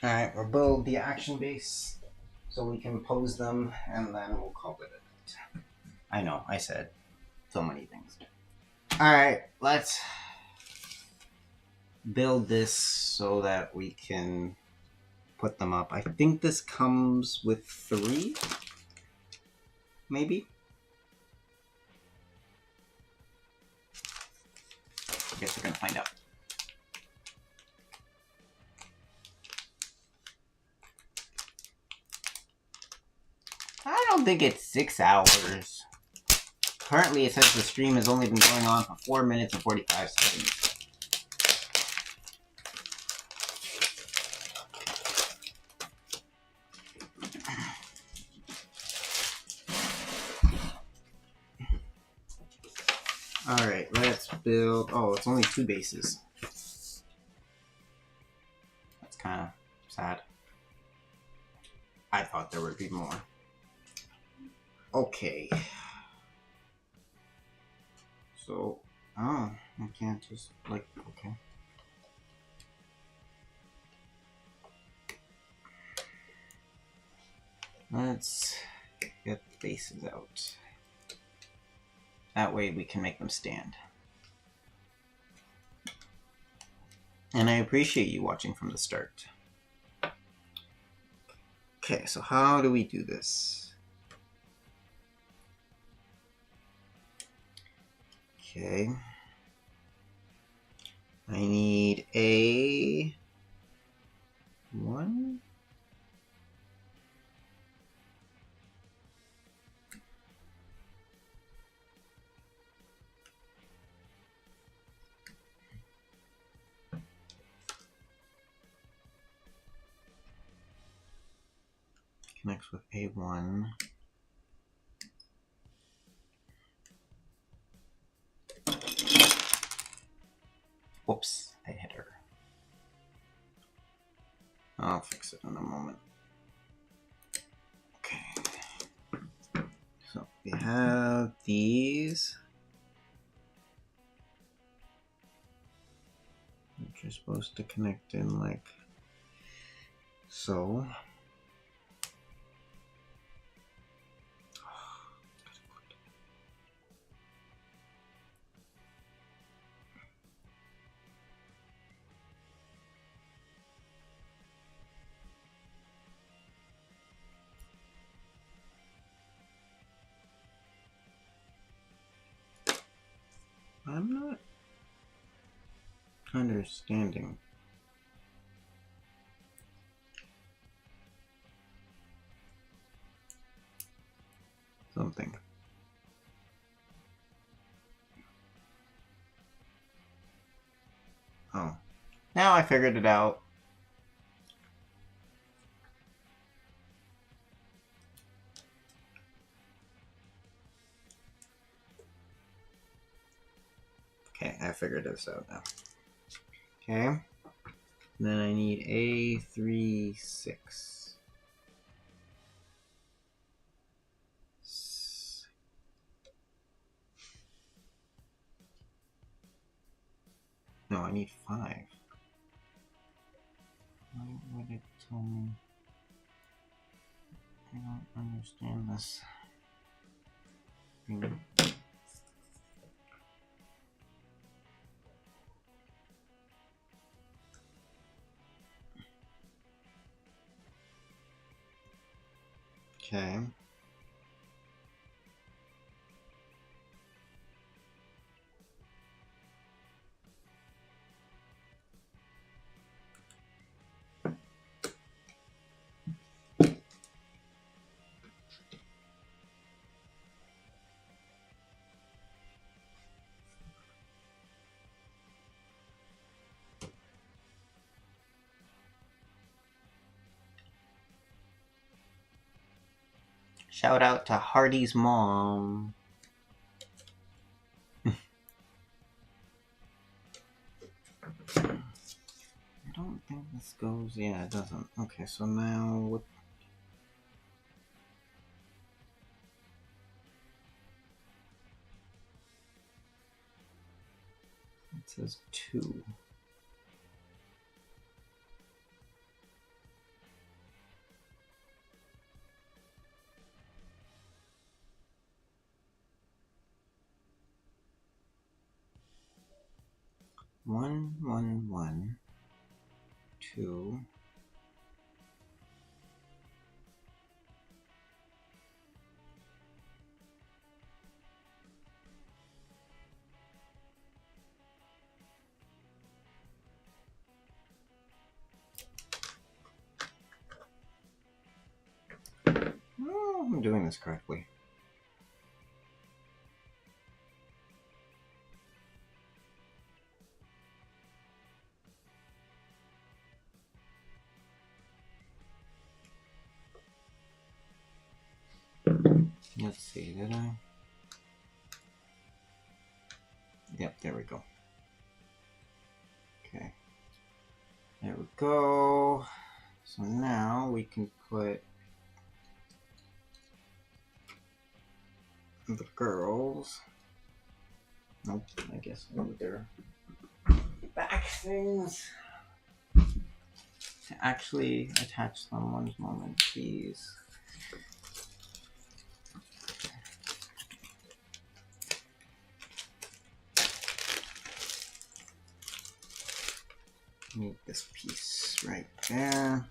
Alright, we'll build the action base so we can pose them and then we'll call it a night. I know, I said so many things. Alright, let's build this so that we can put them up. I think this comes with 3, maybe? I guess we're gonna find out. I don't think it's 6 hours. Currently, it says the stream has only been going on for 4 minutes and 45 seconds. Alright, let's build... Oh, it's only 2 bases. That's kind of sad. I thought there would be more. Okay. So... Oh, I can't just, like... Okay. Let's get the bases out. That way we can make them stand. And I appreciate you watching from the start. Okay, so how do we do this? Okay. I need a 1. Connects with A1. Whoops, I hit her. I'll fix it in a moment. Okay. So we have these, which are supposed to connect in like so. I'm not understanding. Something. Oh. Now I figured it out. Okay, I figured this out now. Okay. Then I need A3, 6. No, I need 5. Why would it tell me? I don't understand this. Okay. Shout out to Hardy's mom. I don't think this goes. Yeah, it doesn't. Okay, so now what? It says 2. One, 2. Oh, I'm doing this correctly. Let's see, did I? Yep, there we go. Okay. There we go. So now we can put the girls. Nope, I guess over their back things. To actually attach them one moment, please. Need this piece right there.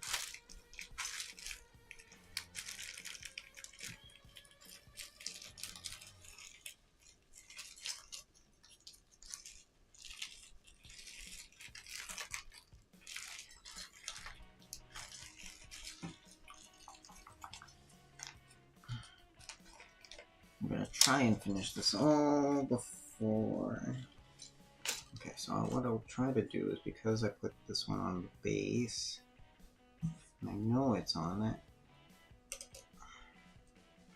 I'm gonna try and finish this all before. Okay, so what I'll try to do is, because I put this one on the base, and I know it's on it,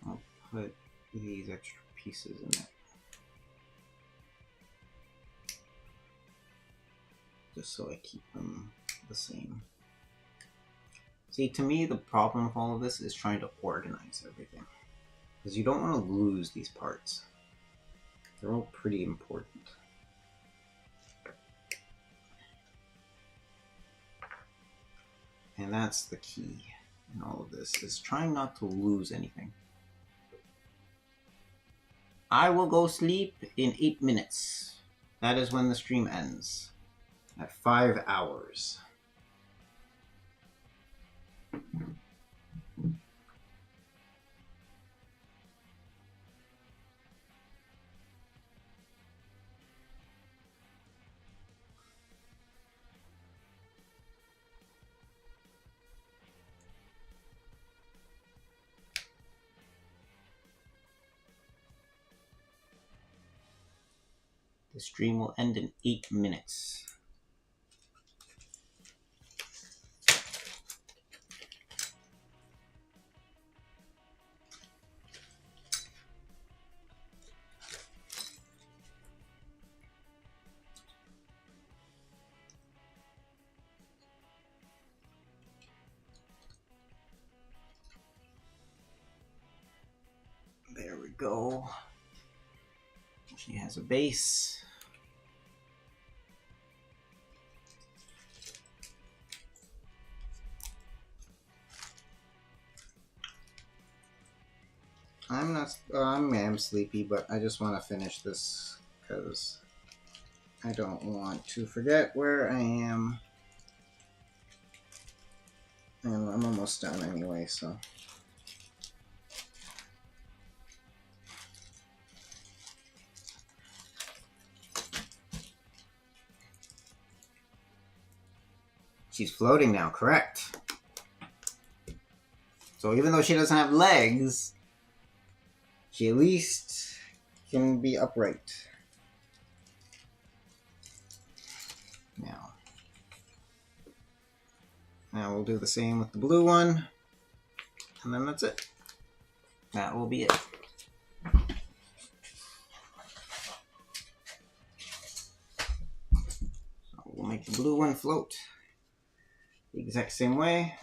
I'll put these extra pieces in it. Just so I keep them the same. See, to me, the problem with all of this is trying to organize everything. Because you don't want to lose these parts. They're all pretty important. And that's the key in all of this, is trying not to lose anything. I will go sleep in 8 minutes. That is when the stream ends. At 5 hours. The stream will end in 8 minutes. There we go. She has a base. I'm not. I am sleepy, but I just want to finish this because I don't want to forget where I am. And I'm almost done anyway, so. She's floating now, correct. So even though she doesn't have legs, she at least can be upright. Now we'll do the same with the blue one, and then that's it. That will be it. So we'll make the blue one float the exact same way.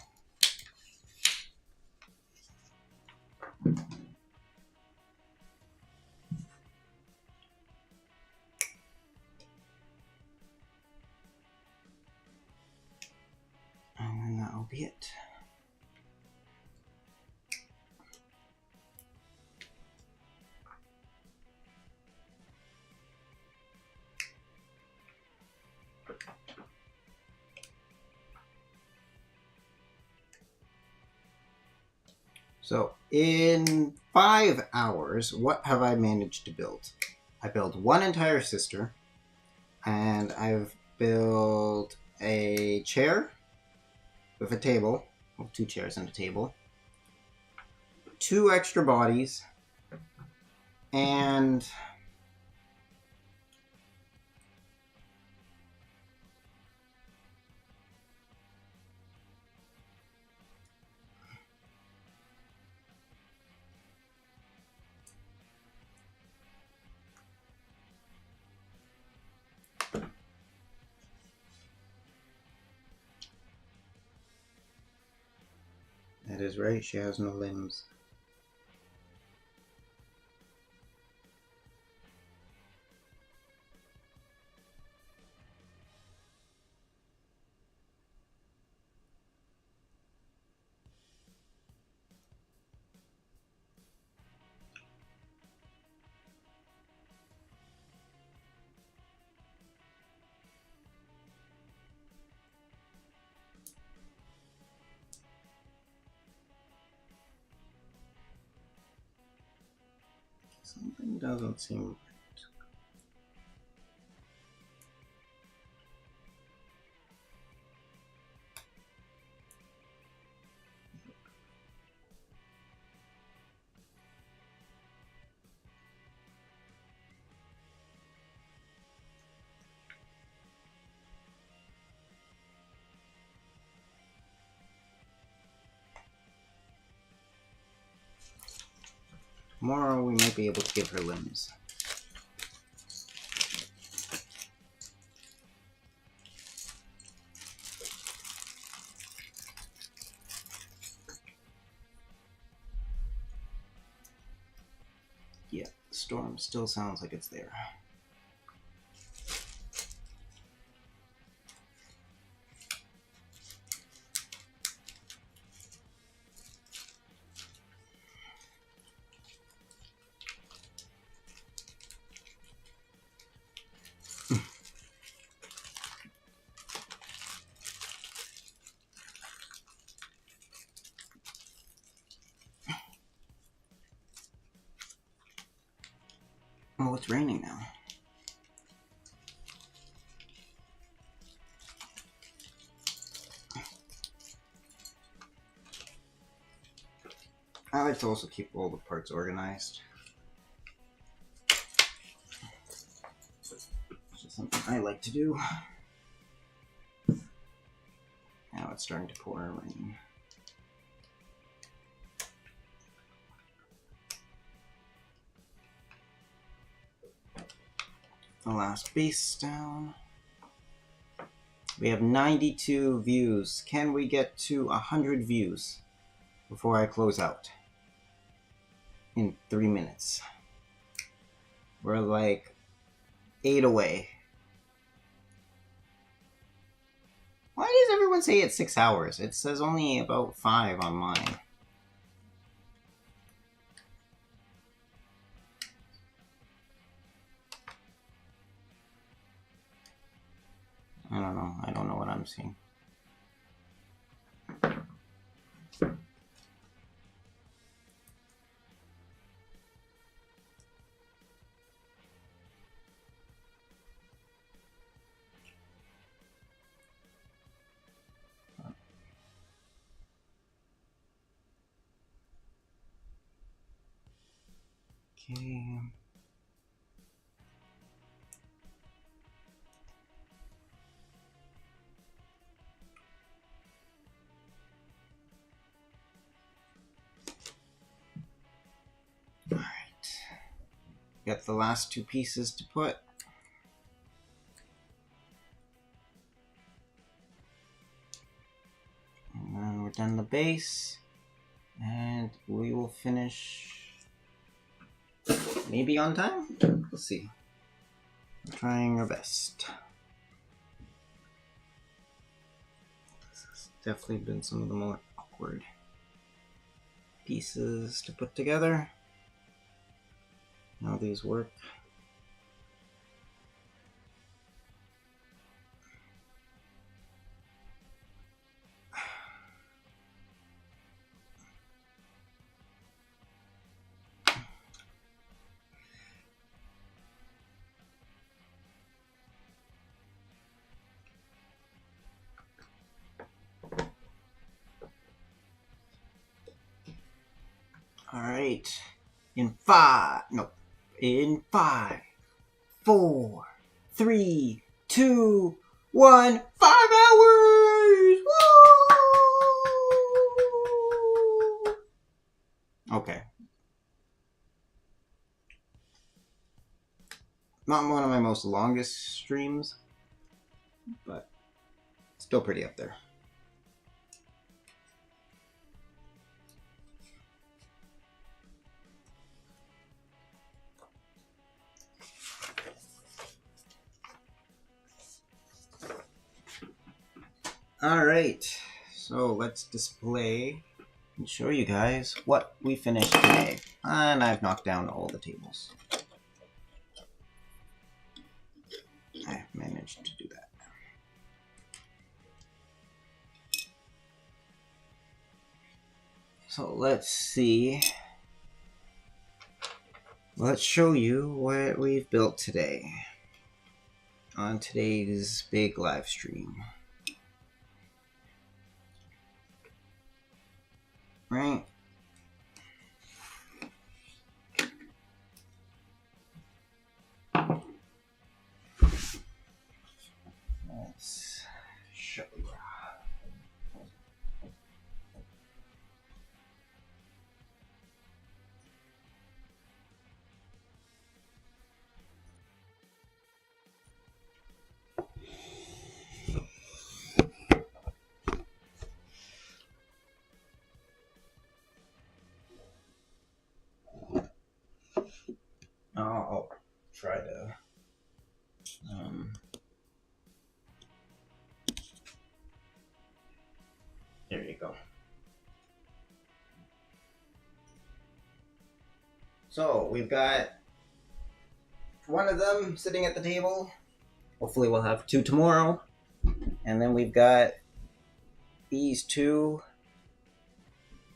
And then that will be it. So in 5 hours, what have I managed to build? I built one entire sister, and I've built a chair with a table, well, 2 chairs and a table, 2 extra bodies, and that is right, she has no limbs. Something doesn't seem right. Tomorrow we might be able to give her limbs. Yeah, the storm still sounds like it's there. Oh, it's raining now. I like to also keep all the parts organized. It's just something I like to do. Now it's starting to pour rain. The last base down. We have 92 views. Can we get to 100 views before I close out? In 3 minutes. We're like 8 away. Why does everyone say it's 6 hours? It says only about 5 on mine. don't know. I don't know what I'm seeing. Okay. All right. Got the last two pieces to put. And then we're done the base. And we will finish maybe on time? We'll see. We're trying our best. This has definitely been some of the more awkward pieces to put together. How these work. All right. In 5, 4, 3, 2, 1. 5 hours! Woo! Okay. Not one of my most longest streams, but still pretty up there. Alright, so let's display and show you guys what we finished today. And I've knocked down all the tables. I managed to do that. So let's see. Let's show you what we've built today on today's big live stream. Right? Let's show you. I'll try to there you go. So we've got one of them sitting at the table. Hopefully we'll have 2 tomorrow. And then we've got these 2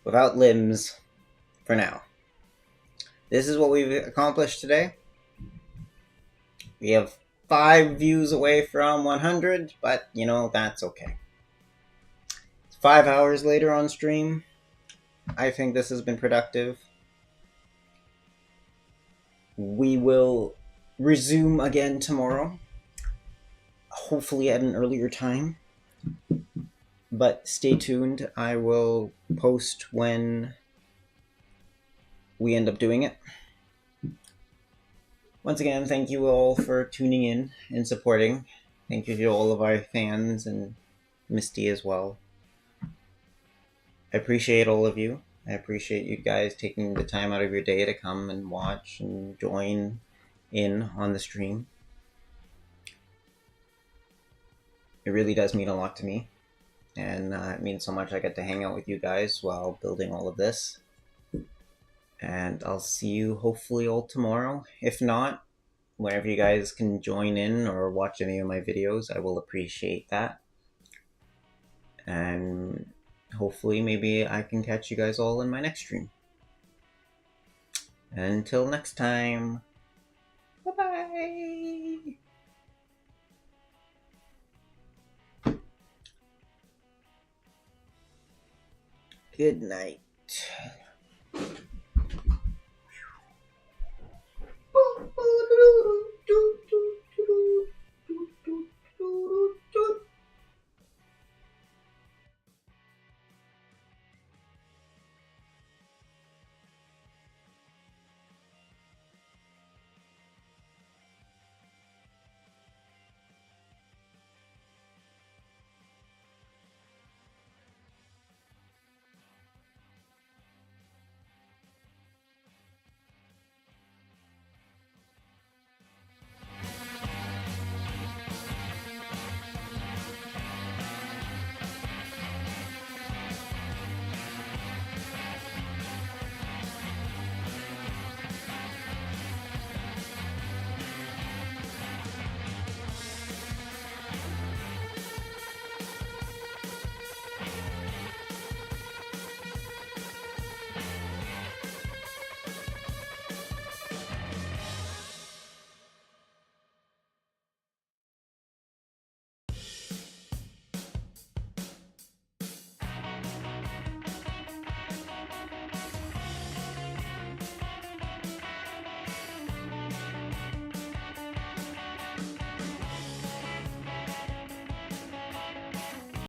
without limbs for now. This is what we've accomplished today. We have 5 views away from 100, but you know, that's okay. It's 5 hours later on stream. I think this has been productive. We will resume again tomorrow. Hopefully at an earlier time. But stay tuned. I will post when we end up doing it. Once again, thank you all for tuning in and supporting. Thank you to all of our fans and Misty as well. I appreciate all of you. I appreciate you guys taking the time out of your day to come and watch and join in on the stream. It really does mean a lot to me. And it means so much I get to hang out with you guys while building all of this. And I'll see you hopefully all tomorrow. If not, whenever you guys can join in or watch any of my videos, I will appreciate that. And hopefully, maybe I can catch you guys all in my next stream. Until next time, bye bye. Good night.